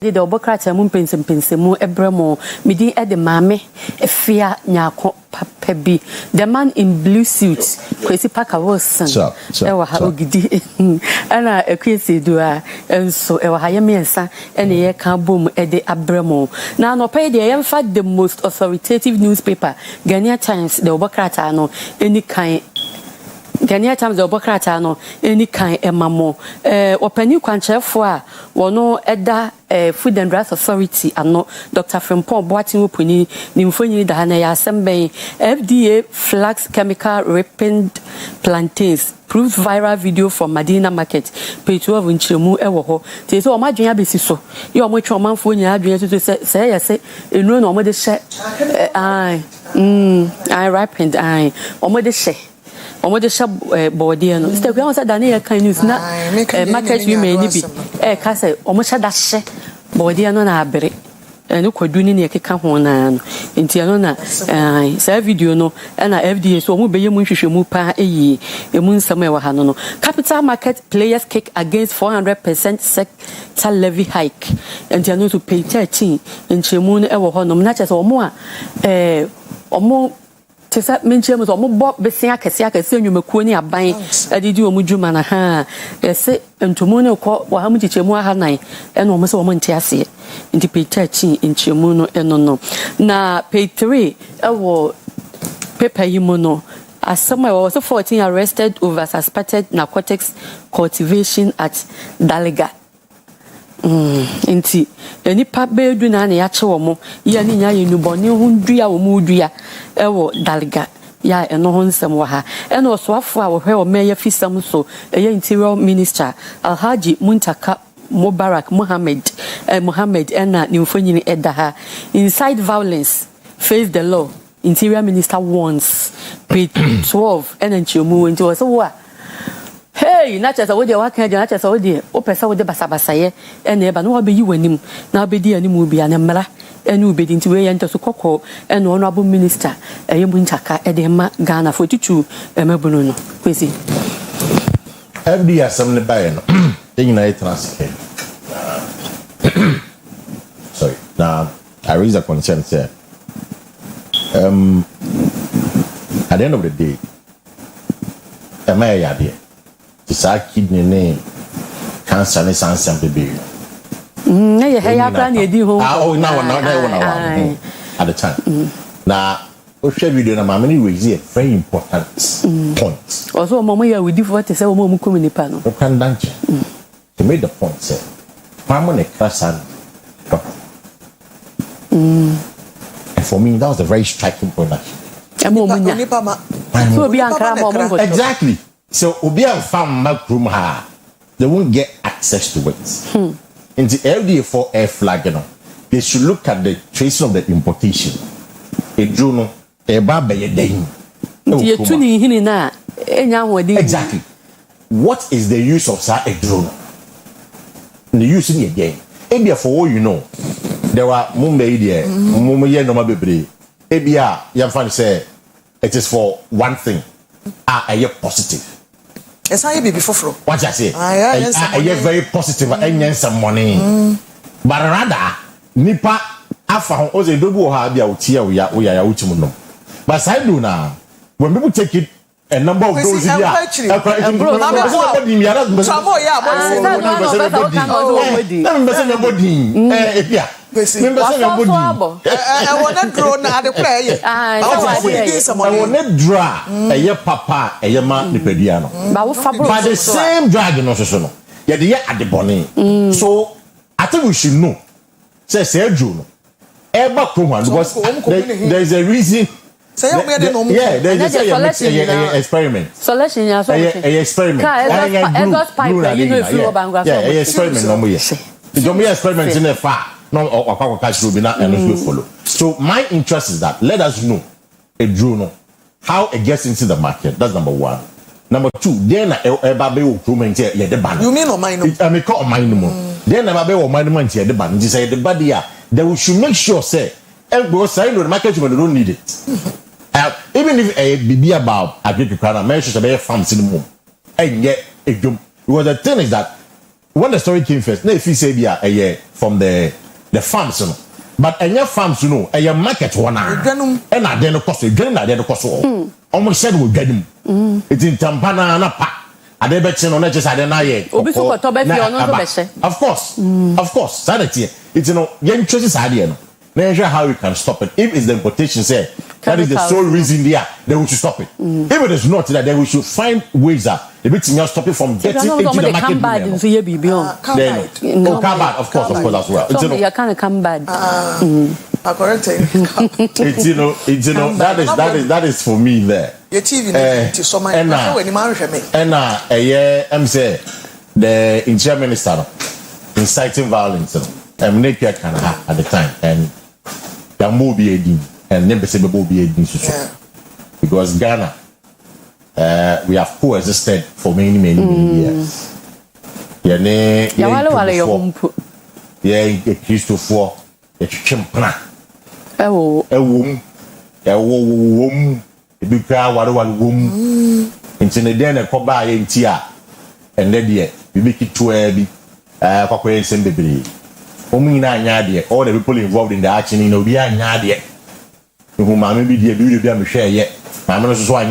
The Obokrata Mum Pinsemu Ebremo, Midi at the Mame, a fear Nyako Pebi, the man in blue suit, Kwesi Parker Wilson, Ewa Haugidi, and a Kwesi Asieduaa, and so Ewa Hayamiensa, and a year can boom at the Abremo. Now, no pay the infant the most authoritative newspaper, Ghanaian Times, the Obokrata, no, any kind. Ghanaian Times the Obokrata no any kind emamo opani kwanchefo a wono eda Food and Drugs Authority ano Dr. Frimpong Boatin opuni nimfonyi da na ya semben FDA flags chemical ripened plantains proves viral video from Medina Market page 12 nchemu ewo ho te so o madwen abesi so ye o mo twa manfo nyina adwen so say yes enu na o mo de hye I ripened o mo de hye omo de shab body no ste kwa say dane kan news na market women ni bi ka say omo sha da hye body no na abere no kwadu ni ekeka ho na no enti no na say video no na FDA so omo beye mu hwehwemu pa eyi emu nsam e wa ha no capital market players kick against 400% sector levy hike enti no to pay 13 nchemu no e wo ho no na che say omo a omo tesa menchemu so mo besia kese nwumakuo ni aban adidi omu dwuma na ha ese ntomo ne ko wa ha mu chichemu aha nan e no mo se omo nte ase nti page 13 nchemu no eno no na page 3 ewo paper yimo no asema was 14 arrested over suspected narcotics cultivation at Daliga enti enipa bedu na ya che womo ya ni nya yenuboni hundua womu dua ewo Daliga ya eno ho nsem wa ha eno soafo a wo hwe o meya fisam so eye interior minister Alhaji Muntaka Mubarak Mohammed ena nimfonyini edaha inside violence face the law interior minister warns page 12 ena nchemu nti wo so wa hey na chesa wo de wa kan na chesa wo de o pesa wo de basabasa ye ena e ba no obeyi wanim na obedi animu bia na mmara ena obedi nti we ye nto so kokko ena ono abo minister eye Muntaka e de ma Ghana for tutu emebunu no Kwesi every assembly by no nyina transfer sorry now I raise a concern say at the end of the day am I yade it's a kidney name cancer ne sansan baby na ye ha ya plan edi ho now at the time now we share video na mama ni raise a very important point also mama ya we different say mama mu community pa no you can dance he made the point say mama ne krasan for me that was a very striking point exactly so obi an fam makrum ha they won't get access to it in the area for air flag you know they should look at the tracing of the importation ejuno eba be yedin ye tuni hini na enya hodi exactly what is the use of sa ejuno the use in again ebia for all you know there were mumbe there mumye no mabebre ebia yamfa say it is for one thing a positive it's how you be before fro what I say a very positive and some money but rather nipa afa o ze dobu ha bia utia we ya utim no but side do now when people take it a number of those here but the same drag no so so I think we should know say no ever because there is a reason. There's a experiment. Selection, experiment. Experiment in the far. No, or catch will be not and follow. So my interest is that let us know a drone how it gets into the market. That's number one. Number two, then a baby will come and say, the ban. You mean or mine? I may call mine more. Then a baby will mind here the ban. You say the body, they should make sure say. Go sign the market when they don't need it. Even if a be about agriculture, I mentioned about farms in the moon, and yet because the thing is that when the story came first, na if you say be from the farms, no. But any farms, you know, a market one, and I then cost a gun, I then cost all. Almost said we get him. It's in Tampana and a pack. I did bet you on just I don't know. Of course, sanity. It's young choices idea. Measure how we can stop it. If it's the importation, say that is the sole reason then we should stop it. If it is not that, then we should find ways that the bit to stop it from getting into the market. Come bad, of course, as well. You can't come bad. I correct you. That is for me there. Your TV to so many and I'm say the interior minister inciting violence and nature can have at the time and there will be a dean and never say will be a dean because Ghana we have coexisted for many years. Christopher a chimpana a womb a crowd one womb into the den a coba in tia and then we make it to a corporate assembly. All the people involved in the action in Obia Nadia, whom I may be the beauty of share yet. I'm not so I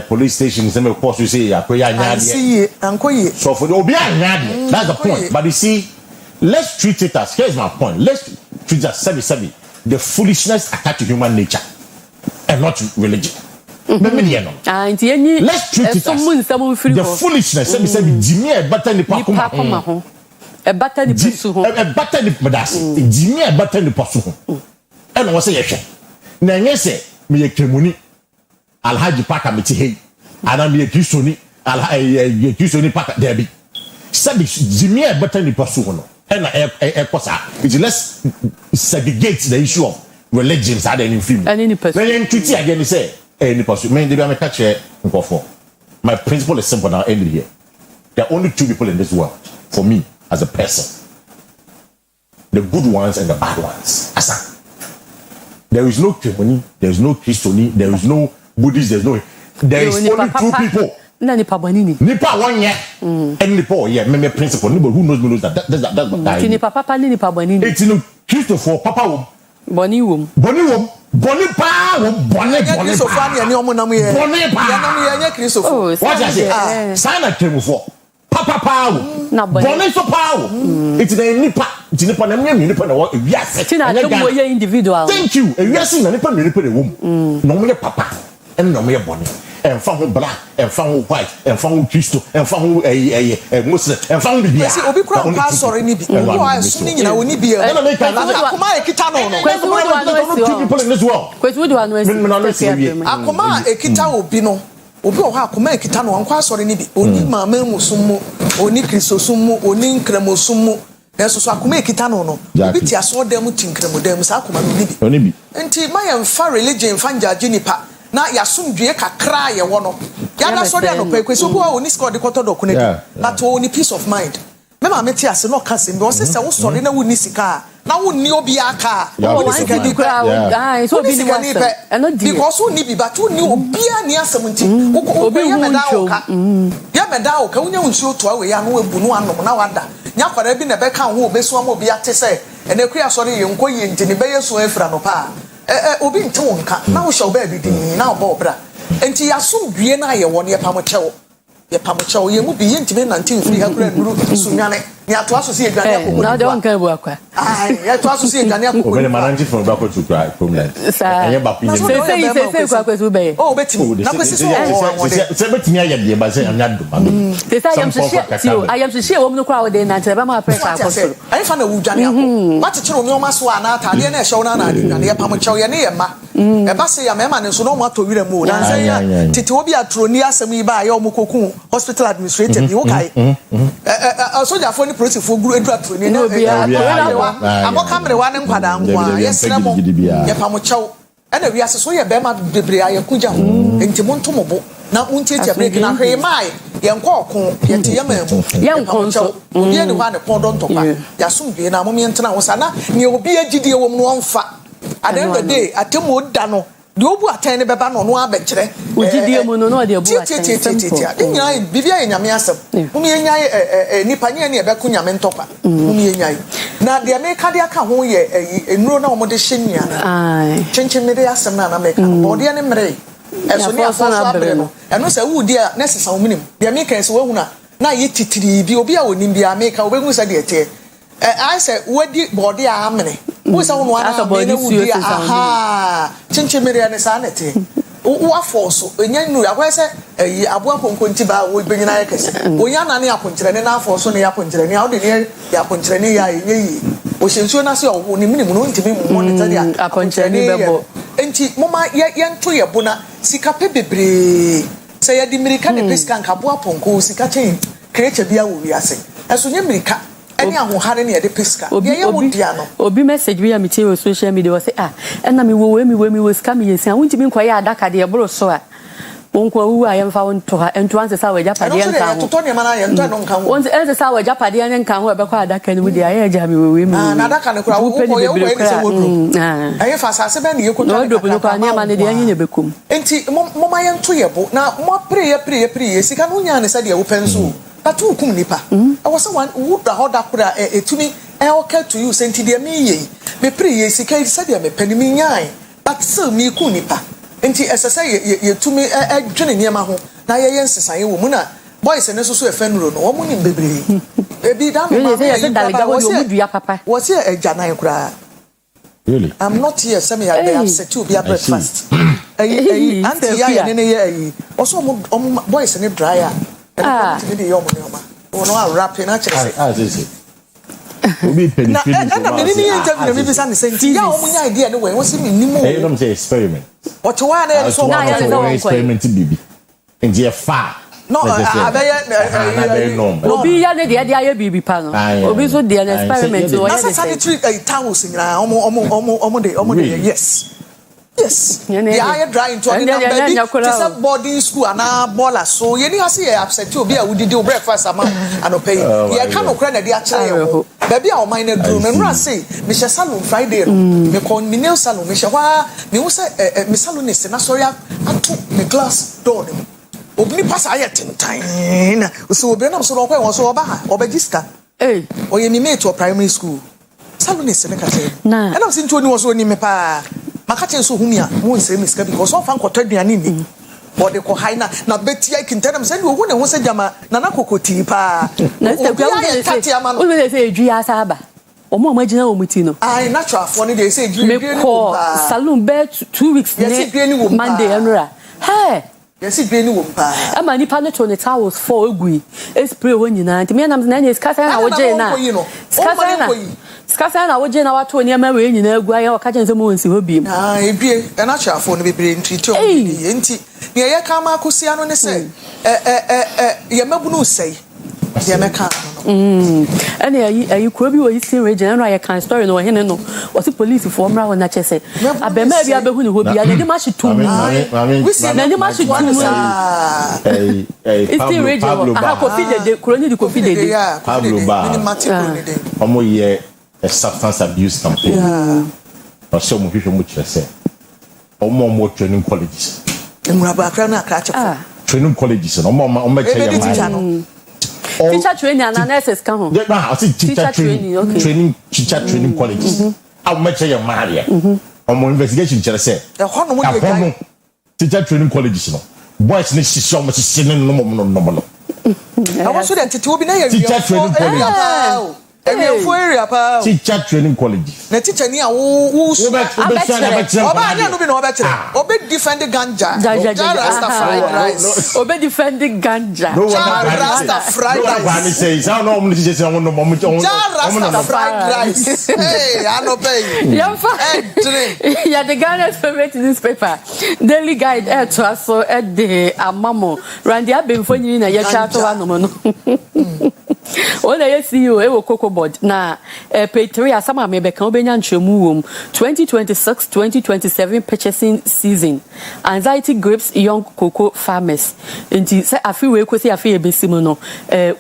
police station, some of course, you say, Akua Asieduaa. So for the Obia Nadia, that's the point. But you see, let's treat it as here's my point. Let's treat it as the foolishness attached to human nature and not religion. Let's treat it as the foolishness. Jimmy, but then the a batter the pursue. A batter the Madasi. Jimmy, a batter the pursue. And what's a yes? Nanyese, me a Kemuni. I'll have you pack a miti. And I'm a Kisoni. I'll have a Kisoni pack a debby. Sabi Jimmy, a batter the pursue. And a cosa. It's less segregate the issue of religions are any film. And any person. Then treaty again, say, any person. May they be a catch for. My principle is simple now, ended here. There are only two people in this world for me. As a person, the good ones and the bad ones. Asa. There is no Kemuni, there is no Christiani, there is no Buddhist, there is only two people. Nipa 1 year and Nipa yeah, me principle. Nobody who knows that. That's what I. Nipa papa ni Nipa bonini. It's no Christopher Papa Boni wom. Boni pa Boni. So far, you know, Boni pa. What I say? Sign a term for. Papa power. Bonnet so power. It's the nipa. It's nipa na nipa na what yes. Individual. Thank you. Yes, na nipa the womb. No me papa. And no me bonnet. And found black. And found white. And found Christo. And found a Muslim. And found the yes. Obi kura pass or any be. Who are swinging na oni be. And make Akuma ekita no. Two people in this world. Kwesi wo do anu esi. Akuma ekita obi no. Obi o ha akoma ekita no ankwa asore ni bi oni mama musummu oni kristosummu oni nkremosummu enso so akoma ekita no no obi ti aso dem tinkremodem sa akoma no ni bi oni bi enti ma ye mfa religion fa njaje nipa na yasomdwe kakra ye wo no ya da so de no pa Kwesi obi o oni score de koto do kunedi but oni peace of mind mema meti ase no ka sem be o se wo sore na woni sika na woni obi aka o sika di kra so obi ni wase eno di because woni bi but woni obi ani asemunti obi ya meda o ka wonya nsuo to awe ya no ebu no anom na wada nya kwara bi na be ka ho obesu am obi ate se ene kria sore ye nko ye ntini be yesu afra no pa obi nte wonka na wo hye oba bi din na oba obra enti yasom due na ye won ye pamochewo ye mu bi ye ntime na ntin firi ha kura nuru sunwane ni ato aso se edwane akoko na de wonka bu akwa ye to aso se edwane akoko o be manage from back to cry problem enye ba pin se kwa Kwesi be o betimi na Kwesi so se betimi aye de ba se anya do ba se sa ayam se share wo mu kura wo de na tebe ma pressure akosoro ai fa na wu dwane akoko ma chechero mi o ma so ana ta de na ehwe na na adwane ye pamochew ye ne ye ma e ba se ya mema ne so no mo atowire mu na se ya tete obi atroni asem yi ba ye o mu koku hospital administrator bi wo kai soja fo ni police fo guru edu atroni na abo kamere wa ne nkwada nwa yesre mo ye pamochew ena wi ase so ye be ma bebre aye kuja ho enti mo ntomobo na untieti break na hwe mai ye nkoko ye te ye mamu ye nkonso ye ni wa ne pondo ntopa ya sumdwe na mo mi ntena wo sana ne obi agidie wo mu no mfa at the end of the day atemo da no the obu atene beba no no abekere ojidie mu no de obu atene nya bibia enyame asem umi enya nipa nya ne ebeku nyame ntopa umi enya na de America de aka ho ye enuro na omo de hye nua chenchen me de asem na America bo de ne mre eso ni afo so abre no eno se wudi a na sesa omunim de America se wahu na ye titiri bi obi a onim bi America obehu se de ete I say wadi body amene wo se wono ana be na wudi aha chenchen me de ne sa na te wo afoso enya nu akwa se abo akonkonti ba wo benyina yekese wo ya na ne akonkyere ne na afoso ne akonkyere ne awde ne ya akonkyere ne ya enyi wo hyensuo na se wo ne minimu no ntimi mo ne tadi akonkyere ne bebo enti moma ye nto ye bona sika pe bebre se ye di mirika ne pesika nka abo aponko sika chen kreche bia wo wiase eso nye mirika eni ahohare ne ye de pesika ye ye mudia no obi message bi ya mi tie social media wo say ena mi wo sika mi yesia wonti mi nkoye adaka de ebro so a wonko wu a yemfa wonto ha ento anse sa waja pade nka ho to ne mana ye nto no nka ho wonse ense sa waja pade nka ho ebekwa adaka ni mu dia ye ja mi na adaka ne kura wo ko ye wo ni se wodru aye fa sa se be ne ye ko to no do bu ko ani ma ne de anyi ne bekum enti moma ye nto ye bo na mo pray sika no nya ne sa de wo penso patu kum nipa I was one who the hoda kura etumi okay to you senti de me ye me pray ye sika sa de me pani mi nyai but so me kum nipa enti esesa ye tumi dwene niema ho na ye yensesan ye wo mu na boys ne so so efenuro no wo mu ni bebre ebi da no ma ye dalaga wo mu dua papa wo se ejanan kura really I'm not here say me I upset to be a breakfast auntie ya ne ye also boys ne dryer ne de yo mo ne ma wo no wrap na chere obi penifini na me ni interview me bisa ne senti ya o munya idea ne we wo se me nimo e no say experiment what one na so na ya experiment bibi and ye fa no abeye obi ya ne de aye bibi pa no obi so de an experiment o ya say sanitary towels nyina omo de yes yeah I dry into any baby this a boarding school and baller so you need to see upset you be a would do breakfast am and pay you can no credit dey actually baby our mind do me no say me she salon Friday me kon me nail salon me she wa me wo say me salon is na sorry ato me glass door dem obni pass aye tentan so obi na so ro kwa won so oba ha obegister oye me mate to primary school salon is na ka tell na and am sin to ni wo so ni me pa makache so humia mo nse miska because so fan koto aduane ni body ko haina na betia kintanam se ni owu ne ho se jama na na kokoti pa na se kwa wo le se edwi asa aba omo magina o muti no ai natural for ni dey say edwi ni pa salon be 2 weeks ne Monday enura hey yes edwi ni wo pa ama ni pa ne to ne towels for ogui spray ho nyina nti me nam na nya skasa na wo je na skasa na wo je na wato ne ma we nyina agua ya waka jense mo nsi ho bi edwi na natural for ni bebre ntiti o ni enti ne ye ka ma akosia no ne se ye mabunu sei ye meka ene ayi kuro bi wo Eastern region na ye kan story no hene no wo se police for mra wona chese abema bi abehu ne ho bi ya ne ma shitum na ne ma shitum Eastern region aha kofi de kuro ni di kofi de Pablo ba omo ye a substance abuse campaign o so mo hwehwe mo chese omo training colleges emuraba akra na akra chefa training colleges no omo cheya teacher training and nurses kan ho I see teacher training colleges how much are you marry omo investigation chere say teacher training colleges no boys ne sisi omo sisi ne no I want to that to be na teacher training college area pa teacher training college na teacher ni a wo oba anya no bi na oba kire obe defend ganja rasta fried rice obe defend ganja rasta fried rice no one say say no omo say say no omo rasta fried rice hey I no pay ya the Ghana's favorite newspaper Daily Guide to aso the amamo randi abemfo nyini na ya cha to wa no When I see you, I will cocoa board. Now, pay 3 as some may become Benyan Chemu 2026-2027 purchasing season. Anxiety grips young cocoa farmers. And say a few weeks, I feel a bit similar.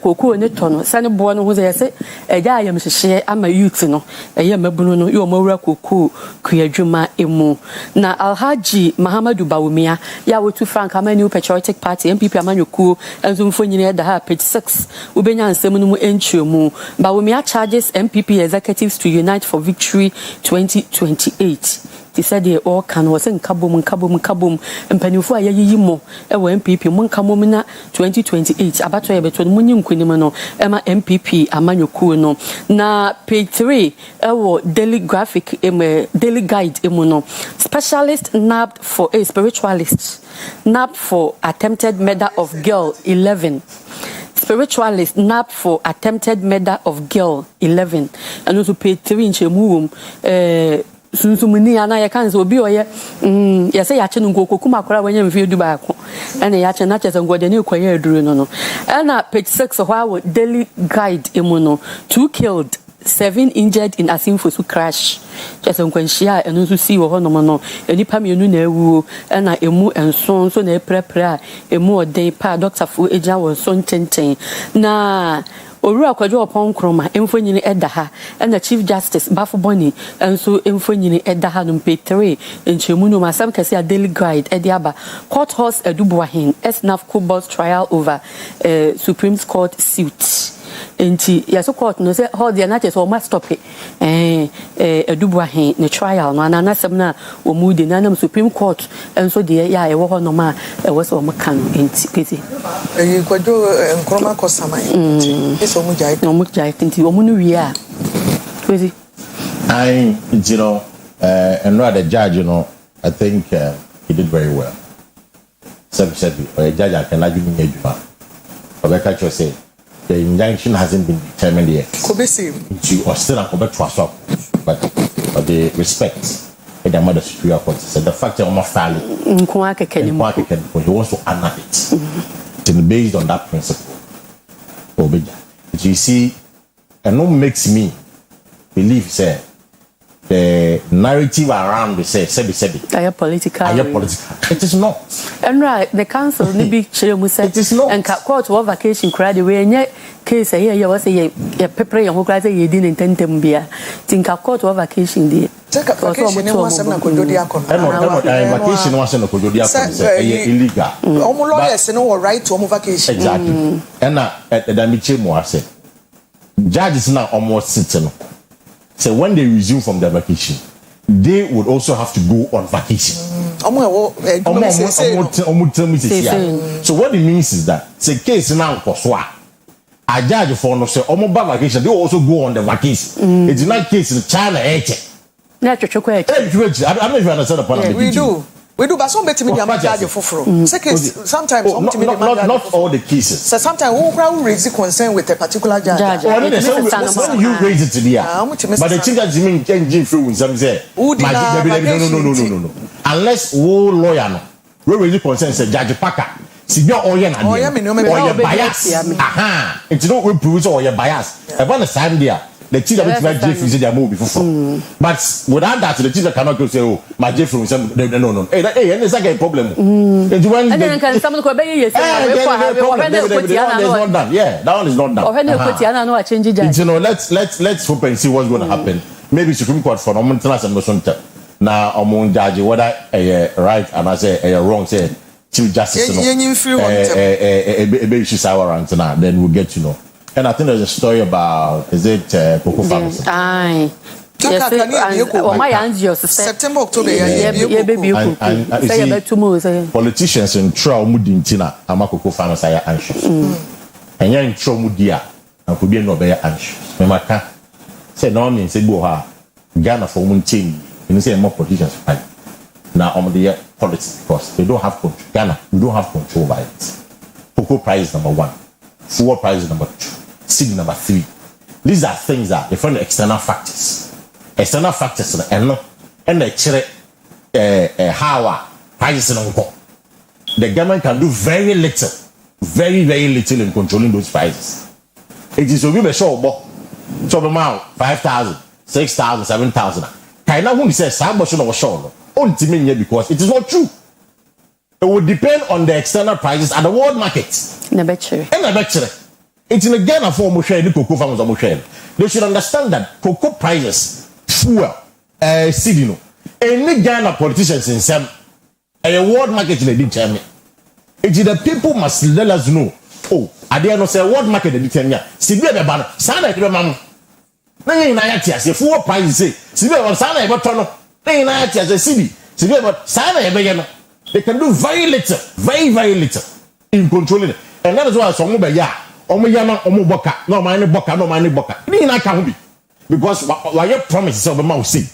Cocoa in the tunnel. Sandy born who they say, a guy am share, I'm a youth, no, a young Bruno, you are more cocoa, Kuyajuma emu. Now, Alhaji Mahamadou Bawumia, Yawo to Frank, I'm a new patriotic party, MPP Amanuku, and Zoom for you the page 6. Ubenya Semunumu Enchumu. Bawumia charges MPP executives to unite for victory 2028. They said they all can was in kabum and Penufo Yimo, MPP Munkamomina 2028. Abato between Munyum Quinimano, Emma MPP, Amanyukuno. Na page 3, daily graphic, daily guide, emuno. Specialist nabbed for a spiritualist, nabbed for attempted murder of girl 11. Spiritualist nabbed for attempted murder of girl 11. And also page 3 in Chemum. Sunsumuni ana ya kanso obi oye ya say ya che no kokuma akora wanya mfi du ba ko ene ya che na che ngode ne kwaye aduru no na page 6 how daily guide emuno 2 killed 7 injured in Asimfosu crash just nkwanhia eno so si wo ho no no enipa mienu na ewu na emu enson so na eprepre emu oden pa doctor fu eja wo so ntenten na Oru akwadwo opon kroma emfonyini edaha na Chief Justice Bafoboni enso emfonyini edaha no page 3 enchemu no masam kase a daily guide ediaba court horse edubuahin SNAF Cobalt trial over Supreme Court suit enti yaso court no say hold the na so must stop it edubuahin ne trial no anana sem na omude na nam Supreme Court enso de ya ewo ho no ma ewo so omakan enti pezi kwadwo nkroma kosaman so mujai no mujai tinti omunu wiya pezi I and rather judge I think he did very well. Said a judge I can argue me ejuma obeka say the injunction hasn't been determined yet. Kobesi You are still a Quebec to but the respect and the mother superior court said the fact that almost fairly he wants to honor it. And based on that principle. You see, and what makes me believe say the narrative around the sebi. Are you political? It is not. And right, the council maybe it is not. And court over vacation crowd we any case here you was a paper you go say you didn't intend to be. Think court over vacation there. Take vacation was na kojodia kon. Vacation was na kojodia kon say illegal. Omo lawyers no right to omo vacation. Exactly. And na da mi chemu ase. Judges now almost sitting. So when they resume from their vacation, they would also have to go on vacation. So what it means is that the case now a judge for no say vacation, they also go on the vacation. It's not case in China. I don't know if you understand the point. We do, but some better me judge for sometimes not all the cases. So sometimes who crowd raise concern with a particular judge. When you raise it to the but the thing that you mean changing through some say no. Unless lawyer no, we raise concern say Judge Parker. See your oil and bias. Aha, it's not we prove or your bias. About the time there. The teacher will try to say they are moving before. But without that, the teacher cannot go say, oh, my Jeff from some. No. Hey, and it's like a problem. And then can someone go back? Yes, not done. Yeah, that one is not done. Let's hope and see what's going to happen. Maybe Supreme Court for no and now among judge whether right and I say wrong say Chief Justice then we'll get to know. And I think there's a story about, is it Cocoa Farmers? Aye. September, October, politicians in Traumudintina, Cocoa Farmers are anxious. And you're in Traumudia, and could be no better anxious. Memaka said, no, means say, Boha, Ghana for one team, and say more politicians fight. Now, on the politics, because they don't have control. Ghana, we don't have control by it. Cocoa price number 1, fuel price number 2. Seed number 3. These are things that different external factors. External factors and the how prices on go. The government can do very little in controlling those prices. It is obi be show bo. So be ma 5,000, 6,000, 7,000. Kai na who say say bo no show no. Ontimi nye because it is not true. It will depend on the external prices at the world market. Na betchere. And na betchere. It's in a Ghana for mo share ni cocoa farmers mo share. They should understand that cocoa prices fuel seed no. Any Ghana politicians in some a world market they did tell me. It is the people must let us know. Oh, I dare not say world market they did tell me. See be banner. Sana be mam. Na yin na ya tia say fuel prices say. See be sana e beto no. Na yin na ya tia say see be sana e be ye no. They can do very little, very, very little in controlling it. And that is why some be ya, yama, boka, no money boka. Ni na can be. Because why you promise of the mouse see.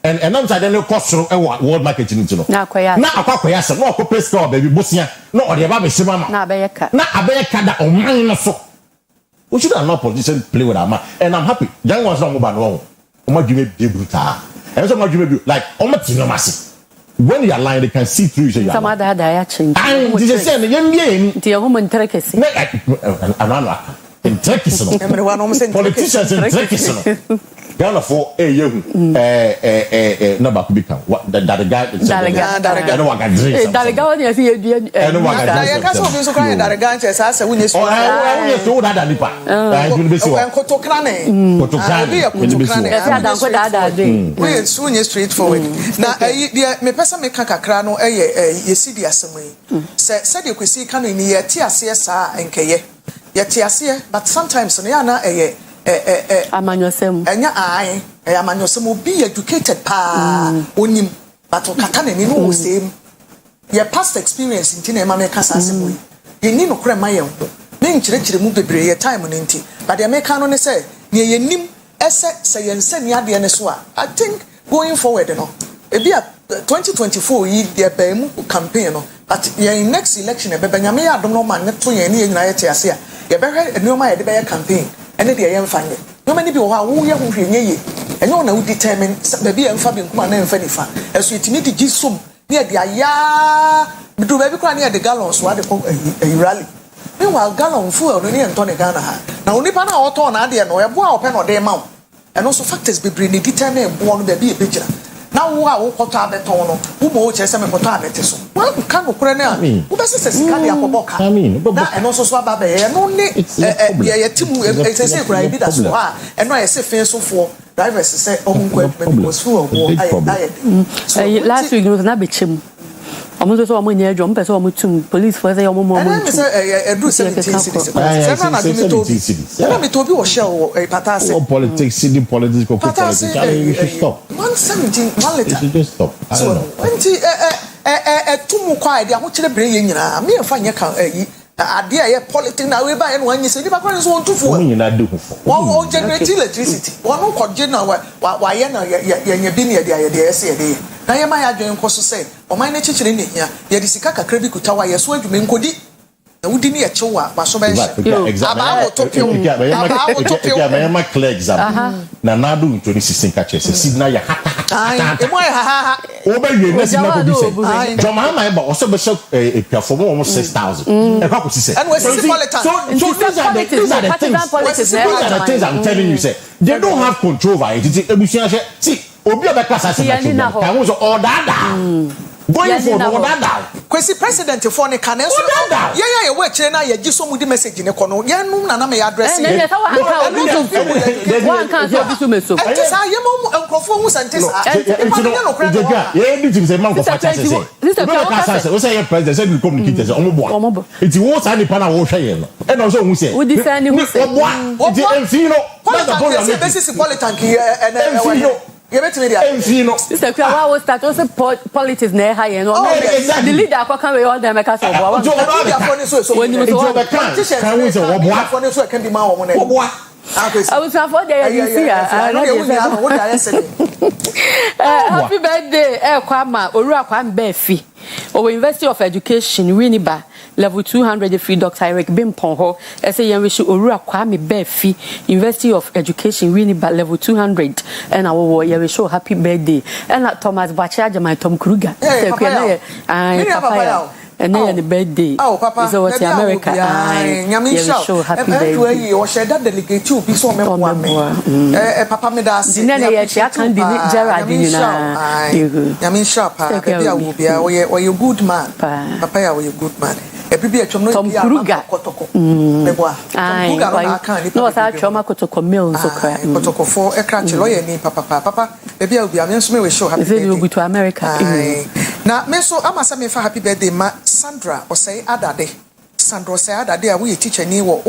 And I'm saying no cost from world market in no. Na akwa so no ko store baby bosia no or the baba shima na abeyeka. Na abeyeka da o man no so. We should not politician play with our man. And I'm happy. Young ones no mobile wrong. Omo dwume be brutal. And so much dwume be like omo tinomase. When you are lying, they can see through you. Some other day change. And this is saying, the woman Turkish. In Turkish, politicians in Turkish. Ghana for a young no back become what that the guy I know what I drink. That guy I see I know what I drink. So cry that the guy says as when you so I told that nipa. I do be so. Kotokrane. We soon straightforward. Now me person me kakra no ye see the asem. Said you Kwesi kan ni ye ti ase sa enkeye. Ye ti ase but sometimes no ya na amanyosem enya amanyosem obi educated pa onim but okata na ni no same your past experience nti na ema me kasa asem ye ni no kra ma ye ho me nkyerɛkyerɛ mu bebre ye time no nti but the make no ne say ne ye nim ese ye nse ne ade ne so a I think going forward no ebi 2024 yi de ba mu campaign no but ye next election e be nyame ya adom no ma ne to ye ne ye nyina ye te ase a ye be hwɛ enoma ye de be campaign ene de ye mfa nye no many be wo ha wo ye ho hwenye ye enye ona wo determine ba bi emfa be nkuma na emfa nifa eso etimi de gisum ne de aya do ba bi kra ne de gallons wa de rally meanwhile gallon fuel no ne ento ne Ghana ha na onipa na oto na ade no ye bo a ope no de ma wo eno so factors be bring determine bo no ba bi e begira na wo a wo kɔtɔ abeton no wo mo kyerɛ sɛ me kɔtɔ abete so wo ka no kore na wo bɛ sɛ sika de akɔbɔ ka na ɛno so so aba bɛ ye no ne ye timu sɛ kura bi da so ha ɛno ayɛ sɛ fe so fo drivers sɛ ɔmo nkɔ was full wo ayɛ last week no na be chim omo so omo nya adwo mpɛ sɛ omo tum police for say omo mo mo sɛ edu 17 cities seven na me to bi wo share patase politics city political politics you should stop 117 1 liter you just stop I don't know nti tumu kwa ide aho kyerɛ bre ye nyina me mfa nye ka ade a politics na we ba ye no anyi se nipa kwan so on tufu o nyina de hu fo wo generate electricity wo no kɔgye na wa ye na ye nya bi ne ye de ese ye de na ye ma ya dwen nko so se o man na chichire ne hia ye de sika kakra bi kuta wa ye so adwuma nkodi na wudi ne ye chewa wa so ba hye aba wo topio ya ma clear exam na nadu 2016 ka chese si na ya e mo ha o ba ye na si na ko bi se joma ma e ba o so be show e perform almost 6,000 e kwa ko si se and we see politics so these are the things I'm telling you say they don't have control over it ebusia hye see obi obeka sase na chuba kan wo so order going for the order Kwesi president for ne kan so ye we kire na ye giso mu di message ne kono ye num na me address ye one kan so bi so meso enti sa ye mo enkrofo hu sante sa ye di tim say man ko fa chase say we say ye president say we communicate say omo boa enti wo sa ni pa na wo hwe ye no e na so hu say wo di sa ni hu say enti enfino na the boy am basis politics e you bet me there enfino sister kwa wa wo start also politics na ha ye no the leader akwa kan we all them make us oboa wa when you so politicians kan we say oboa for ne so kan bi ma wo na oboa I was for there you see happy birthday Kwama Oru Akwam Befi o University of Education Winneba level 200 free Dr. Eric Bimpon ho say yen wish Oru Akwam Befi University of Education Winneba level 200 and our yen wish happy birthday and Thomas Bachaja my Tom Kruger say papa and then the birthday. Oh, Papa, so what's America? Show happy birthday. You share that delegate to be so many Papa me da say. Nene ya chia kan di Gerard ni na. Yamin shop pa. Oye good man. Papa ya oye good man. Ebibi atwom no Tom Kruger kotoko. Meboa. Tom Kruger no aka ni. No sa atwom akotoko mill nso kra. Kotoko for ekra che lawyer ni papa. Ebi obi am nso me we show happy birthday. We go to America. Na me so amasa me fa happy birthday ma Sandra osei adade. Sandra osei adade a we teacher ni wo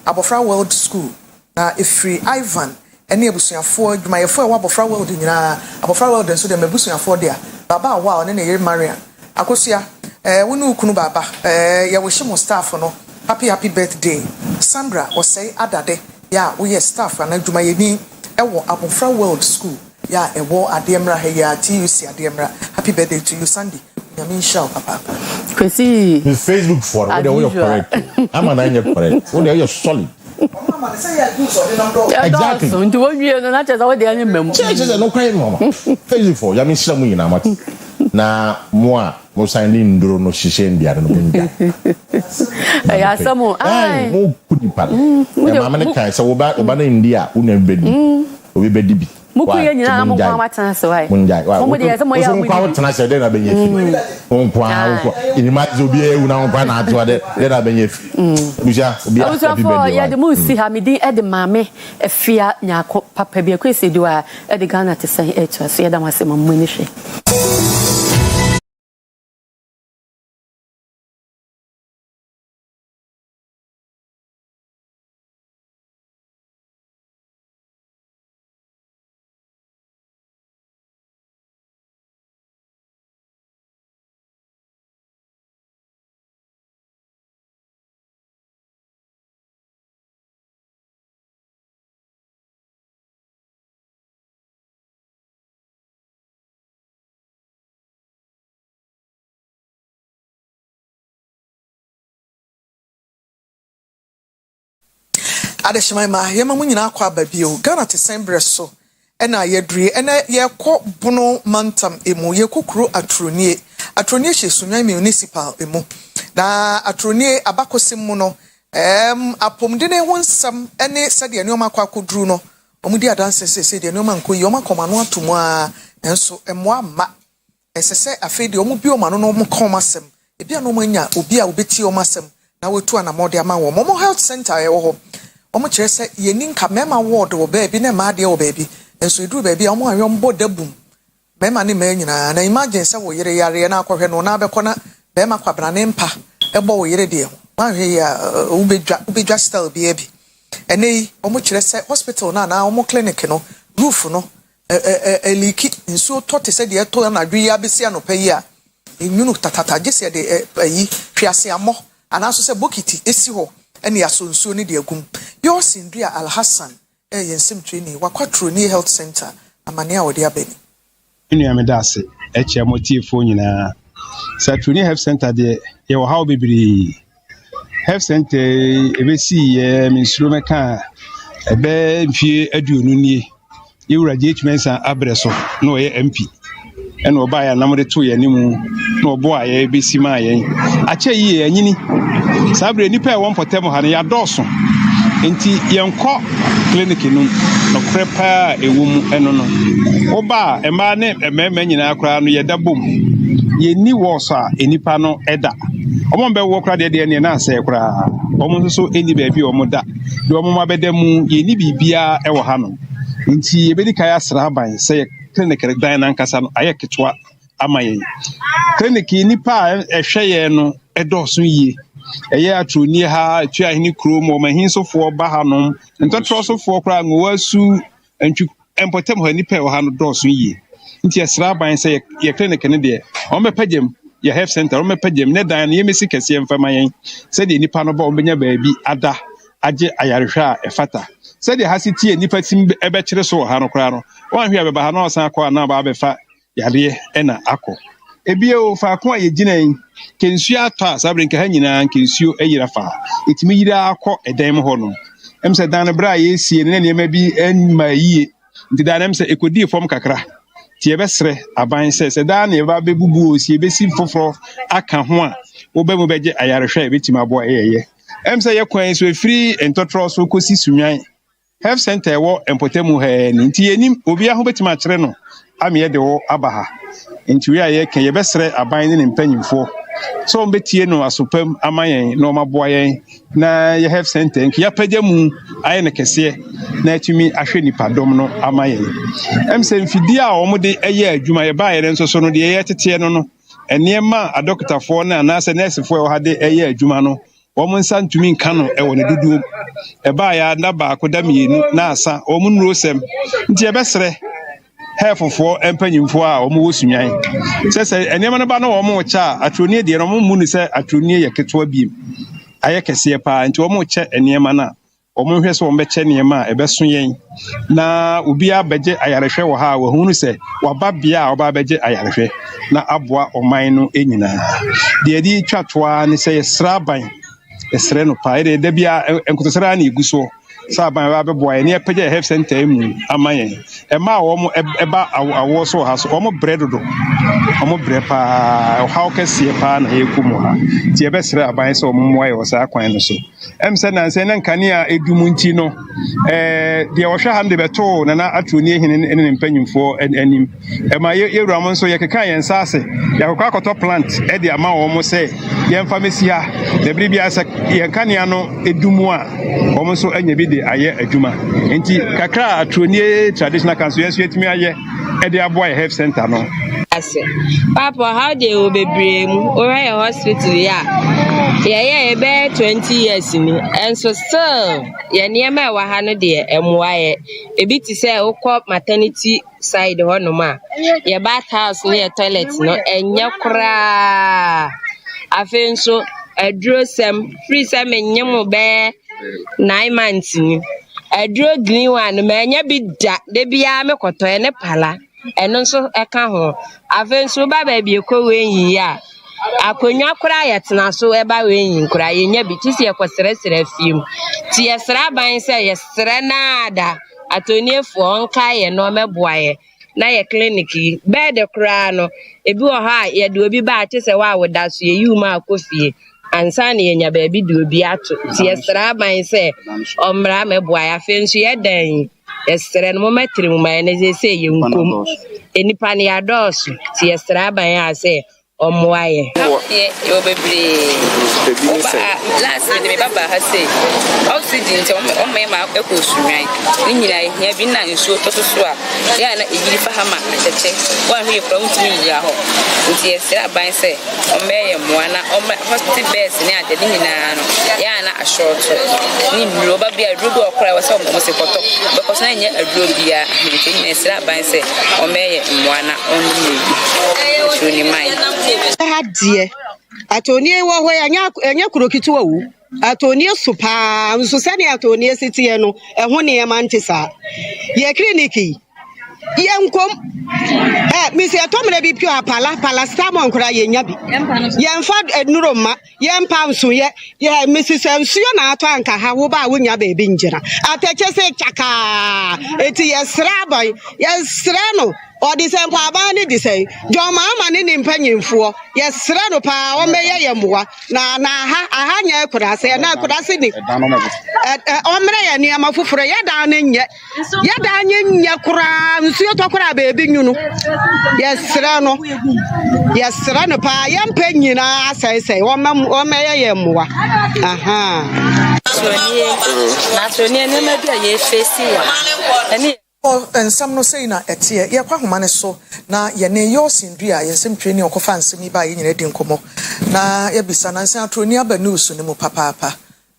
Abofra World School. Na efri Ivan ene ebusuafo adwumayefo e Abofra World nyina Abofra World nso de mebusuafo de a baba wa one na yeri Marian akosia wonu kunu baba ya wo shimo staff no happy birthday Sandra osei adade ya wo ye staff na adwumayeni e wo Abofra World School ya e wo ademra he ya TUC ademra happy birthday to you Sandy Yamin show papa Kwesi his Facebook for what you correct I'm an correct what you solid exactly so nti won wie no na che za we de anya mem che no cry mama Facebook for Yamin show mu nyina mat na mo sign nduro no hihye ndia no ndia ya samu ai mo kudi pa ya mama ne kai se wo ba na ndia una bedi obi bedi bi mukuye nyina na mo kwa matana se wai mo de se mo ya mo kwa matana se de na benye fi mo kwa ini ma zobi e una kwa na ato de na benye fi buja obi a bi ya de mo si ha medi e de mame efia nyako papa bi Akua Asieduaa e de Ghana te san e to so ya da wase mo ni hwe Adeshima yema munyina akwa babio Ghana te sembre so ena yedrie ena yekọ bono mantam emu yekukuru atronie hye sunwan municipal emu na atronie abakosim mu no apomde ne wonsam ene sade anioma akwa koduru no omudi adanse se de anioma nkoyi oma komano atomu a enso emoa ma esese afedi omu bi omano no omu komasem ebia no manya obi a obeti omasem na wetu anamode ama wo momo health center ye wo ho omo kire se yeni nka mema ward wo baby na ma de wo baby enso edu baby omo awon boda bum mema ne ma nyina na imagine se wo yere yare na akohwe no na abekọ na mema kwabra ne mpa ebo wo yere de ho ma hwe ya ubedwa style bi ebi ene omo kire se hospital na omo clinic no roof no eliki nso tote se de to na dwi ya besi anopa yi a enyunu tatata gese de yi hwiase amo anaso se bokiti esi ho ene asonsuo ne de agum yo sindria Alhassan yensem training wakwatro ni health center amane a wode abani enu amedase eche motifo nyina satruni health center de ye wo hawo bibiri health center ebesi ye minsuro meka ebe mfie aduonu nie yewura jehmensa abreso na oye MP ene oba ya namode to ye nimu na obo a ye ebesi ma ye ache yi anyini sabre nipa e won potem ha ne ya doso enti yenko clinic no no prepa ewum eno no oba ema ne emema nyina akra no yedabom yeni woso a enipa no eda omo be wo kra de ne na ase kra omo so eni ba bi omo da de omo ma bedamu yeni bibia e wo ha no nti ebedi kai asra ban se clinic dan na nkasa no ayeketwa amayen clinic nipa ehweye no edoso yie eye atroni ha atwa hini krom o mahinsofo ba hanom ntotrosofo kra ngowasu antwu empotem ha nipa o ha no doso yie nti esra ban se ye clinic ne de o mepagem ye health center o mepagem ne dan ye mesi kese mfama yen se de nipa no ba o benya baabi ada age ayarehwa efata se de hasiti nipa tim ebe kire so ha no kra no wan hwe abeba ha no san akọ na ba befa yare ena akọ ebie o fa ko ayeginan kensuo atọ sabre nka ha nyina kensuo eyira fa etimi yira akọ edan ho no emse dan bra ye sie ne ne ma bi enma yie nti dan emse ekodi fom kakra tie besre aban se da na eba bebubu osi ebesi foforo aka ho a obemu beje ayarehwe ebetima abo eyeye say ye kwan so free entotro so kosi sunwan health center wo empotemu he nti enim obi aho betima kire no ame de wo abaha nti we aye kan ye besre aban ne mpanyimfo so mbetie no asopam amayen no maboa yen na ye health center nki ya pagyamu aye ne kese na atumi ahwe nipa dom no amayen say mfidi a wo de eye adwuma ye ba ye nso so no de ye tete no enema a doctor fo na se nurse fo wo hade eye adwuma no womun san tumi nka no e woni dudu e ba ya na ba ko da mienu na asa womun rosem nti e besre hefofo empanyimfo a womu wosunyan se enema no ba no womu cha atroni de no mu ni se atroni ye ketwa biem aye kese pa nti womu che enema na womu hwe se wombe che enema e beso yen na obi abeje ayarehwe wo ha wo hunu se waba bia oba beje ayarehwe na aboa oman no enyina de di twatoa ni se sraban esre no pa ere da bia enkotosra na iguso saban ba beboa ne pege health center mu amayen e ma wo eba awo so ha so wo bread do wo brepa how kese pa na yekumu ha ti e besre aban so mo moye wo sa kwan no so se na se na nkane a edumunti no de wo hwe hande beto na atroni ehine ne mpanyimfo anim e ma yewura mo so yekeka yen sase yakokwa akoto plant e de ama wo mo se yen famasi ha de bribia se yenkane ano edumu a wo mo so anya bi de aye adwuma enti kakra atroni traditional council yesu etimi aye e de aboa health center no Papa, how they will be brave or a hospital? Yeah, be 20 years in and so still, yeah, near my 100 year and why a bit to say, maternity side or no ma, your bathhouse near toilet, no, and your cry. I feel so a drew some free some and young bear 9 months. A drew green one, man, ya be that they be a me koto and a pala. And also a caho. I've been so bad, baby, a ya. I could not cry at na so about when crying, ya be tis a question film. Tia Sraban say, yes, Serenada, at only for Kai and Norma Boye. Na ye clinic, bed the crano, a boo high, ye do be bad, tis a while with that you ma coffee. And Sunny and your baby do be at Tia Sraban say, Omra, boy, I fancy a day. Yesterday, no matter when they say you come, any penny a dose. Yesterday, I say, why? You'll be last night, Baba has said, oxygen on my mouth, a push, right? When you like, have been nice, so to swap. Yana, if I have a check, one here from me, Yaho. Yesterday, I say, May Moana, on my hospital best near the Dinana, Yana, a short. Roba be a rubo cry was almost a photo, because I a rubia, Yesterday, I say, May Moana, only mine. Dear, Atonia, where Kurokitu, Atonia Supa, Susani Atonia Citiano, and one year Mantisa. Ye clinici. Yam come, Miss Atomina be pure palastamon crying yabi. Yam fat at Nuroma, Yam Pamsu, yeah, Mrs. Siona Tanka, how about when your baby injera? I take a say, Chaka, it's yes, Rabbi, yes, Rano. Or the same Pabani, they say, John Mamma in penny for yes, Rano Pa, or Maya Yamua, I hanya could I say, and I could I say, Omre and Yamafu for a down in yet, down in Yakura, so talk baby, you know. Yes, Rano Pa, Yam penny, as I say, or Maya Yamua. Aha. Naturally, never be a face. And some no say na etie ye kwa homa ne so na ye ne yo sindua ye nsem twani okofa nsemi ba ye nyina di nkomo na ye bisa na nsan atroni aba news ne mu papa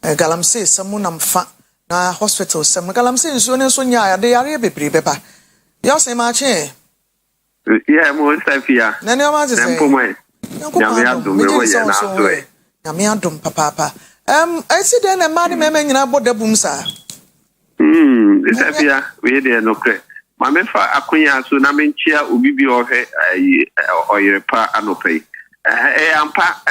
galamsey samu namfa na hospital sam galamsey nso ne so nya ade yare bebre beba yo se ma che yeah mo stafia na ne o ma ze tempo mo nyame adom we ye na so nyame adom papa esi den na ma de me nyina bodabum sa Stafia we dey no kre mamefa akonya so na menchia obibi ohwe Oyerepa anopai ampa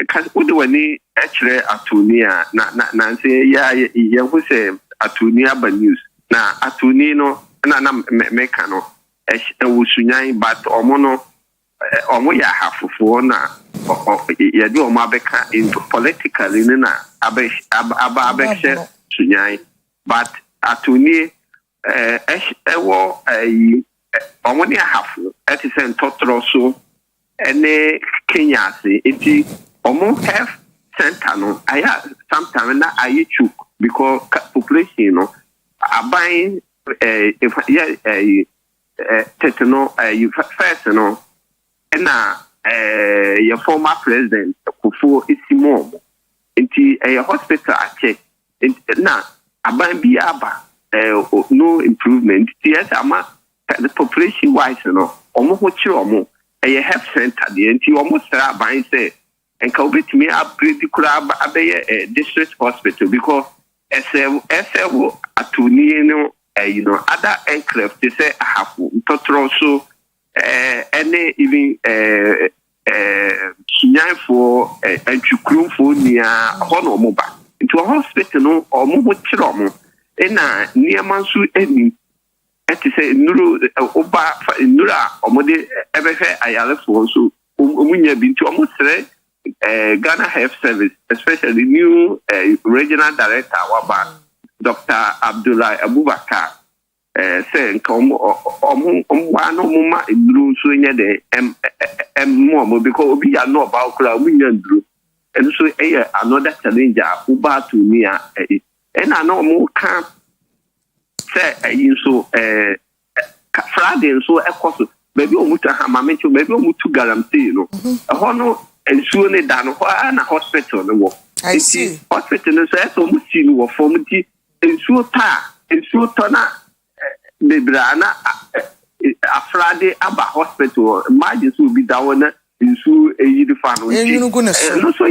kan udwani ekre atunia na se ya ye hu se atunia ba news na atuni no na meka no ewusunyan but omo ya hafufo na ye do omo abeka into politically na abekse sunyan but atuni ewo omo ni hafu etisen totoro so ene Kenya se eti omo health center no aya sometimes na ayichu because population no aban tetano first no na your former president Kufuor isimo enti hospital ache na aban bi aba no improvement yes ama the population wise no omo ho chire omo health center the enti omo sra aban say enka obetimi upgrade kura abeye district hospital because esewo atuni no other aircraft they say hafu totoro so any even sunyan for entwukrum for nia hono mo ba into hospital no omo ho kire omo na niaman so eni eti say nuru oba nura omo de ebehwe ayale for so omunya bi into omo sere Ghana Health Service, especially new regional director Waba, Dr. Abdullah Abubakar, saying come one muma blue swing de more because we are not about Claudian Drew. And so another challenger Uba to near and I know more camp say you so Friday so of course maybe Omuta Hamamecho, maybe Omutu guarantee, a honor. And soon it done na hospital no wo. I see. Hospital no so mu si no formality and so na bebrana afrade aba hospital imagine so be down na so eyi fa no. No so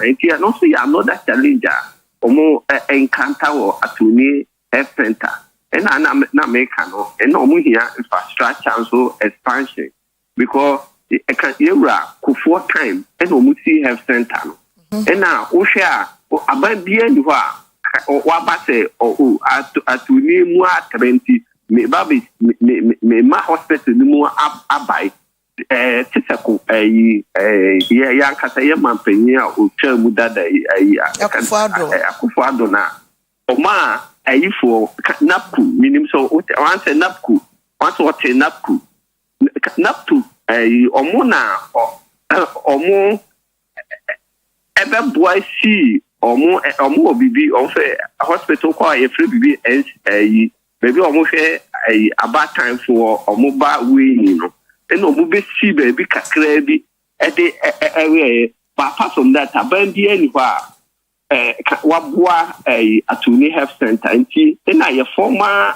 enti no so ya another challenger omo encounter wo atuni health center and na make no and omo here infrastructure so expansion because Yura Kufuor time and Omusi Health Center. And now Osha aban bien du wabase atuni mu 20 me babi me ma hospital mu abai tisako ya kasa ya mampenya o twa mu dada Akufo na oma for napku minim so once napku once what napku naptu omuna omu ebe boy see omu obibi onfe hospital kwa e free bibi baby omu fe about time for omu ba we no and omu be see baby kakra bi e but apart from that abandi anywhere wabua atuni health center nti na your former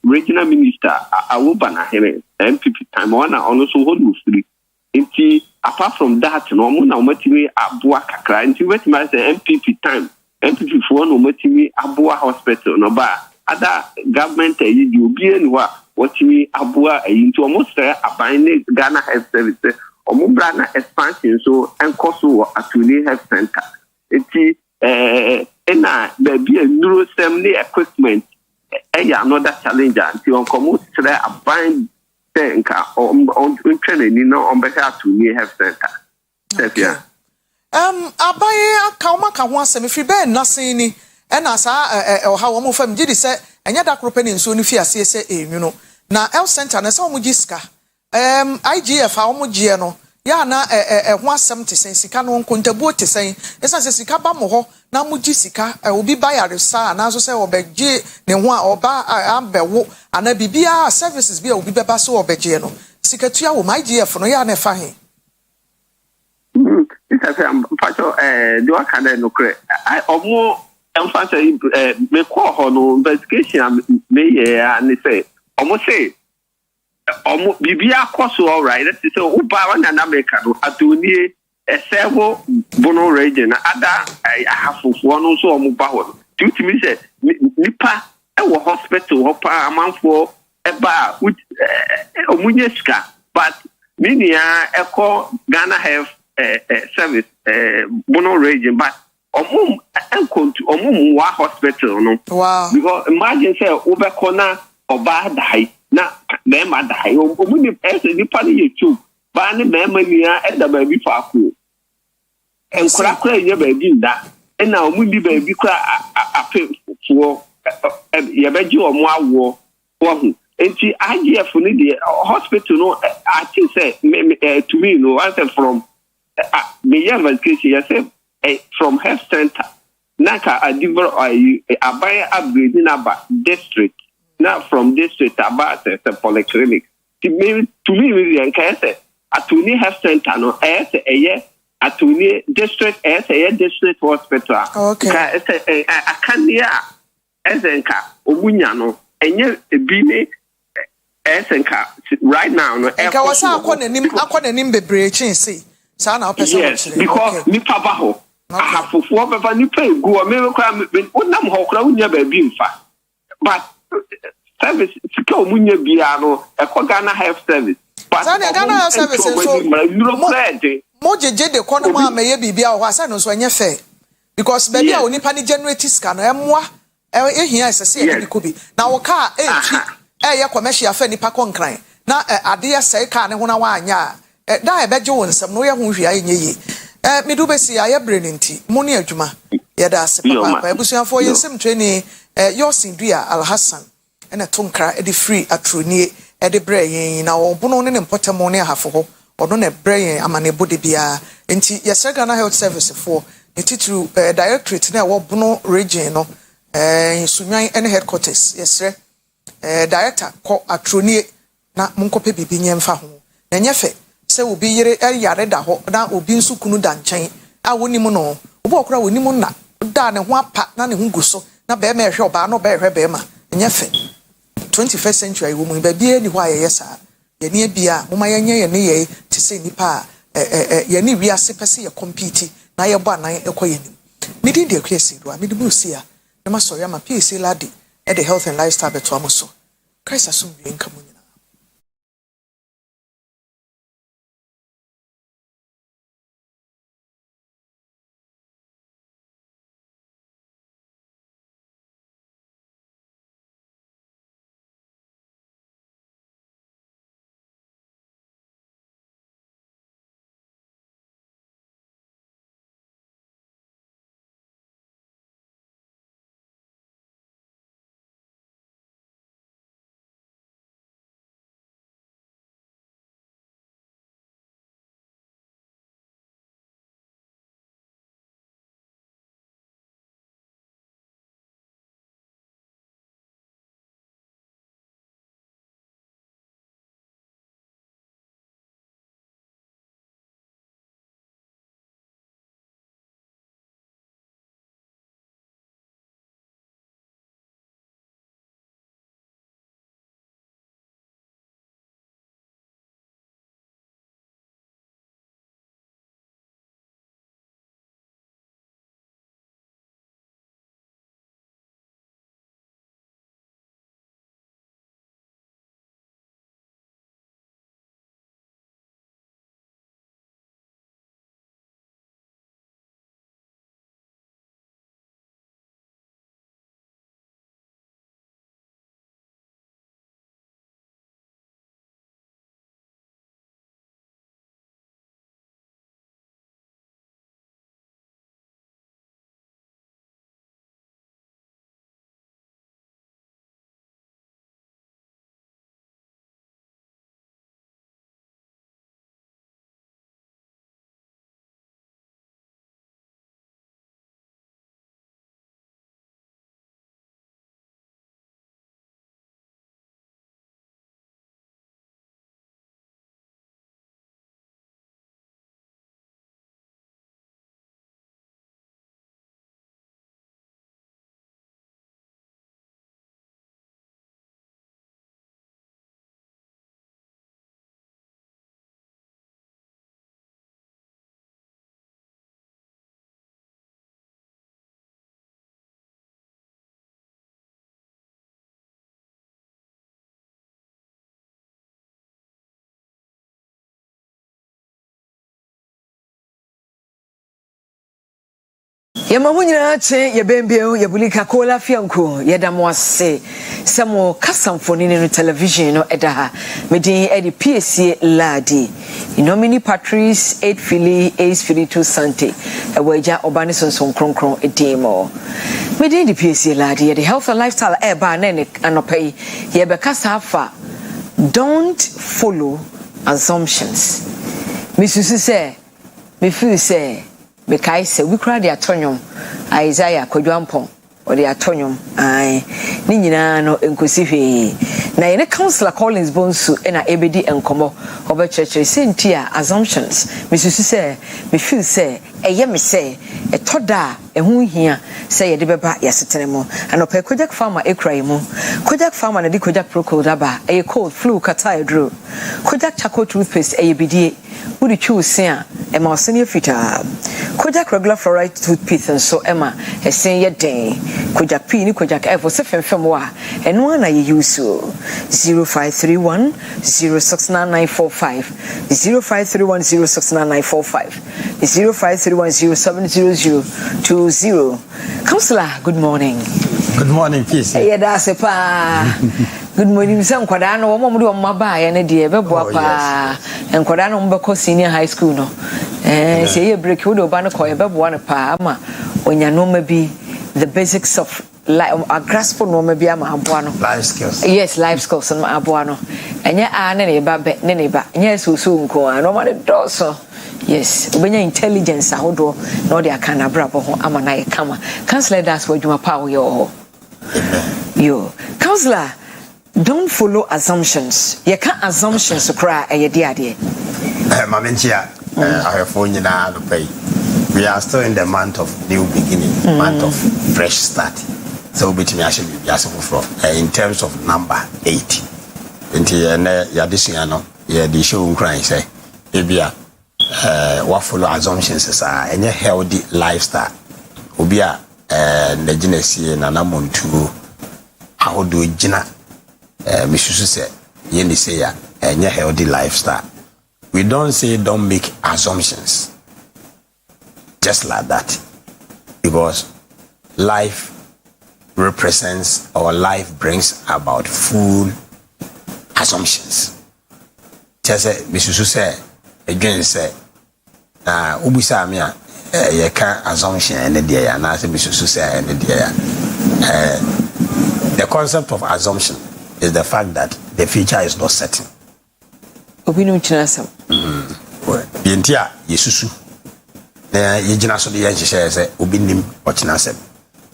regional minister awuba na here MPP time one also hold free nti apart from that no mo na omatimi abua kakra nti wetima say MPP time MPP for no omatimi abua hospital no ba other government yi di obi anwa watimi abua nti almost aban Ghana Health Service omo bra na expansion so enkoso atuni health center nti ena baby neurostem ni equipment another challenge until on come try aban nka on training ni no on better to me health center Sefia aban aka o maka ho asem fi be nasen ni ena sa ha wo mo fam gidi se enya da kro pani nso ni fi ase se enwuno na health center na se wo mo giska IGF a wo mo gie no ya na ho asem tesen sika no nkontabuo tesen esa se sika ba mo ho na mo gi sika obi ba yare sa na so se obegye ne ho a oba ambewo ana bibia services bia obi beba so obegye no sika tua wo IGF no ya na fa he isa se pacho do akada no kre omo emphasize me ko ho no investigation me ye ani say omo say omo bibia koso all right let's say uba wana na America no atuni several bono region ada ahafofo no so omo ba ho to me say nipa e wo hospital ho pa amanfo e ba omunye ska but minia eko Ghana Health Service bono region but omo wa hospital no wow because imagine say obekona oba dai na mema dai omuni ese nipa ne yetu ba ne mema nia eda ba bi faako enkura nye ba bi nda na omuni ba bi kura afefuo ye beji omo awo wo enti IGF ni the hospital no I think say to me no I said from the investigation you say from health center naka adiver abaya upgrade in aba district not from district about the polyclinic to me really can say atuni health center no say atuni district say district hospital okay ka say akania ezenka omunya no enye ebi ne esenka right now no enka wasa akọ nanim bebre chin say sa na opese yes because ni papa ho ahafofo beba ni pa egu o me kwa onam ho kra unya ba bi mfa but service sika omunya bia no Ghana health service but Ghana health service so mo jeje de kono ma meye bibia ho asa no so enye fair because baby a onipa ni generate sika no emwa ehia esese e bi kobi na wo ka ye commercial fa nipa konkran na ade ya sei ka ne ho na wa anya da e beje won nsem no ye ho hwia enye yi medu besi aye brenenti moni adwuma ye da ase papa ebusuafo ye nsem training yosin dua alhassan ena tonkra e de free atronie e de bre yen na obono ne mpotemo ne ahafo ho odo na bre yen amane bode bia enti ye Ghana health service for titru directorate na wo bono region no sunwan ene headquarters yesre director ko atronie na munkope bibi nyemfa ho na nyefe se obi yire yare da ho na obi nsukunu da nchen a woni mu no obi okura woni mu na da ne ho apa na ne ho guso na be ma ehwe oba no be ehwe be ma nyefe 21st century wo mu ba bia ni ho ayeye sa ye ne bia mo ma yenye ye ne ye te se nipa ye ne wiase pese ye compete na ye bo anan ekoye nim midi de Akua Asieduaa midi bu sia na ma so ya ma PSA ladi e the health and lifestyle beto amoso Christ asum bi nkamu Yama hunyina che ye bembeo ye bulika kola fianko ye da mo ase samo kasamfoni no television no eda ha medin edi PSC ladi inomini Patrice 8 Fili Ace Fili 2 Sante ewaja obane sonson kronkron edimo medin di PSC ladi ye the health and lifestyle eba na ne anopai ye be kasa afa don't follow assumptions misusu say me feel say Bekai se we kra de atonyom Isaiah Kwadwampon o de atonyom ai ni nyina no enkosi hwe na ye counselor Collins Bonsu na ebedi enkomo oba church sentia assumptions misusu se me feel se eye me se etoda ehu hia se ye de beba yasetene mo anopa Kojak farmer ekrai mu Kojak farmer na di Kojak Procol daba eye cold flu kata edro Kojak charcoal toothpaste eye bidie wudi choose a ema osene fita Kojak regular fluoride toothpaste nso ema esen ye den Kojak P ni Kojak F so femfem wa eno na ye use 0531 069945 0531 069945 Counselor, good morning. Good morning, peace. Yeah, that's a pa. Good morning, Sam Quadano. One moment on my buy and a dear Beba and Quadano Mbako Senior High School. No, and say a break wood or Banaco, a one palma when you know maybe the basics of life, a grasp for no maybe I'm abuano. Life skills. Yes, life skills and abuano. And yet, I neba, yes, who soon go and no matter doso. Yes, when your intelligence ahodo no de akana brabo ho amana e kama. Counselor, that's what you are power your. Yo, counselor, don't follow assumptions. You can't assumptions to cry a ye dear. Mamentia, I have phone na to pay. We are still in the month of new beginning, month of fresh start. So between actually be from in terms of number 80. Until yadisiano, yeah, the show crying say, ebia. What follow assumptions are any healthy lifestyle. Ubia Najinesi and Anamuntu how do Jina Missus say Yendi say any healthy lifestyle. We don't say don't make assumptions just like that because life represents or life brings about full assumptions. Just say Missus say again say ubusa me a ye can assumption and the and I say we should say and the concept of assumption is the fact that the future is not certain. Obinu chinasam. Yentia yesusu na yegina so de yenhye say obinim o chinasam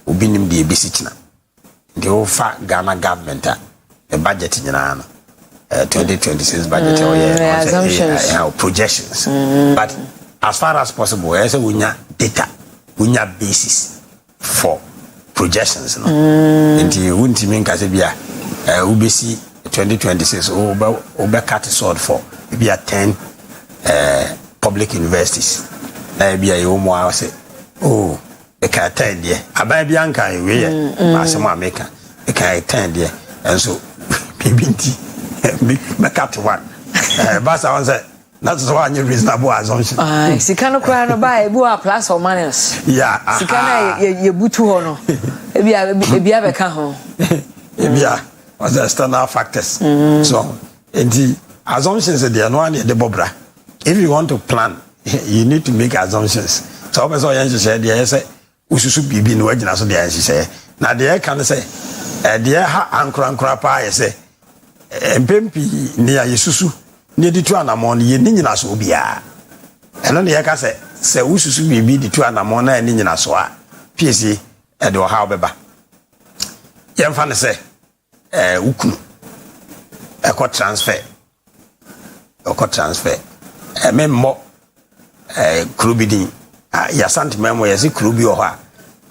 obinim de ebisichina the offer Ghana government a budget nyina no 2026 budget projections. But as far as possible, I say we need data, we need basis for projections. No, and you wouldn't mean Casabia, UBC 2026 over cut sword for maybe 10 public universities. Maybe a more say, oh, a cat 10 there. A baby anka, we are some American, a cat 10 there, and so PBT. Make up to one. But I say that's one reasonable assumption. Sikano kwa no buy bua plus or minus. Yeah. Sikana ye butu ho no. Ebia be ka ho. Ebia was the external factors. So the assumptions they are no one the bobra. If you want to plan, you need to make assumptions. So person yan say dey say ususu bibi no agina so dey yan say. Na dey can say dey ha ankra pa say empempi ni ya yesusu ni di tu anamon ye ni nyina so bia eno ne ye ka se ususu bibi di tu anamon na ni nyina so a pc e de o ha obeba ye mfa ne se ukunu e ko transfer memmo krubidin ya santimemo ye se krubi o ha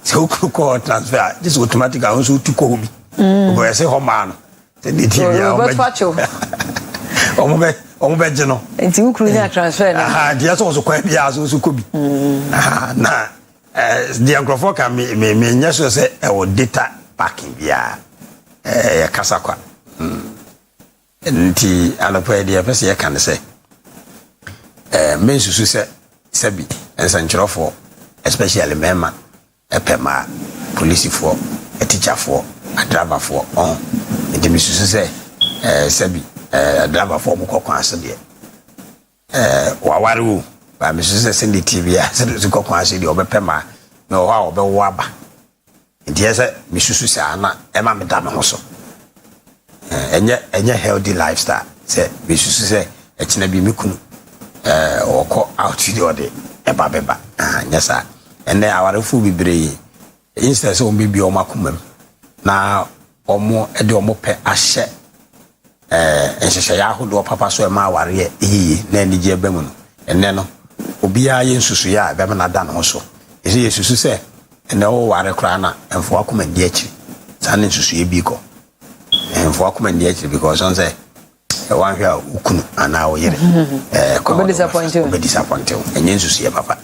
se ukunu ko transfer this automatic a so tu ko bi ko ye se ho ma no the TV omo be no enti ukuru ya transfer na dia so kwa bia so kobi na the microphone can me nyeso say e wo data packing bia ya kasa kwa enti alopo dia pese ya kan say men susu say sabi ensanchirofo especially mema epema police for a teacher for a driver for on the missus say sebi driver for mo kokwan so de waware ba missus send the TV so kokwan so de obepema na o ha obewo aba nti say missus say ana ema me da me ho so enye healthy lifestyle say missus say echina bi mekunu oko out the ode eba beba nyesa ene awarefu bibree instead so mbi o makomam na omo ede omo pe ahye enhyehyɛ ya hodo papa so ema aware eyi na anije bemu no ene no obia ye nsusu ya be na da no so ese yesusu se ene wo ware kra na emfo akoma ndi achi sane nsusu ye bi ko emfo akoma ndi achi because on say one hwa ukunu ana oyere ko disappointed enye nsusu ye papa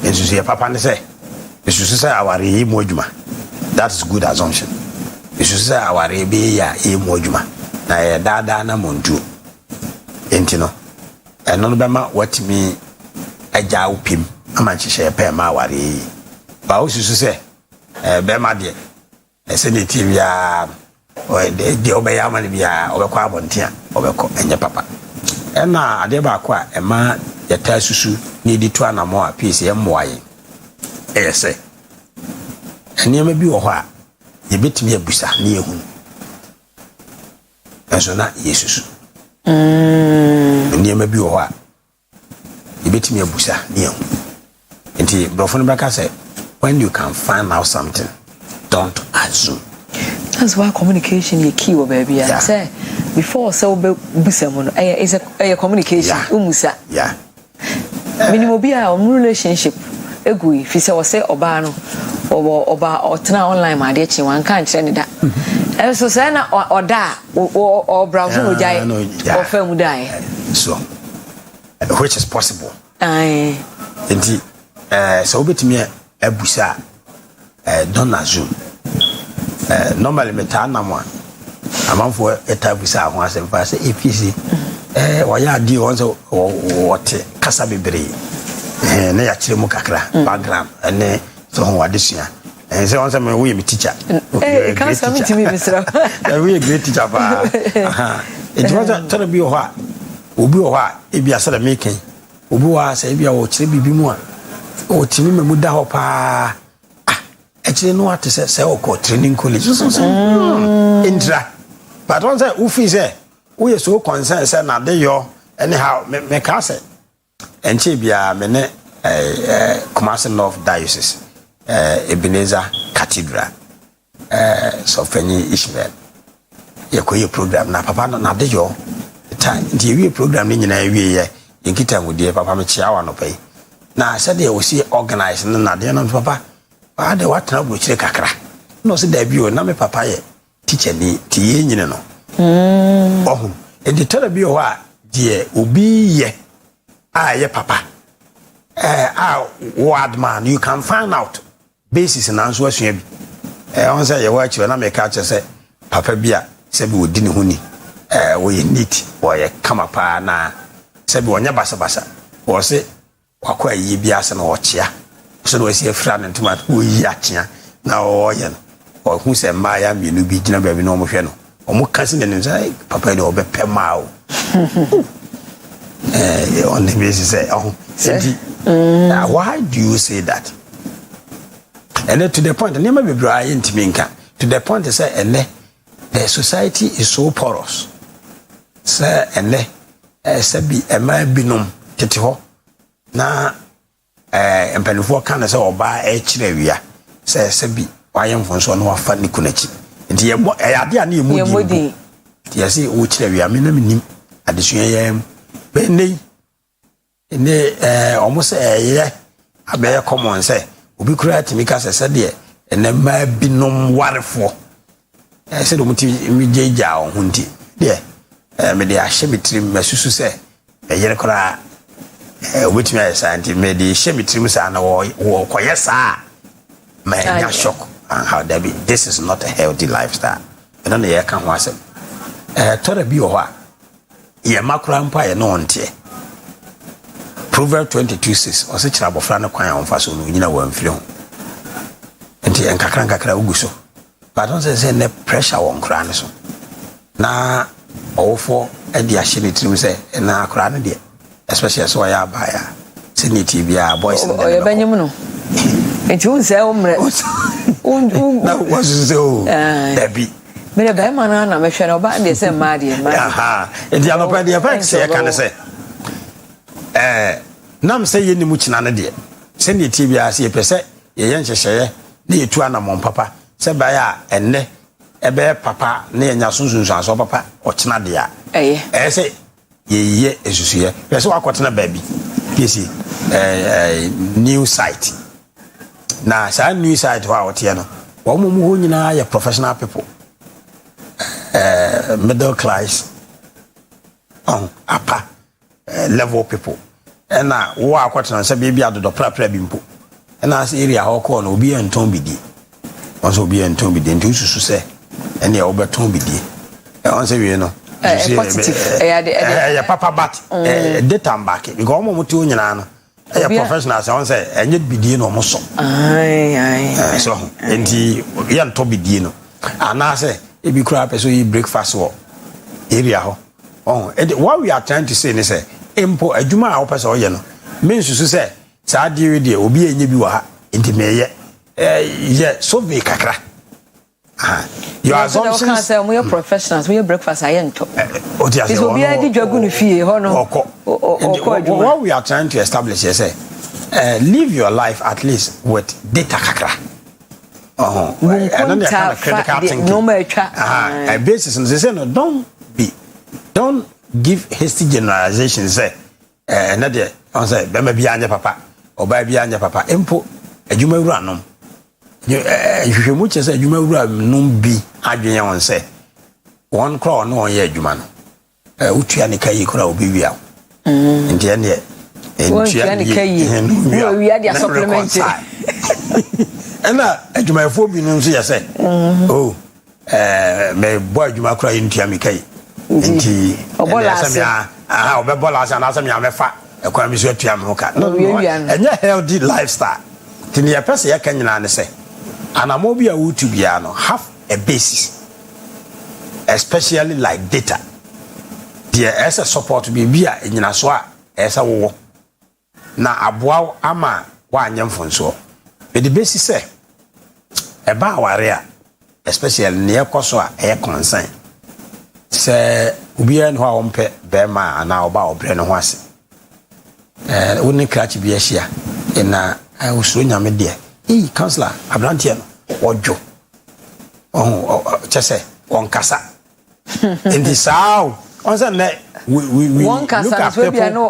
nsusu ye papa ne say nsusu say aware yi mo adwuma that is good assumption nsusu say aware be ya yi mo adwuma na ye dada na montu enti no eno no bema watimi agya upim amanchihye pe ma aware yi ba o nsusu say bema de seneti bia o de obeya mani bia obekọ abontia obekọ enye papa ena ade ba ko a ema yeta susu ni di to anamo a piece emmoaye say enema bi wo ho a yebetimi abusa na ehun eso na yesusu enema bi wo ho a yebetimi abusa na ehun enti brofo no beka say when you can find out something don't assume. That's why communication is key, baby. I say before so busamono. Is a communication. Umusa. Yeah. Minimum be a relationship. Egui. If you say obano oba or tena online, my dear, one can't send that. And so say na or da or browser would die or firm would die. So, which is possible. Aye. Indeed. So bit me a busa. Don't assume. Normally metana mo amanfo etabusa ho asem fa say APC waya di won so wote kasa bebre na ya kire mu kakra background ene so ho wadesua say won say me we teacher can some to me Mr. we great teacher ba it was tell be ho a obi ho a e bia say making obi wa say bia wo kire bibi mu a o timi memu da ho pa actually no what to say or training college so intra but once who feel say we so concerned say na dey yo anyhow me ka say enche bia me ne Kumasi North Diocese Ebenezer Cathedral so fanyi Ishmael ye koye program na papa na dey yo time the we program ni nyina we ye yinkita ngudie papa me chia wa no pay na say dey we see organize na dey no papa de what na go chire kakra no se da bio na me papa ye teacher ni ti ye nyine no ohun e de tell bio a de obi ye ye papa word man you can find out basis na nso asua bi on say ye wa chire na me ka che say papa bia se bi odi ne ho ni wo ye neat wo ye kama pa na se bi wonya basa basa wo se wakwa yi bia se na wo chia so do see friend and tomat wo yi akia na o ye no o hu se ma ya mi no bi gina ba bi no mo hwe no o mo kan se ne say papa de o be pema o on the basis say why do you say that and to the point never be bra intimi nka to the point say the society is so porous say sabi ema binom tete ho na empanifo kan say oba kire wia say sabi wayemfo so no wafa ni kunachi nti ye ade a na yemodi ti say o kire wia me na menim adesua ye be nei almost ye abeye common say obi kura timika say de enema binom warefo say do muti mi jeja o hunti de me de ahye mitrim masusu say yere kura which me santi me de ahye mitrim say na wo koyesa ma nya shock and how that be this is not a healthy lifestyle I don't know ye kan ho asem tora bi o ho a ye makura mpa ye no nte Proverbs 22:6 o se kira bofra ne kwan a onfa so no nyina wa mfiri ho nti enkakra uguso but don't say ne pressure won kra ne so na owofo e dia hye ne tirim say na kra ne de especially so ya baya se ne tibia boys ne o banyum no enti un say umre na was so debi me be ma na mehwe na oba de say ma de ma aha enti anopa de fa say kan say nam say ye ni mu kina ne de se ne tibia se ye pese ye yenhyehye ne yetu anamon papa se baya enne ebe papa ne enya sunsunsu aso papa o kina de a say ye esusuye pese wakotena baby pese new site na sa new site wa wote no wo mo ho nyina ya professional people middle class upper level people na wo akotena se bia dodo prapra bi mpo na as area ho ko no obi enton bidi onso obi enton bidi nti ususu se ene ya obeton bidi onse wie no papa bat data back because mo muti onyina no professional say enye bidie no mo so so enti ya nto bidie no ana say e bi kura person yi breakfast wo area ho what we are trying to say is say empo adwuma a wo person o ye no me nsusu say saa die de obi enye bi wa ha enti me ye so be kakra your assumptions can say we are professionals we are breakfast ayento is obi adi dwagu no fie ho no what we are trying to establish is say live your life at least with data kakra and then critical thinking no matter a basis and say no don't give hasty generalizations say na de on say be ma bia anya papa oba bia anya papa empo adwuma wura no you much say adwuma wura no bi adwenya won say one crow no ye adwuma no utua ne kai kora obi wia nti ene utua ne kai no wia dia supplement ena adwuma fo bi no so ye say me boy adwuma kora ntua me kai nti obola obebola asa na asa me amefa ekwa mi so atua me ho ka no enye healthy lifestyle tini ya pese ya kanyina ne say anamo bi a wutu bia no have a basis especially like data there as a support be bia enyina so a esa wo na aboa ama wa anyemfonso be the basis say e ba aware a especially ne ekoso a e concern se ubia no a ompe be ma ana oba obre no ho ase woni krachi bia hia ina usuro nyame de counselor abrantie no ojo chese on kasa in the south on say we one kasa so bia no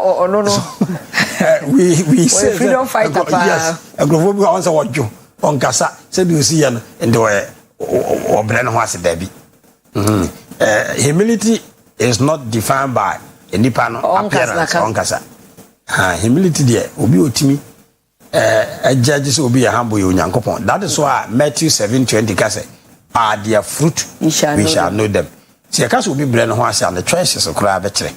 we say freedom fighter yes agrofobi on say ojo on kasa say bi osi ya no and obre no ho ase dabi humility is not defined by any pan appearance on kasa humility there obi otimi judges will be a humble unyankopon. That is why Matthew 7:20 say, by their fruit we shall know them. See, a case will be brain horse and the choices of crab betre.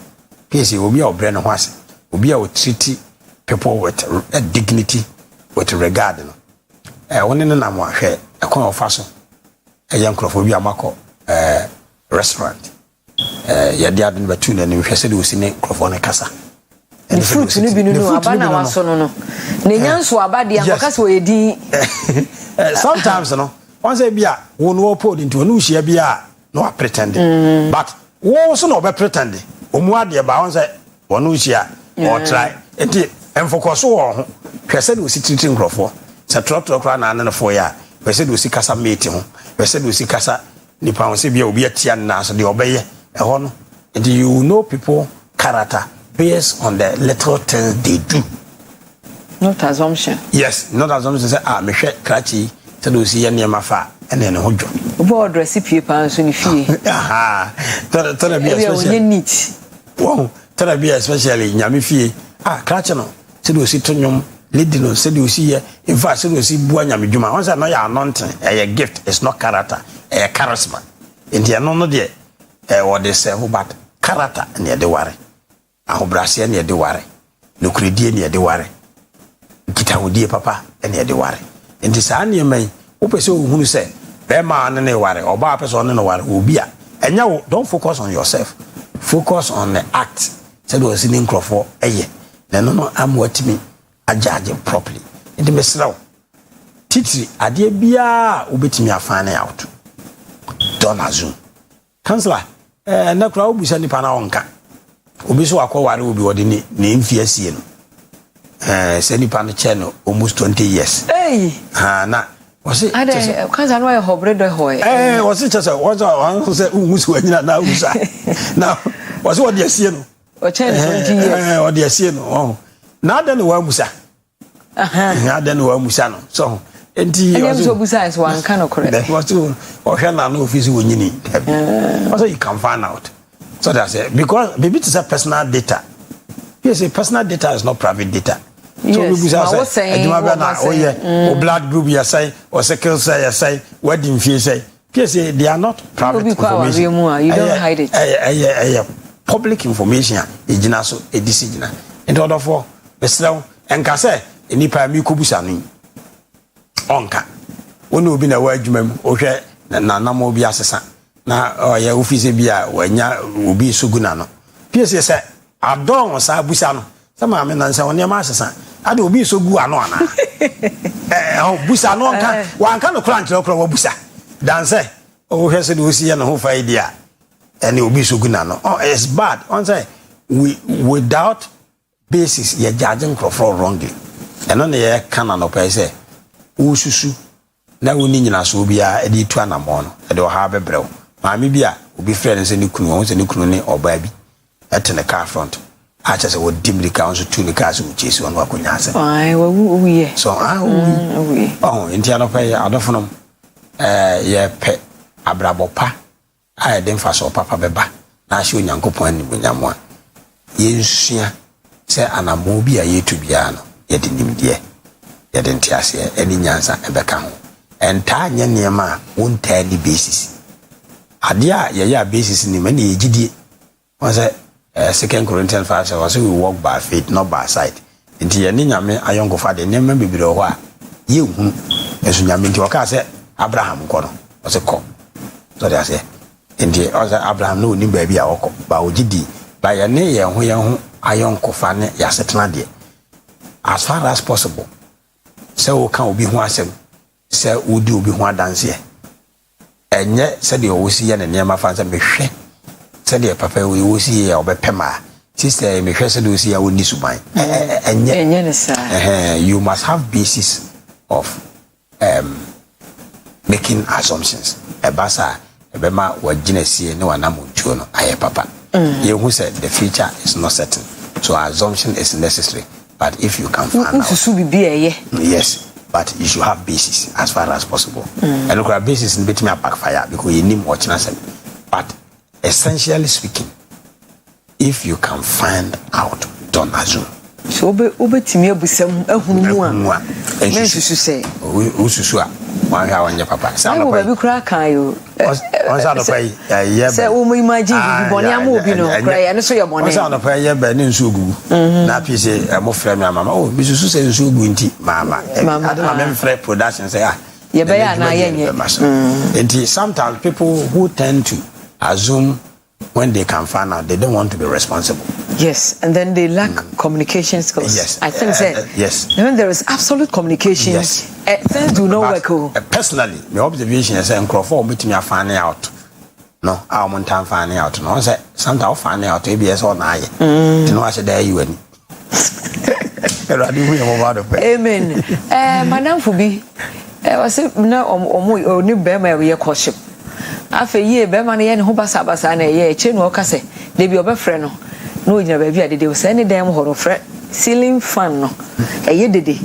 PC will be our brain horse, will be our treaty people with dignity, with regard. One in a number, a corner of fashion, a young crophobia marco restaurant. Yadia didn't be tuned and we said we was in a crophone casa. The fruit ni bi no abana waso no ne nyanso abade akokase we din sometimes no once bia wo no pod into no hia bia no pretend but wo so no be pretend omu ade ba once wo no hia or try enti emfokoso wo ho hwese de ositiri nkrofo se trotro kra na ne fo ya hwese de osikasa mate ho hwese de osikasa nipa once bia obi atia na so de obeye e ho no enti you know people character based on the little things they do. Not assumption. Yes, not assumption. Say, me hwe krachi, say do si ye mafa, ene ne hojo. Board recipe pa so ni fie. Aha. Tell be especially. Neat. Wow, tell be especially nyame fie. Krachi no, say do si tonyom, lady no, say do si ye. In fact, say do si bua nyame djuma. Once no ya anointing, a gift, it's not character, a charisma. Enti no no de what they say about character and the worry. Ahobrase ne de ware nokredie ne de ware kitawodie papa ne de ware enti saa ne man Opese ohunu say be ma ne ware oba person ne ware obi a enya wo don't focus on yourself. Focus on the act. Said was in crofo eye. Na no am watimi ajage properly. Enti mesraw. Titiri ade bia obetimi afane out. Don't assume. Counselor, na kura obusa nipa na onka. Obi so akwa obi wode ni mfiasie no. Say nipa no che no almost 20 years. Hey. Na was it Counselor no hobredo hoy. Was it just one say umusu anyina na usa. Now was what dey see no. O che 20 years. O dey see no. Na da no wa musa. Na da no wa musa no. So enti was so busa is one kind of correct. That was to or na no office wonyini. Also you can find out. So that's it. Because maybe it's a personal data. Yes, personal data is not private data. Yes, so we saying, or blood group you say, or second say, wedding fee say. Yes, they are not private information. You don't hide it. Public information is so a decision. In order for the slow and can say, any prime kubusani. Onka. When you be a word, okay, na more be assassin. Na ya office bia wanya obi sugunano. PS say adon osa busa no. Sama me nan say woni ma asesa. Ade obi sogu ano ana. Busa no nka wan ka no kra nkyere kra wa busa. Dan say o hwese de osi ye no ho fa idea. Ene obi sugunano. Oh, it's bad. On say without basis ye judging crofro wrongly. Eno ne ye kana no pay say ususu na woni nyina so bia e di tu anamo no. E de o ha bebreu. Maami bia obi friend say ni kunu won say ni kunu ne oba bi etene car front acha say wo dimri ka so tu ni car so chase won wakonya ase ai wo ye so enti ano pay adofonom ye pe abrabopa ai dem fa so papa beba na hye onyankopon ni bunyamo ye nsua say anamo bi a yetu bia no ye de nimde ye de ntiase eni nyansa ebeka ho enta nya niema won tali basis adia ya basis ni many ejidie was say 2 Corinthians 5 was we walk by faith not by sight nti ye ni nyame ayonko fa de nema bibire ho a ye hu esu nyame nti waka say Abraham ko no was ko so they say nti was Abraham no ni ba bia woko ba ogidi ba ye ne ye ho ayonko fa ne ya setena de as far as possible say o kan obi ho asem say odi obi ho adanse enye said the osi ya na niam fa nsa mehwe said the papa we osi ya obepema sister mehwe said the osi ya woni suban enye ne sa you must have basis of making assumptions ebasa ebema waginasie ne wanamuntuo no aye papa you who said the future is not certain so assumption is necessary but if you can find out yes but you should have basis as far as possible. And look at basis in between a backfire because you need watching us. But essentially speaking, if you can find out, don't assume. So obe timi abusam ehunu a mensusu say ususua wan ha wanya papa say no baby kra kan yo on sa no pay yeah say o mo imagine bi boni am obi no kra ya no so ye boni on sa no pay yeah ba ni nsu ogu na pise mo frɛ me mama oh bisusu say nsu ogu nti mama adama me frɛ production say ye be ya na ye nye and sometimes people who tend to assume when they can find out they don't want to be responsible. Yes, and then they lack communication skills. Yes, I think yes. When there is absolute communication, yes. Things do not work. Personally, my observation is that Crawford meet me finding out. No, I want time finding out. No, I say sometimes finding out ABS or na. You know, I said there you any. Amen. Madam Fubi, I say no, or new bear we are courtship. After ye be man ye ho basa na ye che no ka se de bi obefre no no nyina ba bi ade de se ne dem horo fre ceiling fan no ye dede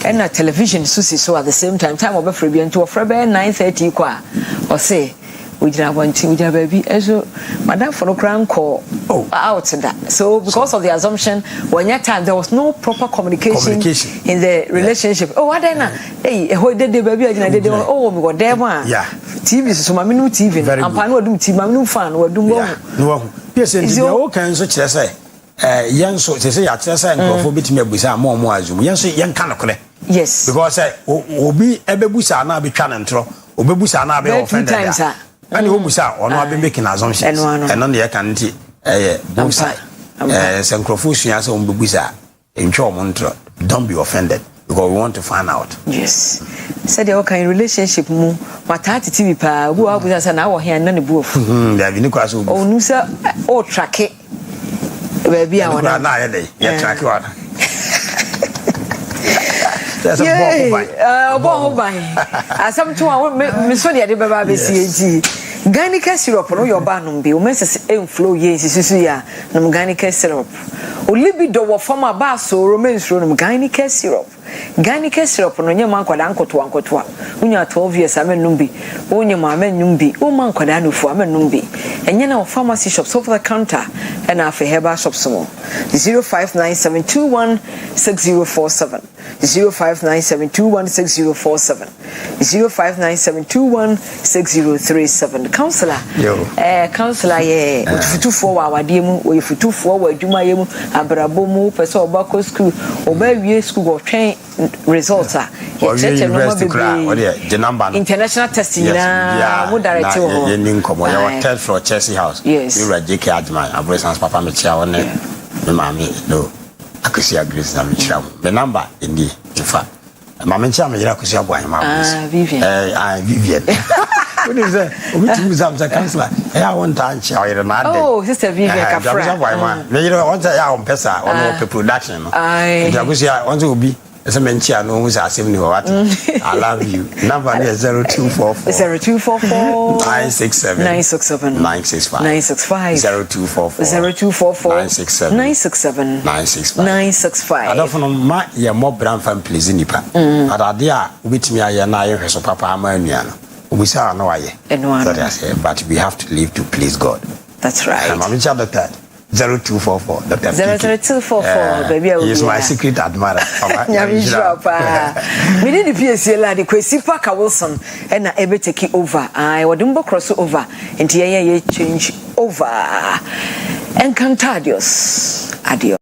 and na television susi so at the same time obefre bi nto ofre be 9:30 kwa o se ujira wanti ujira ba bi eso madam for no kran call out that so because of the assumption when your time there was no proper communication in the relationship what then hey ho dede ba bi agina dede oh me go dem TV so mama no TV ampa no adum TV mama no fan wadum no yes and the o kan so kire say yen so say ya kire say nkrofo betimi abusa mo azum yen so yen kan nokre Yes. Because obi ebebusa na be twa ntro, obebusa na be offended. And obusa ono be making assumptions. And on the can nti busa senkrofusua so ombebusa ntwa omontro. Don't be offended because we want to find out. Yes. Said the okay relationship mu matati TV pa wo abusa sa na wo he na ne bu of. There be ni kwaso. Oh nu say o track it. Baby I wanna na ye track what. That's a bomb by. As some two me so the baba be see Garnica syrup no your banum be o menses flow yes susu ya no garnica syrup o libido wo form ba so romance ro no garnica syrup no nyama nkwada ankoto unya 12 years amenum bi unya ma amenum bi o man nkwada no fu amenum bi enye na pharmacy shops over the counter and afa herbal shops mo 0597216047 0597216047 0597216037 counselor counselor ye futufuo wa wade mu we futufuo wa adwuma ye mu abrabo mu pese obako school obawie school go twen results a ye no be the number international testing na mo direct ho ye nin komo ye wa third floor Chelsea house yes you read JK Adman abresans papa me chia won me mami no Akua Grace na me chia the number indi ifa mama chia me yira Akua boy mama Vivian Vivian what is that we two some counselor I want to chia yira na dey oh sister Vivian Akua boy man me yira want to ya on pesa on production no Akua want to be I love you. Number is 0244 967 965 0244 967 I don't know my ya more brand fan please nipa. But adia with me I na ye so papa amanuano. We say no aye. But we have to live to please God. That's right. I'm a doctor. 0244 Dr. 00244 baby is my secret admirer. Me did the PSC lady Kwesi Parker Wilson and na ebe take over. I wadumbo cross over and ye change over. Encantadios. Adios.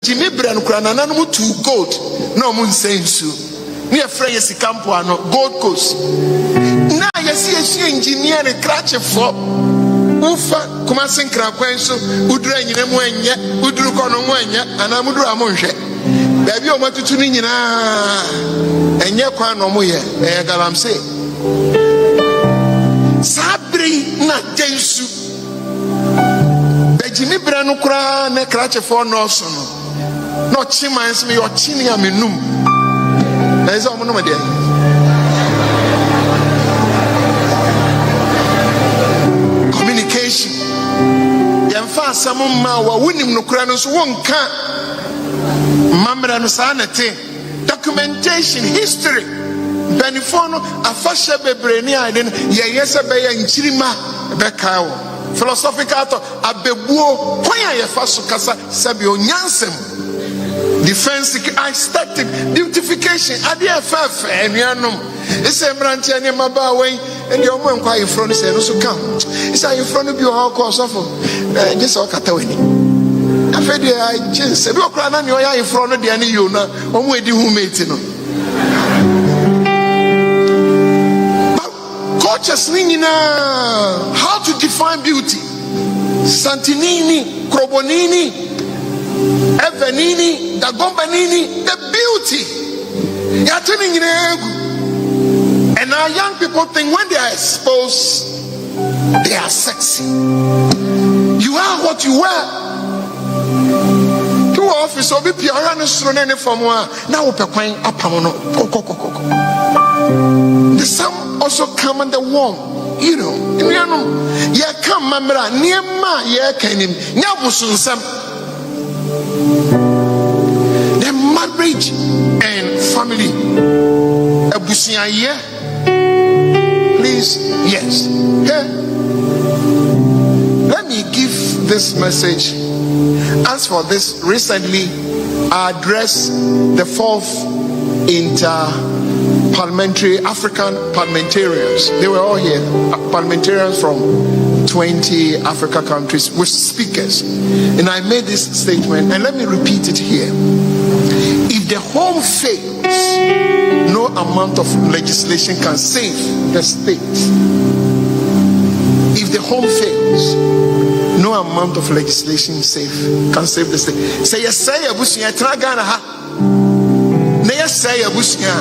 Jimmy Bran Krananum to gold, no moon saying so. Near Freyes Campuano, Gold Coast. Now you see a engineer a cratch for Ufa, Kumasin Krakwenso, Udra in Mwenya, Udrukono Mwenya, and Amudra Monje. Baby, I want to tune in and Yakwan Omoye, Galam say. Sabri na Jesu. Jimmy Branukra ne cratch for no son. Not chimans me or chinia menum. There is a monument there. Communication. Yamfa samuma wa winning no kranos wonka. Mamra no sanate. Documentation, history. Benifono afasha bebreni aden ye yesa be ya nchirima bekawo. Philosophical to abebuo kwanya ye faso kasa sabi onyansem. Defense aesthetic beautification ade afafa enuanom ese mranche ne maba wen ene omo enkwa yefro no se no so kam isa yefro no bi o ko sofo just o kata wani afedi I chance bi okra na ne o ya yefro no de ne yo na omo edi humate no cultures nina how to define beauty Santinini Krobonini Evanini, the Gombanini, the beauty. You're turning in and our young people think when they are exposed, they are sexy. You are what you were. Two office will be Piarano Sronene from one. Now, Pequine Apamono. The sun also come on the warm. You know, yeah, come, Mamma, near my, yeah, can him. Now, some. The marriage and family. Please, yes. Let me give this message. As for this, recently I addressed the 4th inter-parliamentary African parliamentarians. They were all here, parliamentarians from 20 Africa countries with speakers. And I made this statement, and let me repeat it here. If the home fails, no amount of legislation can save the state. If the home fails, no amount of legislation can save the state. Say yes, say abusia tragana ha. Ne yes say abusia.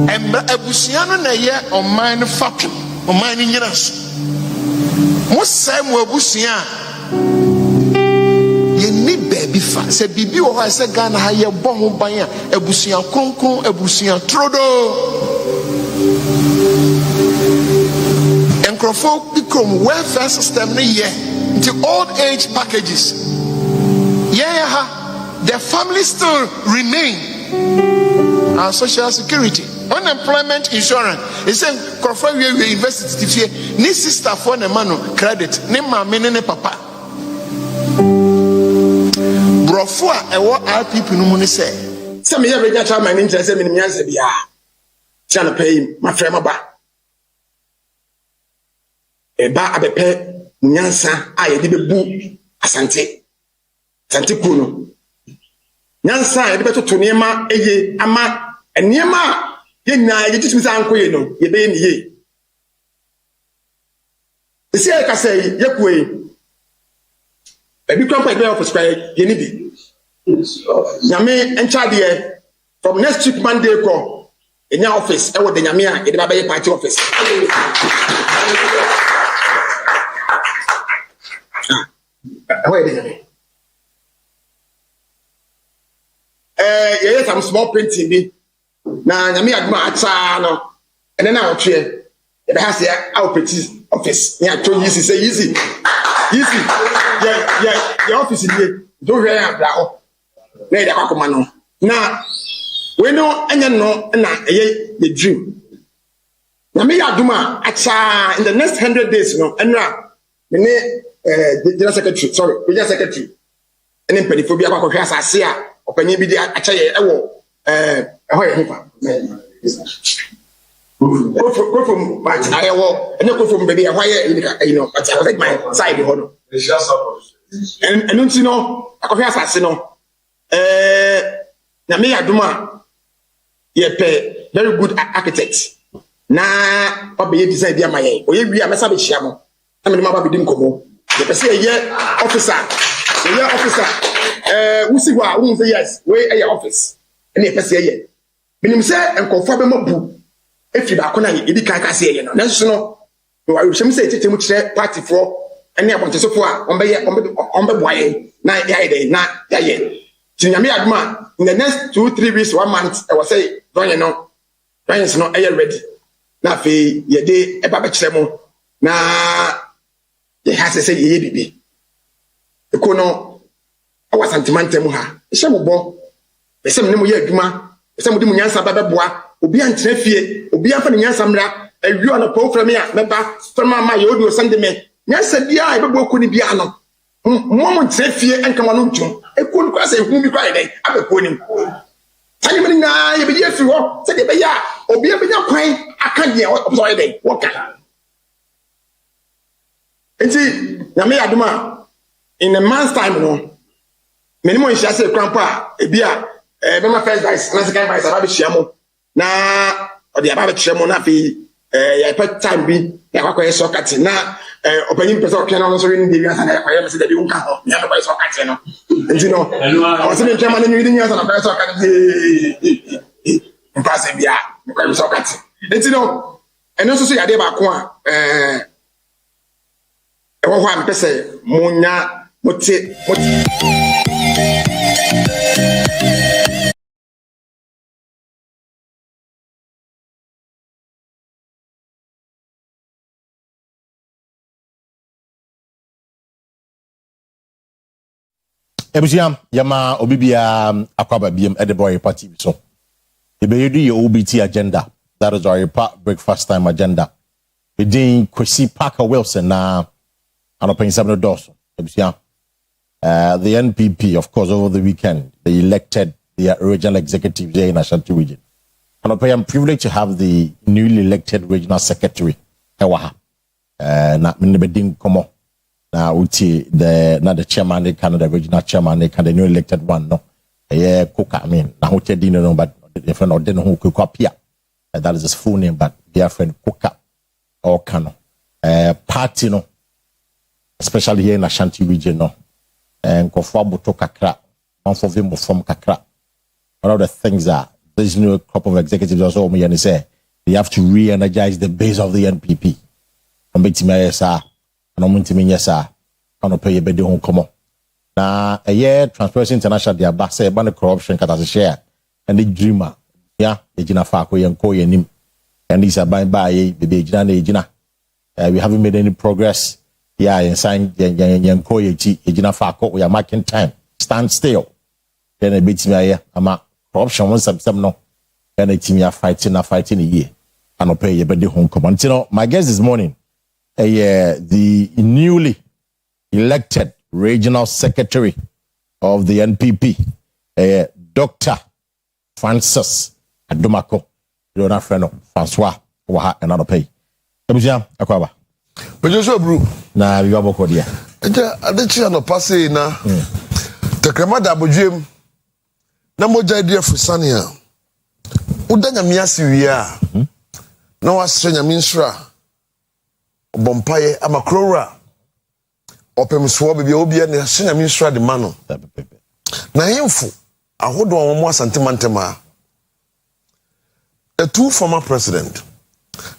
Embra abusia no na ye on mine fatum, on mine nyiras. Most time we abusia. Ye ni baby fa. Say bibi o ha say Ghana ha ye bo ho ban a abusia kronkron abusia trodo. Enkrofo become welfare system ni ye. Into old age packages. Yeah, the family still remain our social security. Unemployment insurance. It's saying Crawford we university here. Ni sister for the man credit. Ni mama ni papa. Brofo a ewo RPP no mu ni say. Say me every day my interest say me ni anse bia. Say na pay my friend ba. E ba abepe nyansa a ye de bebu asante. Asante ku no. Nyansa ye de betoto niema eye ama niema ye na ye titimi san koye no ye be ni ye. Ese e ka say ye koye. E bi kwampa be office kwai ye ni bi. Nyame enchade ye from next week Monday ko enya office e wo de nyame a ye de ba be party office. Wait a minute. Some small painting be na nyame aduma acha no ene na otwe e be has our petty office ya to easy say easy your office here do where am bra o na e da kwakoma no na we no enya no na eye the dream nyame aduma acha in the next 100 days no enra me the general secretary and in Penifobia Asia or Penny be the Achaye go from my Iowa and go from baby a wire, you know, but I like my side. and don't you know, Akua Asieduaa na me aduma ye pay very good architect na obe design bia maye oye wi amesa be hia mo na me ma ba bi nkomo ye pese ye officer we see wa we say yes we your office and ye pese ye minim say enkofa be mabu efi ba kona ye di kan ka se ye no na so no we wa hwem say tete mu kire party for ene abontesofo a ombe boaye na ya dey na ya ye Tinyami aduma in the next 2-3 weeks 1 month I was say don't you know Ryan's not ready na fe ye dey eba be kire mo na ye has say ye bibi eko no awa santimante mu ha hye mo bo be se me ye aduma be se mo di mu nyansa ba beboa obi antre fie obi afa ne nyansa mra awi on program a meba fama ma ye odi o sande me nyansa bia e bebo ko ni bia no mo ntre fie enka no ntwom ekun kwa se hu mi kwa ide abekoni tani mani na ye be ye fi ho se de be ya obi e be nya kwan aka de o so ide wo ka enti na me aduma in a month's time no minimum in share krampa e bia be ma first vice na second vice aba be hia na o de aba be hia mo na fi ya pet time bi ya kwa so kati na opening person okay na so rin dey answer na kwa me say dey unka ho ya kwa so kati no nti no o se me chairman ni dey answer na kwa so kati mpase bia kwa so kati nti no eno so ya dey ba ko a e wo ho am pese munya mote Ebusiam yama obibia akwaba biem edeboy party so ebeyedu your OBT agenda, that is our breakfast time agenda within Kwesi Parker Wilson na anopen 7 doors ebusiam the NPP of course over the weekend they elected the regional executive there in Ashanti region. I'm privileged to have the newly elected regional secretary ewa na menebedin komo na uti the chairman, the Canada regional chairman, the new elected one no yeah cook I mean na hoche din no but the friend or den who cook up here that is his full name but dear friend Cook or Kano party no especially here in Ashanti region no and kofwa buto kakra one for them from kakra. One of the things that this new crop of executives also me say they have to re-energize the base of the NPP. Yes, I pay a bed home come now a year Transparency International they are back say ban corruption cut as a share and the dreamer yeah the jina fako yan ko yanim and these are by the jina we haven't made any progress yeah and sign yan ko jina fako we are marking time stand still then a bit me ama corruption one some no and a team are fighting a year and pay a bed home come on. You know, my guest this morning the newly elected regional secretary of the NPP, Dr. Francis Adomako, you know, friend Francois, Waha, and other pay. Akwaba. But you so bro. Na you have a code here. Adechi no passe na. Tekrema da bodwem. Na moja idea for Sania. Udanya miasi wia. Na wasenya minsra. Bompaye amakrora opemso bebia obia ne senya minsra de mano na hemfo ahodo omo asantemantem the two former president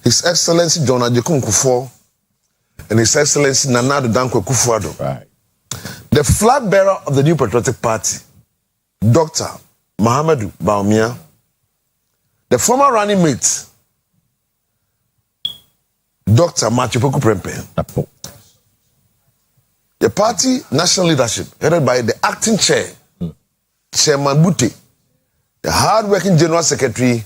His Excellency John Ajekun Kufuor and His Excellency Nana Addo Dankwa Akufo-Addo, right, the flag bearer of the New Patriotic Party Dr. Mahamudu Bawumia, the former running mate Dr. Matthew Poku Prempeh. The party national leadership, headed by the acting chair, Chairman Bute, the hard-working general secretary,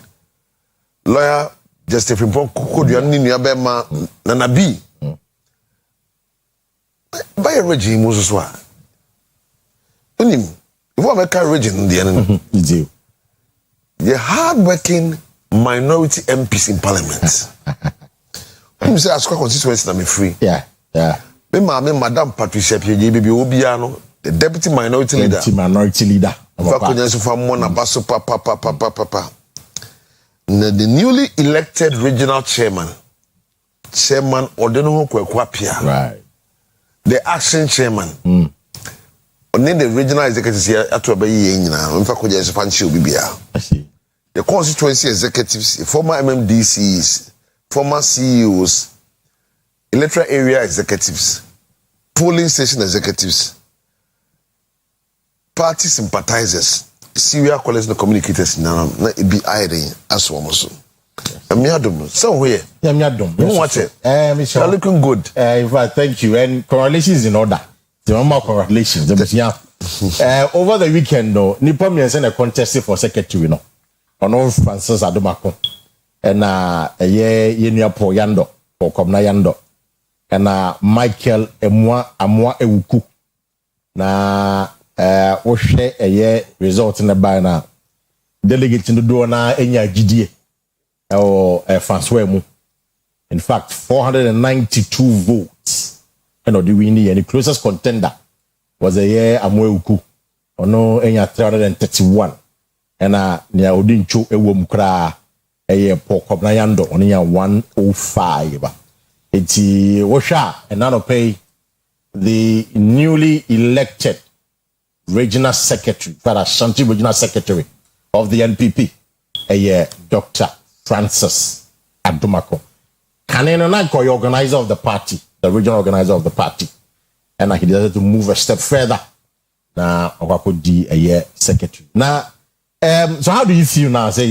lawyer Justice Frimpong Kukuduani Nyabema Nanabi, by a regime was why. If I make a regime, the hard-working minority MPs in parliament. I'm say as constituency na me free. Yeah. Me Madam Patricia P.J. Baby Obiano, the deputy minority leader. Deputy minority leader. Papa. The newly elected regional chairman Odeno Kwekwapia. Right. The action chairman. Only the regional executives here at I see. The constituency executives, former MMDCs, former CEOs, electoral area executives, polling station executives, party sympathizers, serial callers and communicators now be ironing as one also. I'm somewhere. Yeah, I'm You watch it. You're looking good. In fact, thank you. And congratulations in order. Congratulations. Over the weekend, no, Nippon me send a contest for secretary, no. Ono Francis Adomako. And ye near po yando or komna yando. And Michael Amwa Ewuku. Na oshe ye result in the bana. Delegate in the door na enya GDA or Francois mu. In fact, 492 votes. And the winning and the closest contender was a year Amwa Ewuku. Ono enya 331. And near Odincho Ewumkra a year po komna yando on 105. It's Washa and none pay the newly elected regional secretary, Ashanti regional secretary of the NPP, a year Dr. Francis Adomako. Kanena organizer of the party, the regional organizer of the party, and he decided to move a step further. Now, Owako a year secretary. Now, so how do you feel now? Say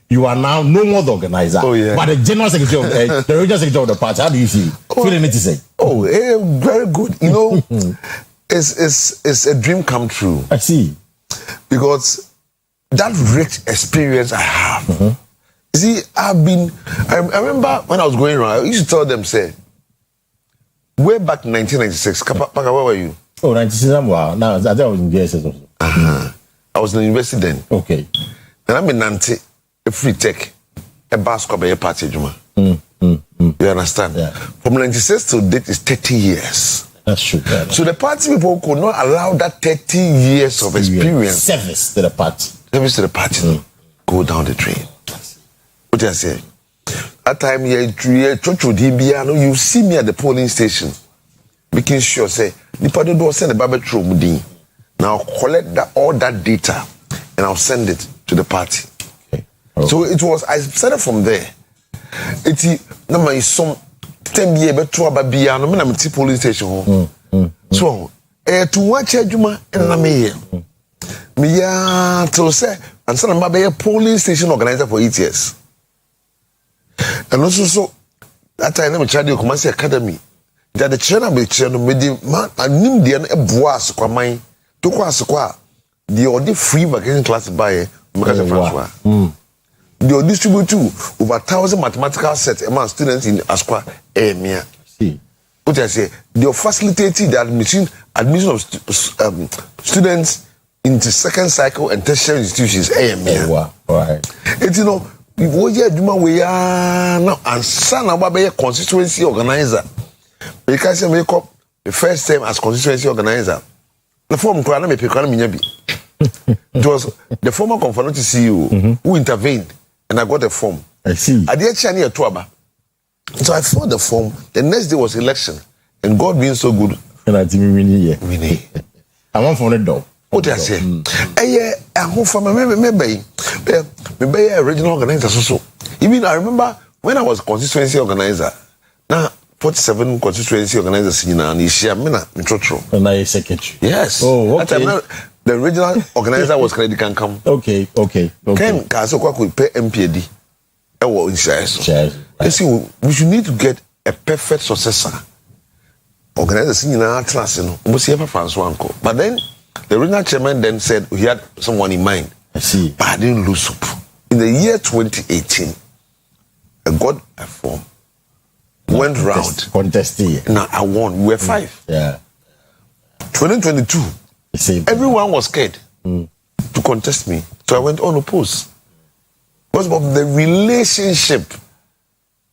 you are now no more the organizer, but the general secretary of the regional secretary of the party. How do you feel? Feeling it to say? Very good. You know, it's a dream come true. I see. Because that rich experience I have. You see, I remember when I was going around, I used to tell them, say, way back in 1996, Paka, where were you? Oh, 96, wow. Now, I was in GSS also. I was in the university then. Okay. And I'm in Nanti, a free tech, a basketball party, Juma. You understand? Yeah. From 96 to date is 30 years. That's true. Yeah, so the party people could not allow that 30 years of experience. Service to the party. Service to the party. Go down the drain. What do I say? That time, you see me at the polling station, making sure, say, the party don't send the barbecue room. Now collect all that data and I'll send it to the party. Okay. So it was, I started from there. It's number is some 10 years better about Biano, when I'm at the police station. So, to watch a Juma and I'm here. Me to say, and son of my polling station organizer for 8 years. And also, so that time I'm Chadi Commerce Academy. That the children be children with the man, I knew the boss for mine. To kwa the only free vacation class by Francois. They will distribute over 1,000 mathematical sets among students in Asqua Emia. What I say, they are facilitating the admission of students into second cycle and tertiary institutions. Emia. Right. It's we are now and son of a constituency organizer. Because I make up the first time as constituency organizer. The former it was the former Confederate CEO who intervened, and I got the form. I see. I did Chani Tuaba. So I filled the form. The next day was election, and God being so good. And I didn't win. I want for the door. What I say? I hope for my maybe original organizer. So even I remember when I was constituency organizer. Now 47 constituency organizers in Anisha Mina Mitrotro. And I secretary. Yes. Oh, okay. The original organizer was Credit Can Come. Okay. Ken Kasokwa could pay MPD. You see, we should need to get a perfect successor. Organizers in our class, but then the original chairman then said he had someone in mind. I see. But I didn't lose hope. In the year 2018, I got a form. Went round. Contested. Now I won. We were 5. Yeah. 2022. Everyone was scared to contest me. So I went unopposed. Because of the relationship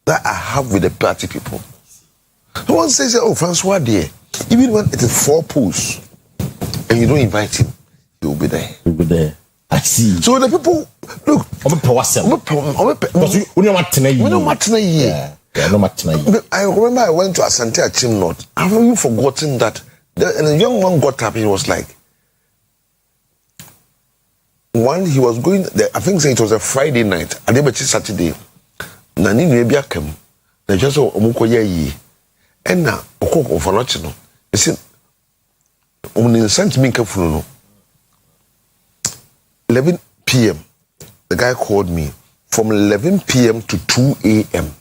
that I have with the party people. Someone says, oh, Francois there. Even when it is 4 posts and you don't invite him, he will be there. He'll be there. I see. So the people, look. I remember I went to Asante Achim North. I haven't even forgotten that. And a young man got up. He was like, he was going there, I think it was a Friday night. I did Saturday. Nani Nebia came. They just saw Omukoya ye. And now, Oko of Anochino. You see, only sent me no. 11 p.m. The guy called me. From 11 p.m. to 2 a.m.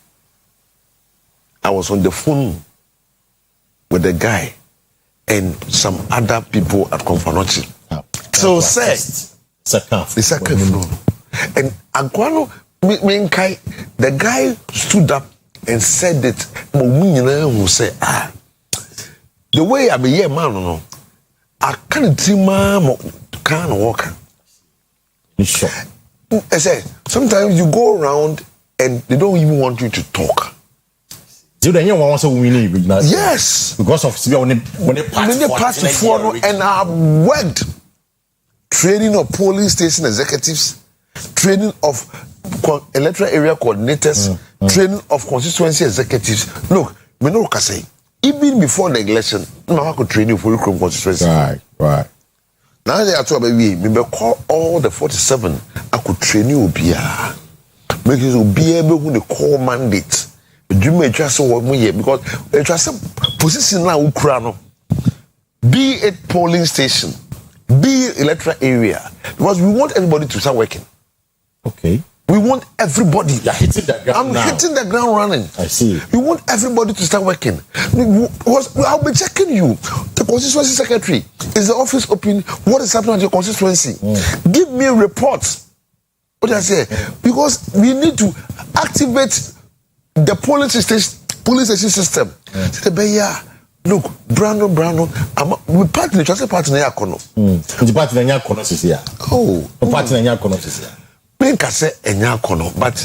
I was on the phone with the guy and some other people at Konfanochi. So said, and Aguano Menkai, the guy stood up and said that who say, the way I be here, man, I can't walk. Sure. I say sometimes you go around and they don't even want you to talk. Yes, because of when they pass and I've worked training of polling station executives, training of electoral area coordinators, training of constituency executives. Look, me know what I say. Even before the election, I could train you for your constituency. Right. Now they are talking about me call all the 47. I could train you make you be able to call mandate. You may just what we because it was a position now Ukraine. Be it polling station, be it electoral area, because we want everybody to start working. Okay. We want everybody. You're hitting the ground. Hitting the ground running. I see. We want everybody to start working. I'll be checking you. The constituency secretary, is the office open? What is happening at your constituency? Give me reports. What I say? Because we need to activate the polling station system. Look, Brandon, we partner. Just a partner. The partner in your Oh, partner in your Make us say enya kono, but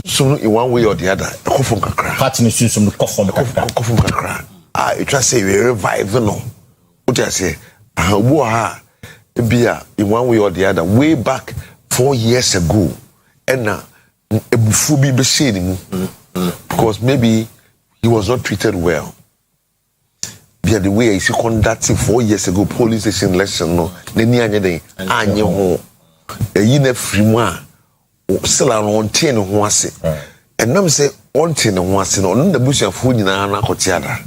soon in one way or the other, kofum kakra. Partner soon kofum kakra. It was say we revive no. What I say? Bia in one way or the other, way back 4 years ago, and now ebufu be shading because maybe he was not treated well. Bia the way he conducted 4 years ago police station election no, neni anye ho. Yine frima still on 10 ho ase and nam say on 10 ho ase no the bushafo nyina na kotiada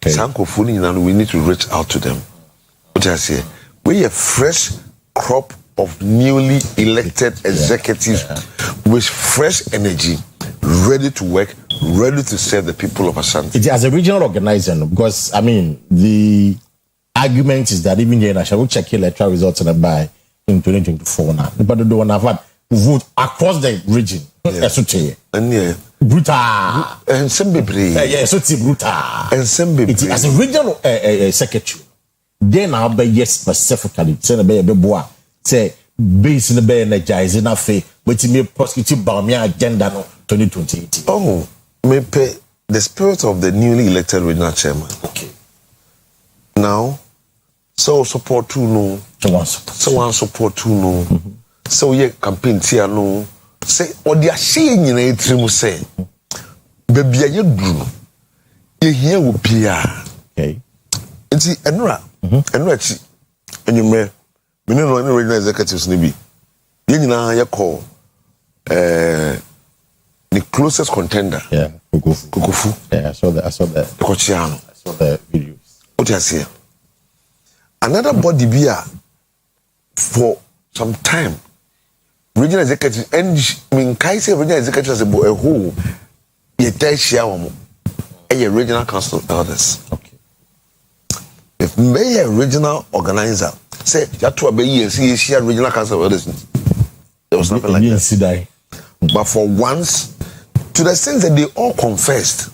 sankofo nyina no we need to reach out to them. What I say, we a fresh crop of newly elected executives with fresh energy, ready to work, ready to serve the people of Ashanti. As a regional organizer, because I mean the argument is that even here I shall check electoral results and buy in 2024 now. But the one I've had vote across the region. And brutal. And some baby. So it's brutal. And some baby. As a regional secretary, then I'll be yes specifically. Say be boy. Say based in the be energizing afe. But me prosecute by me agenda no 2028. Oh, me pay the spirit of the newly elected regional chairman. Okay. Now. So support too no. Someone support too no. So ye campaign tia no. Say or the shey nyina etrim say. Baby ye duru. Ye here wo pia. Okay. Enti enura. Enura chi. Enyumre. Me no any regional executives ni bi. Ye nyina ye call the closest contender. Yeah. Kukufu. Yeah, I saw that. I saw the videos. What you see? Another body beer for some time. Regional executive and Minkai regional executive as a whole. Ye share a regional council of elders. Okay. If may a regional organizer say that to a year see share regional council of elders. There was nothing like that. But for once, to the sense that they all confessed,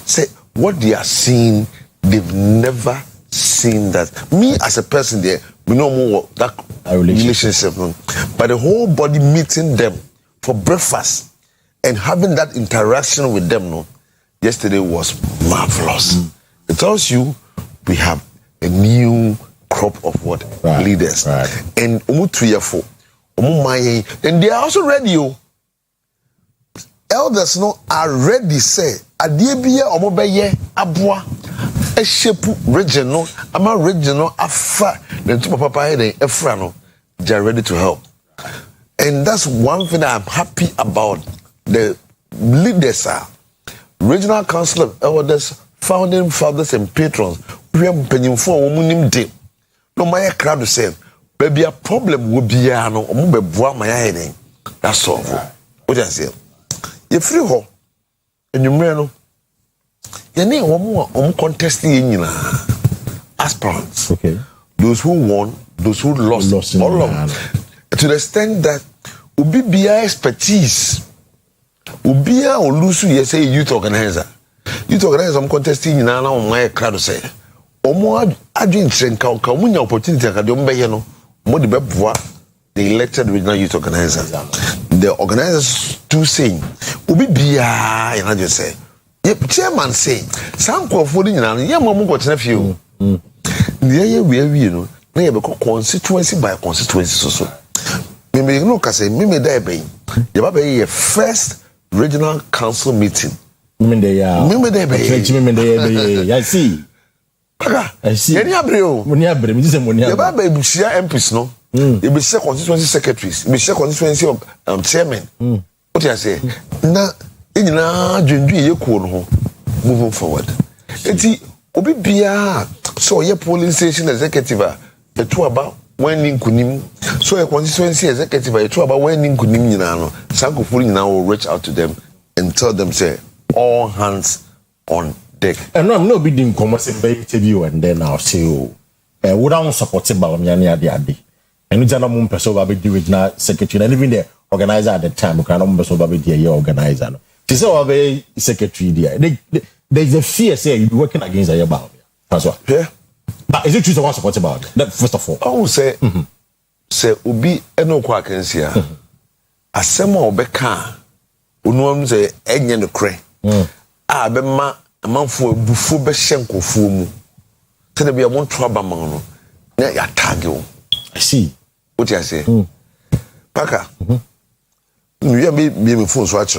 say what they are seeing, they've never seen that. Me as a person there, we know more that relationship. But the whole body meeting them for breakfast and having that interaction with them, no, yesterday was marvelous. It tells you we have a new crop of what leaders. And and they are also ready. Elders are ready. Say Adiebia Omobeye Abua Eshepu regional Ama regional Afa the two papa and Efrano. They are ready to help. And that's one thing that I'm happy about. The leaders are regional council of elders, founding fathers and patrons. We are paying for a woman day. No, my crowd to say, baby, a problem will be no, my heading. That's all. What I say, you free ho, and you know, you need one more contesting in aspirants. Okay. Those who won, those who lost all of them. To the extent that Ubi Bia expertise, Ubia or Lusu, yes, a youth organizer. Youth organizer, I'm contesting in an on my crowd to say. Or more, I didn't think how come opportunity I don't buy no more the elected regional youth organizer. The organizers too saying, Ubi Bia, and I just say, yep, chairman say, some call for the young got nephew. The we know, they have constituency by constituency. So, maybe you know, say, maybe they be a first regional council meeting. Maybe they be, I see. I see. Any abrio, when you have been, the Bible share MPs, no? You be share constituency secretaries, you be share constituency of chairman. What I say? Na, in na, you moving forward. Eti, obi bia, so your polling station executive, the two about when in kunim, so a constituency executive, the two about when in kunim, Sanko Fulling now will reach out to them and tell them, say, all hands on deck. And I'm not bidding commerce by interview, and then I'll say, would I support about Miani? And it's a number of people be the regional secretary, and even the organizer at the time, we can't be the organizer. She's a very secretary there. There's a fear, say, you're working against a about. Yeah. But is it true to want support about that, first of all? I will say, say, Ubi, eno kwa kensia. Asema obeka, unuam say, enye no kre. Bema, amanfo bufu be shenko fumu. Tene be a one trouble man, ne ya tag you. I see. What I say? Paka, you be me phone swatch.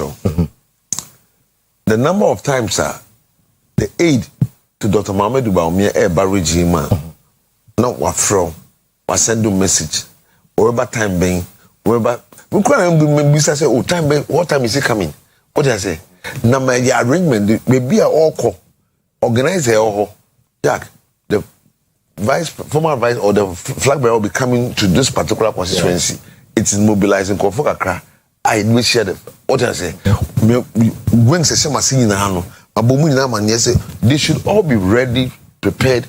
The number of times, the aid to Dr. Mohamed Baumia regime man, not what from, or send a message, or about time being, or about we can't say, oh, time being, what time is he coming? What I say? Number the arrangement, maybe a all call, organize a all Jack, the former vice or the flag bearer will be coming to this particular constituency. It is mobilizing Kofokakra. I will share the what I say. When say some machine na hano, abomu na man say they should all be ready, prepared.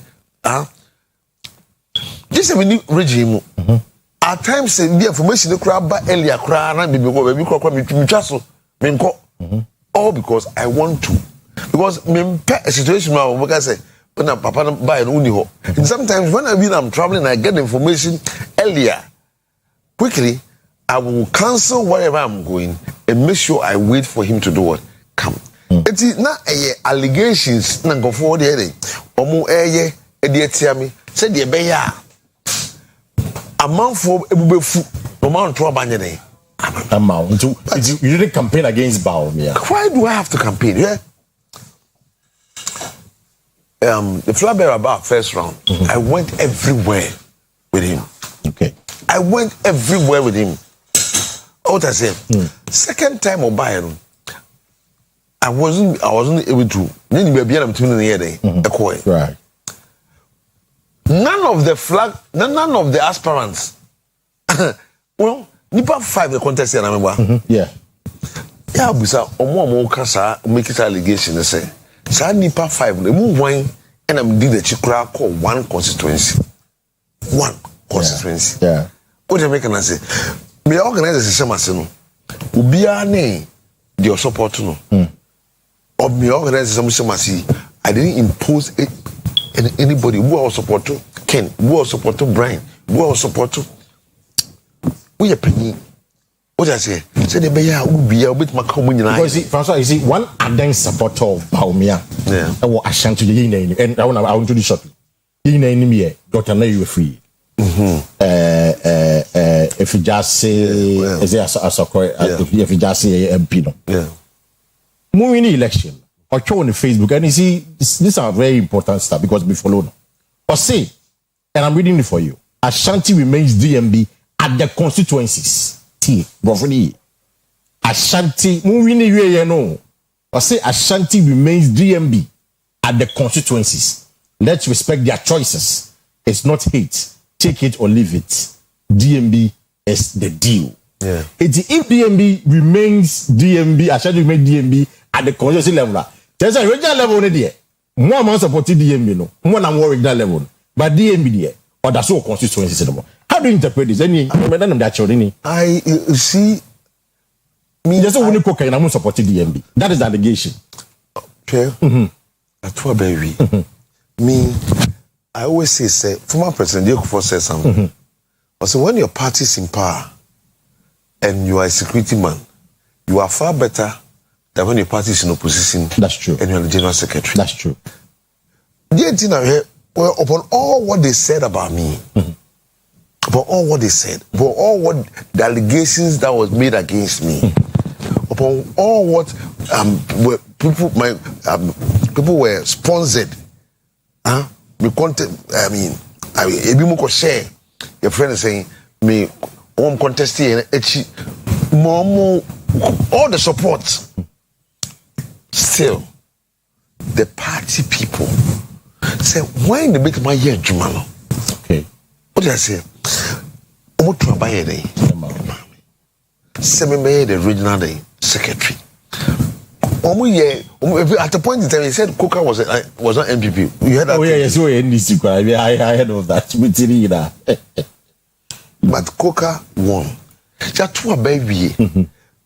This is a new regime. At times, the information the crowd ba earlier crowd na baby all because I want to. Because me a situation where we can say when a papa buy an uniho. And sometimes when I'm traveling, I get the information earlier. Quickly, I will cancel wherever I'm going and make sure I wait for him to do what? Come. It is not allegations na go for the heading. Omo me said the beya. A man for ebubefu no man to abanyene. Amount. You didn't campaign against Baumia. Why do I have to campaign? Yeah. The flag bearer about first round. I went everywhere with him. Okay. I went everywhere with him. What I said. Second time of Bayern, I wasn't able to. Then you be able to right. None of the aspirants. Well, Nipa 5 the contest I remember. Yeah. Yeah, busa omo kasa make it allegation say. Sa Nipa 5 they move wine and I'm did the chikra call one constituency. One constituency. Yeah. What you make say? Me organize the system as no. Ubia ne the support no. Or me organize the system as I didn't impose it anybody who was support to Ken, who was support to Brian, who was support to we are penny. What I say the bear will be a bit more common. Because François, you see, one ardent supporter of Baumia, and what Ashanti, and I want to do shortly. In enemy, Dr. Nay, you free. If you just say, if you just say, MP, yeah. Moving the election, or show on the Facebook, and you see, these are very important stuff because we follow. Or say, and I'm reading it for you. Ashanti remains DMB at the constituencies. Brofoni Ashanti moving you know or say Ashanti remains DMB at the constituencies. Let's respect their choices. It's not hate. Take it or leave it. DMB is the deal. Yeah. If DMB remains DMB, Ashanti remains DMB at the constituency level. There's a regional level there. More man supporting DMB no. More than more regional level. But DMB there. Or that's all constituencies anymore. How do you interpret this? I see me just only cook and I'm supporting DMB. That is the allegation. Okay. That's what baby. Me, I always say former President Akua says something. Also, when your party is in power and you are a security man, you are far better than when your party is in opposition. That's true. And you are the general secretary. That's true. Well, upon all what they said about me, upon all what they said, upon all what the allegations that was made against me, upon all what people were sponsored, me content. I mean, Ebimuko share. Your friend is saying me contesting all the support. Still, the party people. Say when they make my year Jumalo. Okay. What did I say? What to buy a day? Seven May the regional day secretary. At the point in time he said Coca was not MPP. You heard that? Oh yeah, yes, I heard of that. But Coca won. Just to baby.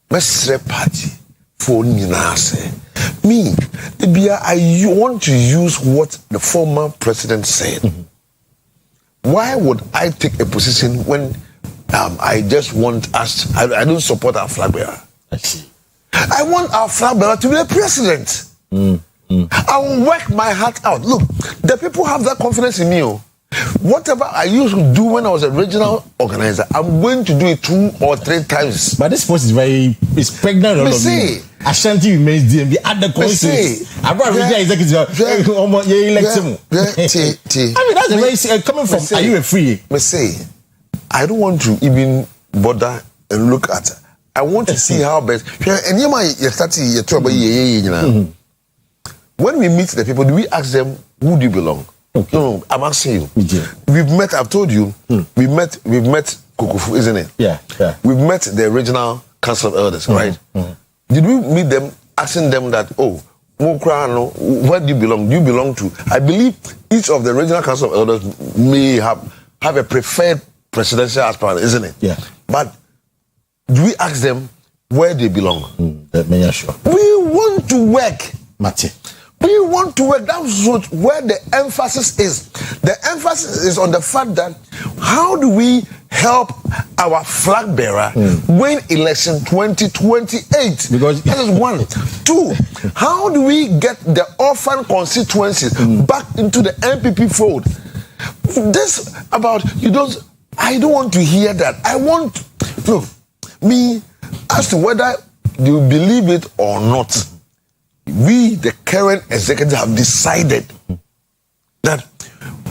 Mesre party for Ninase. Me, I want to use what the former president said. Why would I take a position when I just want us? I don't support our flag bearer. I see. I want our flag bearer to be the president. I will work my heart out. Look, the people have that confidence in me. Whatever I used to do when I was a regional organizer, I'm going to do it 2 or 3 times. But this post is pregnant. Ashanti remains DMB at the constituency. I'm not regional executive. I mean, that's a very coming from. Are you a free? Me say, I don't want to even bother and look at. I want to see how best. And when we meet the people, do we ask them who do you belong? Okay. No, I'm asking you. We've met. I've told you. We've met Kukufu, isn't it? Yeah. We've met the original Council of Elders, right? Did we meet them, asking them that, where do you belong? Do you belong to? I believe each of the regional Council of Elders may have a preferred presidential aspirant, isn't it? Yeah. But do we ask them where they belong? That may sure. We want to work. Mate. We want to work. That's where the emphasis is. The emphasis is on the fact that how do we help our flag bearer win election 2028? Because that is 1. 2, how do we get the orphan constituencies back into the MPP fold? This about I don't want to hear that. I want me as to whether you believe it or not. We, the current executive, have decided that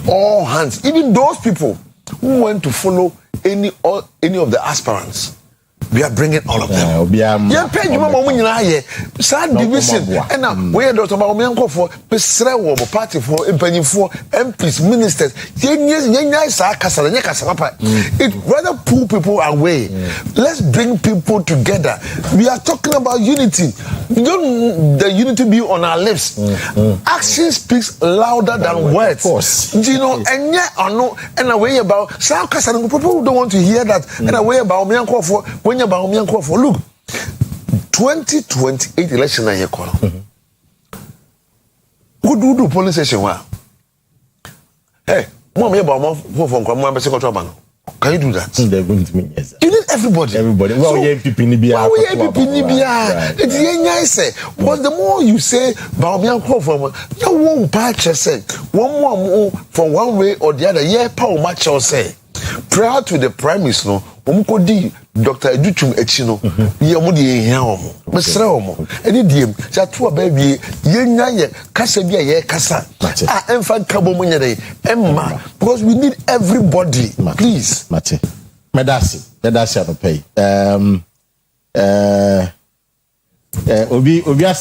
all hands, even those people who want to follow any of the aspirants, we are bringing all of them. Yeah, pay you mama sad division. And now we are talking about me for Pesre party for MPs, ministers. It rather pull people away. Let's bring people together. We are talking about unity. We don't the unity be on our lips. Action speaks louder than words. Of course. You know, and yet I know and a way about people don't want to hear that. And a way about me for when you're about me for look. 2028 election na call. Who do police station wa? Hey, mom here about from Kwama Secretary. Can you do that? They're going to mean yes. You need everybody. Well, yeah, people need Well, it's nice. Because the more you say, Baomian call from you won't patch say one more from one way or the other. Yeah, power match or say. Prior to the premise, no, Omukodi, Dr. Educhum Echino, Yamudi Yam, Mesraum, any diem, Chatua baby, Yenya, Casabia, ye Casa, Infant Cabo Munere, Emma, because we need everybody, please. Mate, Medasi, I don't pay. Obia